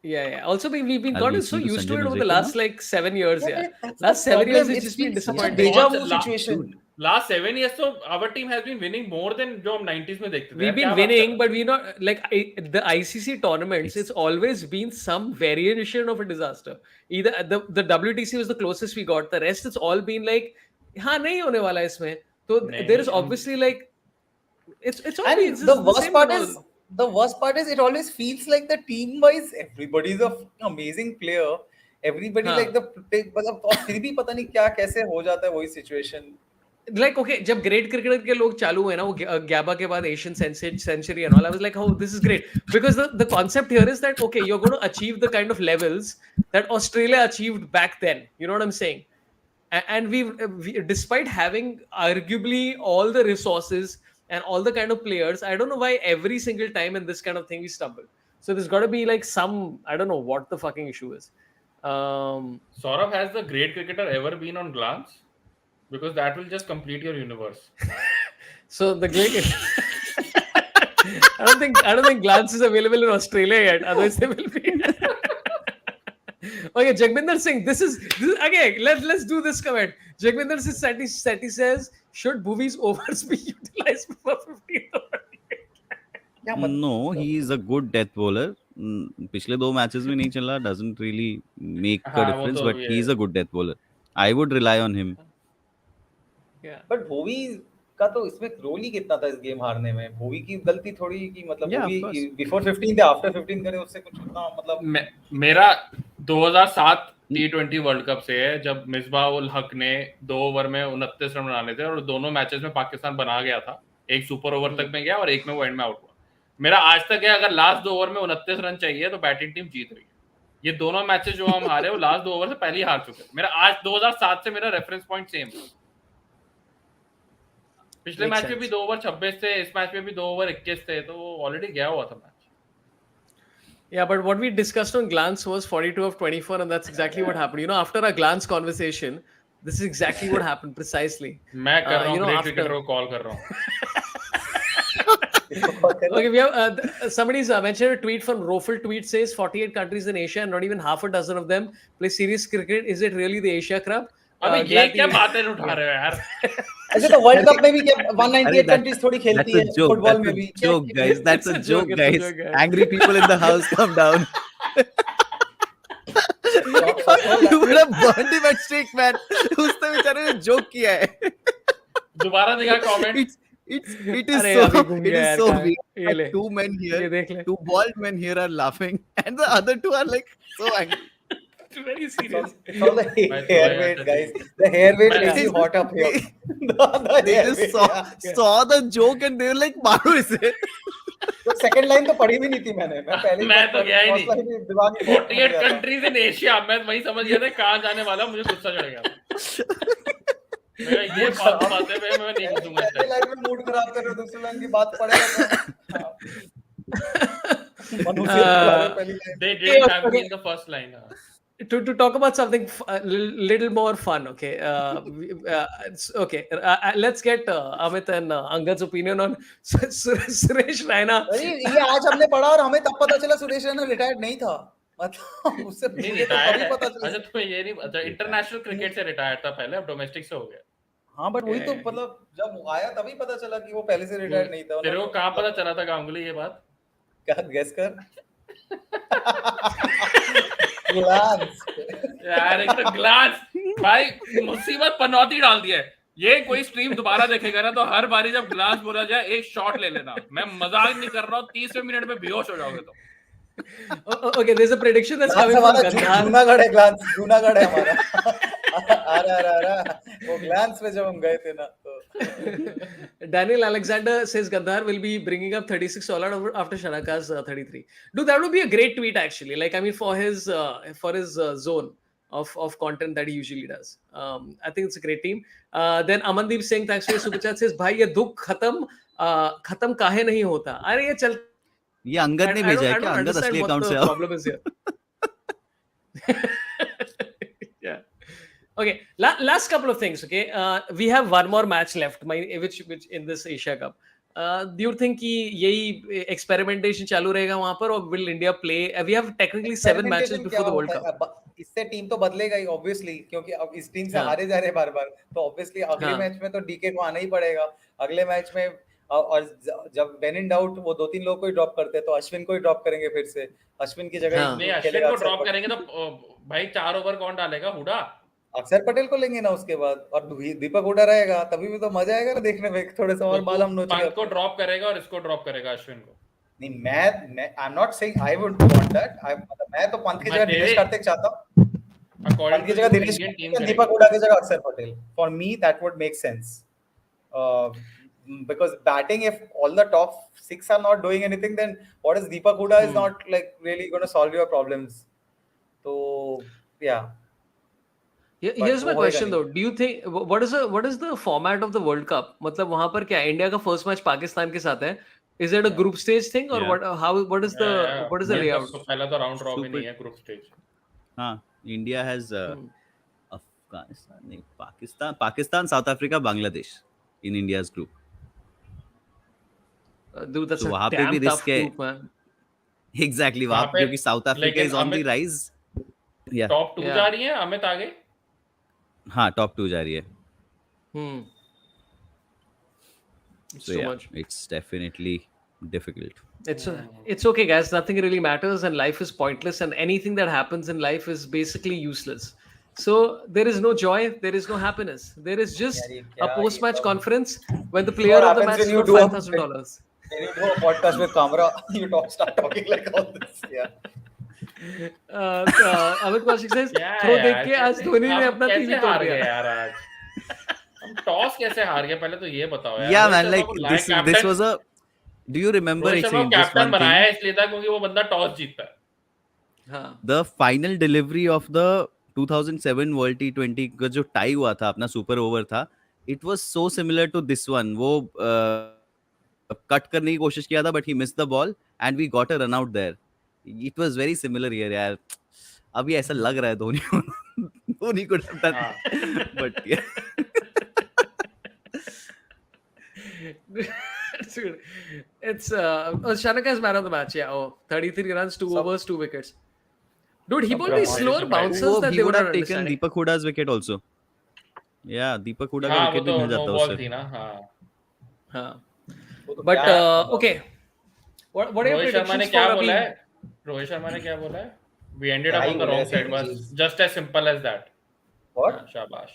Yeah. Also, we've been I'll gotten listen so to used to Sanjay it over the Manjrekar last like 7 years. Yeah, Yeah. that's Last the 7 years, problem. it's just been It's disappointing. deja vu Once- situation. Last 7 years तो our team has been winning more than जो हम 90s में देखते थे. We've क्या been बात कर winning, रहे but we not like the ICC tournaments. It's always been some variation of a disaster. Either the WTC was the closest we got. The rest, it's all been like, हाँ नहीं होने वाला इसमें. So नहीं, there is हम- obviously like, it's all And been the the worst same part and is all. the worst part is it always feels like the team wise everybody's a amazing player. Everybody हाँ. like the मतलब और फिर भी पता नहीं क्या कैसे हो जाता है वही सिचुएशन. Like okay, जब great क्रिकेटर के लोग चालू हुए ना, वो गैबा के बाद Asian century and all, I was like, oh, this is great, because the concept here is that okay, you're going to achieve the kind of levels that Australia achieved back then. You know what I'm saying? And we despite having arguably all the resources and all the kind of players, I don't know why every single time in this kind of thing we stumble. So there's got to be like some, I don't know what the fucking issue is. Sorabh, has the great cricketer ever been on glance? Because that will just complete your universe. So the great I don't think glance is available in Australia yet. Otherwise they will be. Okay, Jagminder Singh, this is okay. Let's do this comment. Jagminder Seti says, should Bhuvi's overs be utilized before 15th over? क्या मत No, he is a good death bowler. पिछले 2 matches में नहीं चला, doesn't really make a हाँ, वो difference, तो but ये he is a good death bowler. I would rely on him. Yeah. But Bhuvi का तो इसमें रोल ही कितना था इस गेम हारने में. भोवी की गलती थोड़ी कि मतलब Yeah, of Bhovi course. Before 15 या आफ्टर 15 करे उससे कुछ उतना मतलब मेरा 2007 T20 वर्ल्ड कप से है, जब मिसबाह उल हक ने 2 ओवर में 29 रन बनाने थे और दोनों मैचेस में पाकिस्तान बना गया था। एक सुपर ओवर तक में गया और एक में वो एंड में आउट हुआ। मेरा आज तक है, अगर लास्ट 2 ओवर में 29 रन चाहिए तो बैटिंग टीम जीत रही है। ये दोनों मैचेस जो हम हारे वो लास्ट 2 ओवर से पहले ही हार चुके हैं। मेरा आज 2007 से मेरा रेफरेंस पॉइंट सेम। पिछले मैच में भी 2 ओवर 26 थे, इस मैच में भी 2 ओवर 21 थे, तो वो ऑलरेडी गया हुआ था match. Yeah, but what we discussed on glance was 42 of 24, and that's exactly what happened. You know, after a glance conversation, this is exactly what happened precisely. मैं कर रहा हूँ, you know, great after- cricketer को call कर रहा हूँ। Okay, we have somebody's mentioned a tweet from Rofel. Tweet says 48 countries in Asia, and not even half a dozen of them play serious cricket. Is it really the Asia Cup? अबे ये glad क्या you- बातें उठा रहे हो यार? ऐसे तो वर्ल्ड कप में भी क्या 198 कंट्रीज थोड़ी खेलती है, That's a joke. फुटबॉल में That's भी a joke, guys. That's It's a a joke, joke, it's a guys. joke, guys. Angry people in the house, come down. You would have burned him at stake, man. उसने बेचारे ने joke किया है. दोबारा दिखा comment. It is अरे so अभी घूम it गया is यार so कहाँ? weird ये that ले, 2 men ये here, देख ले. 2 bald men here are laughing, and the other 2 are like so angry. Very serious. It's all the hair weight, guys. The hair weight makes you hot up here. The They hair just weight, saw yeah. saw the joke and they were like, मारो इसे. तो second line तो पढ़ी भी नहीं थी मैंने, मैं पहले मैं तो गया ही नहीं। first line ही दिमाग में 48 कंट्रीज इन एशिया, मैं वही समझ गया था कहाँ जाने वाला, मुझे गुस्सा चढ़ गया था। मेरा ये फालतू बातें मैं नहीं घुसूंगा इस पहले टाइम। लाइन में मूड खराब कर रहे हो, दूसरी लाइन की बात पढ़ेगा तो मनुष्य पहली line They didn't have me in the first line. To talk about something little more fun, okay? Okay, let's get Amit and Angad's opinion on Suresh Raina. अरे ये आज हमने पढ़ा और हमें तब पता चला सुरेश रैना रिटायर्ड नहीं था, मतलब उससे नहीं पहले तो रिटायर्ड तभी है। पता चला। अच्छा तुम्हें ये नहीं, अच्छा इंटरनेशनल क्रिकेट से रिटायर्ड था पहले, अब डोमेस्टिक से हो गया। हाँ बट वही तो मतलब जब वो आया तभी पता चला कि वो पहले से रिटायर्ड नहीं था। तेरे को कहाँ पता चला था गांगुली ये बात? क्या गेस कर। ग्लांस यार एक तो ग्लास भाई मुसीबत पनौती डाल दिया है। ये कोई स्ट्रीम दोबारा देखेगा ना तो हर बारी जब ग्लास बोला जाए एक शॉट ले लेना, मैं मजाक नहीं कर रहा हूँ, 30वें मिनट में बेहोश हो जाओगे तो। Okay, there's a prediction that's glance coming from हमारा Gandhar. जूनागढ़ है, ग्लांस जूनागढ़ है हमारा। आ रहा वो ग्लांस में जब हम गए थे ना तो Daniel Alexander says Gandhar will be bringing up 36 all out after Shanaka's 33. Dude, that would be a great tweet actually. Like, I mean, for his zone of content that he usually does. I think it's a great team. Then Amandeep Singh, thanks for your super chat, says, "भाई ये दुख खत्म काहे नहीं होता?" अरे ये चल ये अंगद ने भेजा है क्या? अंगद असली अकाउंट से आओ. problem is here. Yeah. Okay, last couple of things. Okay, we have one more match left, which in this Asia Cup. Do you think कि यही experimentation चालू रहेगा वहाँ पर, or will India play? We have technically 7 matches before the World Cup. इससे team तो बदलेगा ही obviously, क्योंकि अब इस टीम से हाँ. हारे जा रहे बार बार, तो ऑब्वियसली अगले हाँ. मैच में तो डीके को आना ही पड़ेगा अगले मैच में। और जब व्हेन इन डाउट वो 2-3 लोग को ही ड्रॉप करते हैं, तो अश्विन को ही ड्रॉप करेंगे फिर से, अश्विन की जगह हाँ. नहीं अश्विन को ड्रॉप करेंगे तो भाई 4 ओवर कौन डालेगा? हुडा अक्षर पटेल को लेंगे ना उसके बाद, और दीपक हुडा रहेगा, तभी भी तो मजा आएगा ना देखने में, थोड़े से और बाल हम नोच पंत को ड्रॉप करेगा और इसको ड्रॉप करेगा अश्विन को। नहीं मैं I am not saying I would want that, मैं तो पंत की जगह दिनेश कार्तिक चाहता हूं, पंत की जगह दिनेश कार्तिक, दीपक हुडा की जगह अक्षर Patel. For me that would make sense, because batting, if all the top 6 are not doing anything, then what is Deepak Huda is not like really going to solve your problems. So yeah. Here's my question though. Do you think what is the format of the World Cup? मतलब वहाँ पर क्या India का first match Pakistan के साथ है? Is it a group stage thing or what is the layout? पहला तो राउंड रॉबिन ही है, ग्रुप स्टेज। हाँ, इंडिया हैज अफगानिस्तान नहीं, Pakistan south Africa Bangladesh in India's group. Dude, that's तो a वहाँ पे damn भी tough रिस्क है। group, man. एग्जैक्टली, वहाँ पे क्योंकि south Africa is on the rise. या टॉप 2 जा रही है, अमित आगे। हाँ, टॉप 2 जा रही है। It's So too yeah, much. it's definitely difficult. It's okay, guys. Nothing really matters, and life is pointless, and anything that happens in life is basically useless. So there is no joy, there is no happiness. There is just a post-match conference when the player of the match got $5,000. When you do a podcast with Kamra, you start talking like all this. Yeah. Amit Kaushik says, क्या throw है देख यार, के आज कैसे धोनी ने हम अपना कैसे टीवी तोड़ हार गए दिया. यार आज? हम टॉस कैसे हार गए पहले तो ये बताओ यार. Yeah, Rohit man. Sharma Like को लाए this captain. was a. Do you remember Rohit Sharma को actually just कैप्टन one बनाया thing? इसलिए था क्योंकि वो बंदा टॉस जीतता है. हाँ. The final delivery of the 2007 World T20 का जो टाई हुआ था अपना सुपर ओवर था, it was so similar to this one. वो कट करने की कोशिश किया था, but he missed the ball and we got a run out there. It was very similar here, यार. अभी ऐसा लग रहा है धोनी को धोनी could have done, हाँ. but yeah. Dude, it's Shanaka is man of the match. Yeah, 33 runs, 2 overs, 2 wickets. Dude, he bowled these Brahma. slower bouncers that He they were would not have taken understanding. Deepak Huda's wicket also. Yeah, Deepak Huda का हाँ वो wicket भी तो मिल no जाता ball उससे. थी ना. हाँ. हाँ. वो तो But क्या है, okay. What are your Rohit Sharma ने predictions क्या for बोला Abhi? है? रोहित शर्मा ने क्या बोला है? We ended up क्या ही on the बोले, wrong ऐसे side. ही बस चीज. just as simple as that. What? हाँ, शाबाश.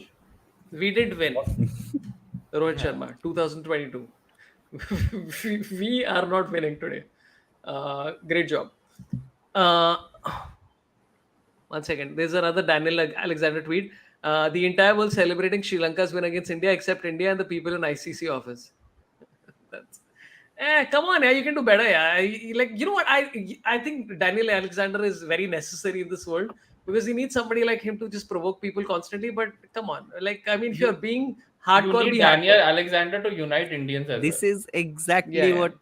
We did win. Rohit Sharma, 2022. We are not winning today. Great job. Uh, 1 second. There's another Daniel Alexander tweet. The entire world celebrating Sri Lanka's win against India except India and the people in ICC office. That's, come on, yeah, you can do better, yeah. Like, you know what? I think Daniel Alexander is very necessary in this world because you need somebody like him to just provoke people constantly. But come on, like, I mean, if You you're being you hardcore, need be Daniel hardcore. Alexander to unite Indians as well. This is exactly Yeah, yeah. what.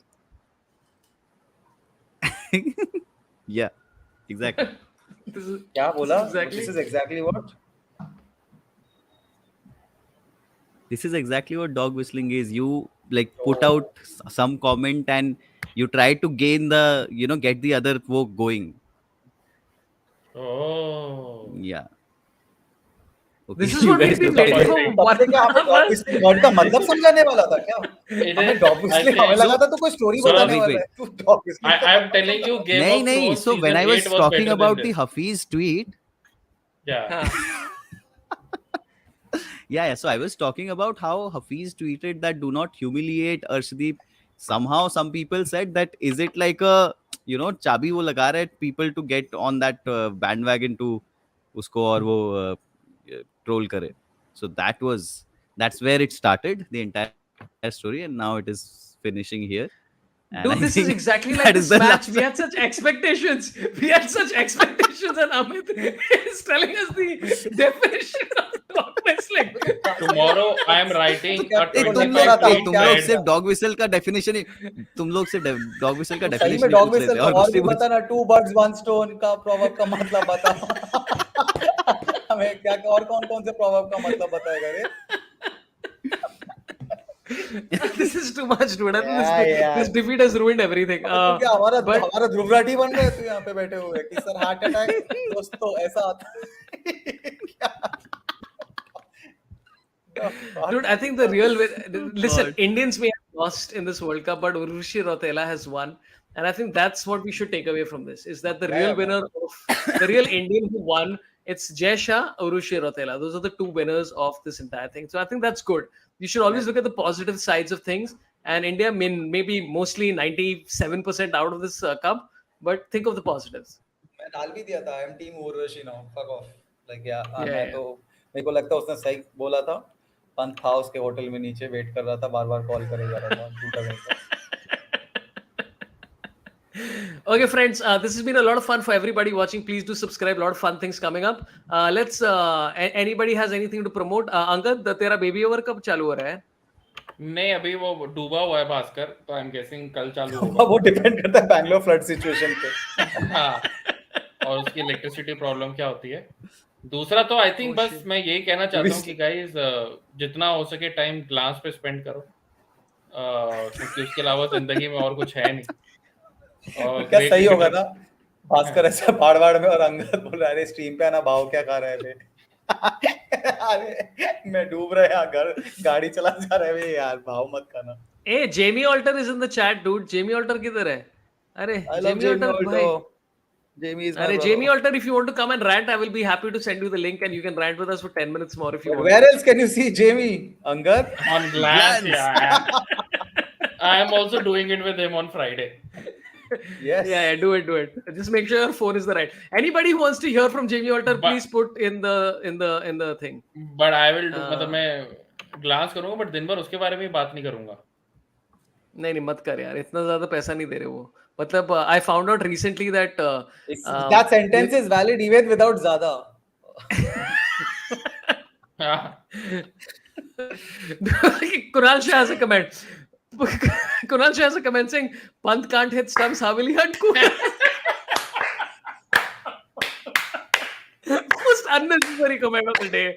Yeah, exactly. This is क्या बोला? exactly. This is exactly what? This is exactly what dog whistling is. You like put out some comment and you try to gain the, get the other vote going. Oh. Yeah. Okay, This is you what we've guys been go waiting ahead. for तब से क्या हमें dog whistling word का मतलब समझाने वाला था क्या? It हमें is, dog I whistling think, हमें लगा था तो कोई story Sorabh, बताने wait, वाला wait. है. तू dog whistling का I'm मतलब telling you, समझा. Game Nahi, of nahi. Thrones So when season I was 8 was talking better about than the this. Hafiz tweet, Yeah. yeah. So I was talking about how Hafiz tweeted that do not humiliate Arshdeep. Somehow some people said that is it like a, चाबी वो लगा रहे people to get on that bandwagon to उसको और वो troll करे. So that's where it started, the entire story, and now it is finishing here. And Dude, I this is think exactly like that is this the match. last. We had such expectations. We had such expectations, and Amit is telling us the definition of dog whistling. Tomorrow I am writing a तो तुम 25 लोग आता tweet तुम लोग thread. सिर्फ dog whistle का definition ही तुम लोग सिर्फ डॉग विसल का तो सही में डेफिनेशन ही dog पूछ रहे whistle थे का और और कुछ भी नहीं बता ना. 2 birds 1 stone का proverb का मतलब बता. हमें क्या और कौन-कौन से proverb का मतलब बताएगा रे? This is too much, dude. I think Yeah. this defeat has ruined everything. अबे तू क्या हमारा But हमारा ध्रुवराठी बन गए तू यहाँ पे बैठे हुए कि सर हार्ट अटैक दोस्तों ऐसा आता dude, I think the real listen, God. Indians may have lost in this World Cup, but Urushi Rotela has won. And I think that's what we should take away from this is that the Yeah, real yeah, winner of the real Indian who won, it's Jai Shah, Urushi Rotela. Those are the two winners of this entire thing. So I think that's good. You should always look at the positive sides of things. And India maybe mostly 97% out of this cup, but think of the positives. मैं डाल भी दिया था. I am team Urvashi now. Fuck off. Like yeah, Yeah, मैं yeah. तो मेरे को लगता है उसने सही बोला था. पंत था उसके होटल में नीचे वेट कर रहा था, बार-बार कॉल करे जा रहा था. झूठा गया. Okay, friends, this has been a lot of fun for everybody watching. Please do subscribe. A lot of fun things coming up. Anybody has anything to promote? Angad, तेरा baby hour कब चालू हो रहा है? नहीं अभी वो डूबा हुआ है भास्कर तो आई एम गेसिंग कल चालू होगा. वो डिपेंड करता है बैंगलोर फ्लड सिचुएशन पे. हाँ और उसकी इलेक्ट्रिसिटी प्रॉब्लम क्या होती है. दूसरा तो आई थिंक बस मैं यही कहना चाहता हूँ कि गाइस जितना हो सके टाइम ग्लास पे स्पेंड करो क्योंकि उसके अलावा जिंदगी में और कुछ है नहीं. और क्या सही होगा ना भास्कर ऐसा बाड़ में और अंगद बोल रहा है स्ट्रीम पे आना भाव क्या खा रहे थे. अरे मैं डूब रहा है घर गाड़ी चला जा रहा है यार भाव मत खाना. Hey, Jamie Alter is in the chat, dude. Jamie Alter किधर है? अरे Jamie Alter भाई. Jamie is my अरे brother. Jamie Alter, if you want to come and rant, I will be happy to send you the link and you can rant with us for 10 minutes more if you want. Where else can you see Jamie? Angad? on glass. Yeah, I am also doing it with him on Friday. Yes. Yeah, do it. Just make sure your phone is the right. Anybody who wants to hear from Jamie Alter, But- please put in the thing. But I will do, मतलब मैं glance करूंगा, but दिन भर उसके बारे में बात नहीं करूंगा. नहीं मत कर यार, इतना ज्यादा पैसा नहीं दे रहे वो. मतलब I found out recently that That sentence is valid even without Zada. Kunal Shah has a comment. Kunal Shah has a comment saying, Pant can't hit stumps, how will he hunt Kuya? Most unnecessary comment of the day.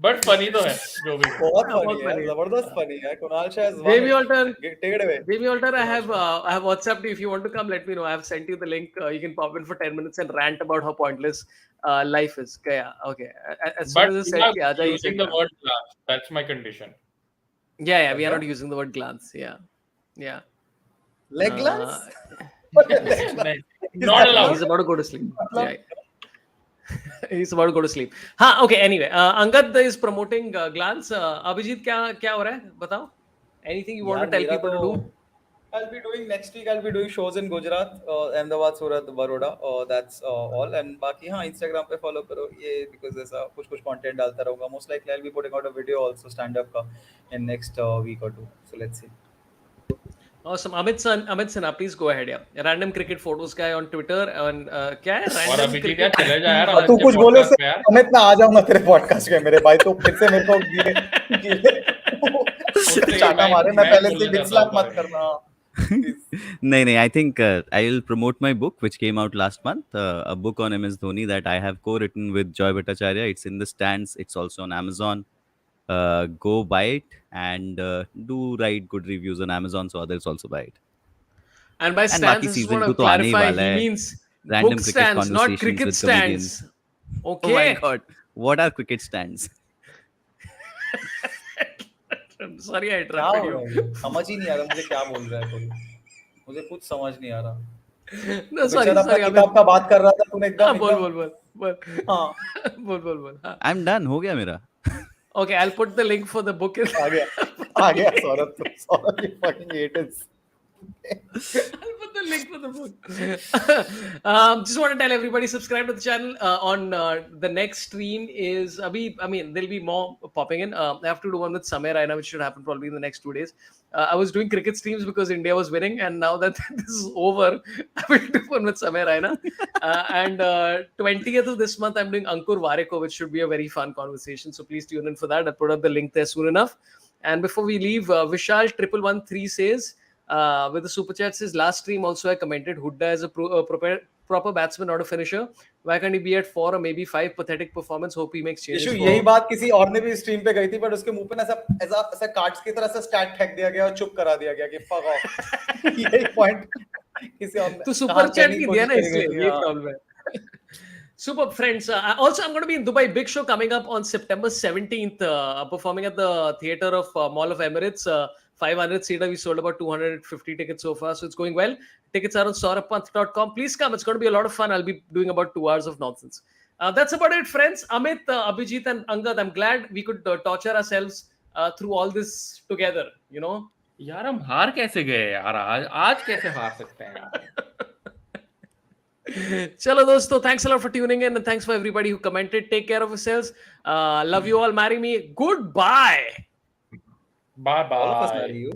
But funny तो है जो भी. बहुत बहुत funny है, funny है. जबरदस्त funny है. Kunal Shah is Jamie Alter, take it away. Jamie Alter, I have WhatsApped you. If you want to come, let me know. I have sent you the link. You can pop in for 10 minutes and rant about how pointless life is. Yeah, okay. As soon But as it's you said, are कि आजा, he using said, the word glance. That's my condition. yeah, we are Okay. not using the word glance. Yeah. Leg glance? Not allowed. He's about to go to sleep. Yeah. He's about to go to sleep. हाँ, okay. Anyway, Angad is promoting glance. Abhijit क्या हो रहा है? बताओ. Anything you want to tell मेरा people to तो- do? I'll be doing next week. I'll be doing shows in Gujarat, Ahmedabad, Surat, Baroda. That's all. And बाकी हाँ Instagram पे follow करो ये because ऐसा कुछ content डालता रहूँगा. Most likely I'll be putting out a video also stand up का in next week or two. So let's see. Awesome. Amit Sinha, please go ahead. Yeah. Random cricket photos guy on Twitter and क्या है? और Random Abhijit यार cricket. चले जा यार. तू आज के कुछ बोले podcast उससे पे यार. अमित मैं आ जाऊंगा तेरे पॉडकास्ट के मेरे भाई तो फिर से मेरे को उससे चाटा मारे मैं मैं पहले बोलना से बिग चाहता स्लैप हूँ मत करना. नहीं, I think I'll promote my book which came out last month, a book on MS Dhoni that I have co-written with Joy Bhattacharya. It's in the stands. It's also on Amazon. Go buy it and do write good reviews on Amazon so others also buy it. And by And stands, बाकी I just season want to 2 तो आने ही clarify, वाला he है. means Random book cricket stands, not conversations cricket with stands. comedians. Okay. Oh my god, what are cricket stands? I'm sorry I क्या interrupted हो रहा you. है समझ ही नहीं आ रहा मुझे क्या बोल रहा है कोई मुझे कुछ समझ नहीं आ रहा. No, sorry, बेचारा अपना sorry. किताब का बात कर रहा था तूने हाँ, एकदम बोल. हाँ बोल. हाँ. I'm done. हो गया मेरा. Okay, I'll put the link for the book in. आ गया Saurabh you fucking haters. I'll put the link for the book. Just want to tell everybody, subscribe to the channel. On the next stream is there'll be more popping in. I have to do one with Samir Raina, which should happen probably in the next 2 days. I was doing cricket streams because India was winning, and now that this is over, I will do one with Samir Raina. And 20th of this month, I'm doing Ankur Wareko, which should be a very fun conversation. So please tune in for that. I'll put up the link there soon enough. And before we leave, Vishal 1113 says, with the super chat says, last stream also I commented Hooda is a proper batsman, not a finisher. Why can't he be at 4 or maybe 5? Pathetic performance. Hope he makes changes. यही बात किसी और ने भी stream पे गई थी पर उसके मुंह पे ऐसा कार्ड्स की तरह से स्टैट फेंक दिया गया और चुप करा दिया गया कि फक ऑफ. यही पॉइंट किसी और ने तो सुपर चैट नहीं दिया ना इसलिए ये प्रॉब्लम है. Super friends. Also, I'm going to be in Dubai. Big show coming up on September 17th. Performing at the theater of Mall of Emirates. 500 seater. We sold about 250 tickets so far, so it's going well. Tickets are on sorabh.com. Please come. It's going to be a lot of fun. I'll be doing about 2 hours of nonsense. That's about it, friends. Amit, Abhijit, and Angad. I'm glad we could torture ourselves through all this together. You know. यार हम हार कैसे गए यार आज कैसे हार सकते हैं यार. Chalo dosto, thanks a lot for tuning in and thanks for everybody who commented. Take care of yourselves. Love you all. Marry me. Goodbye. Bye bye. All of us marry you.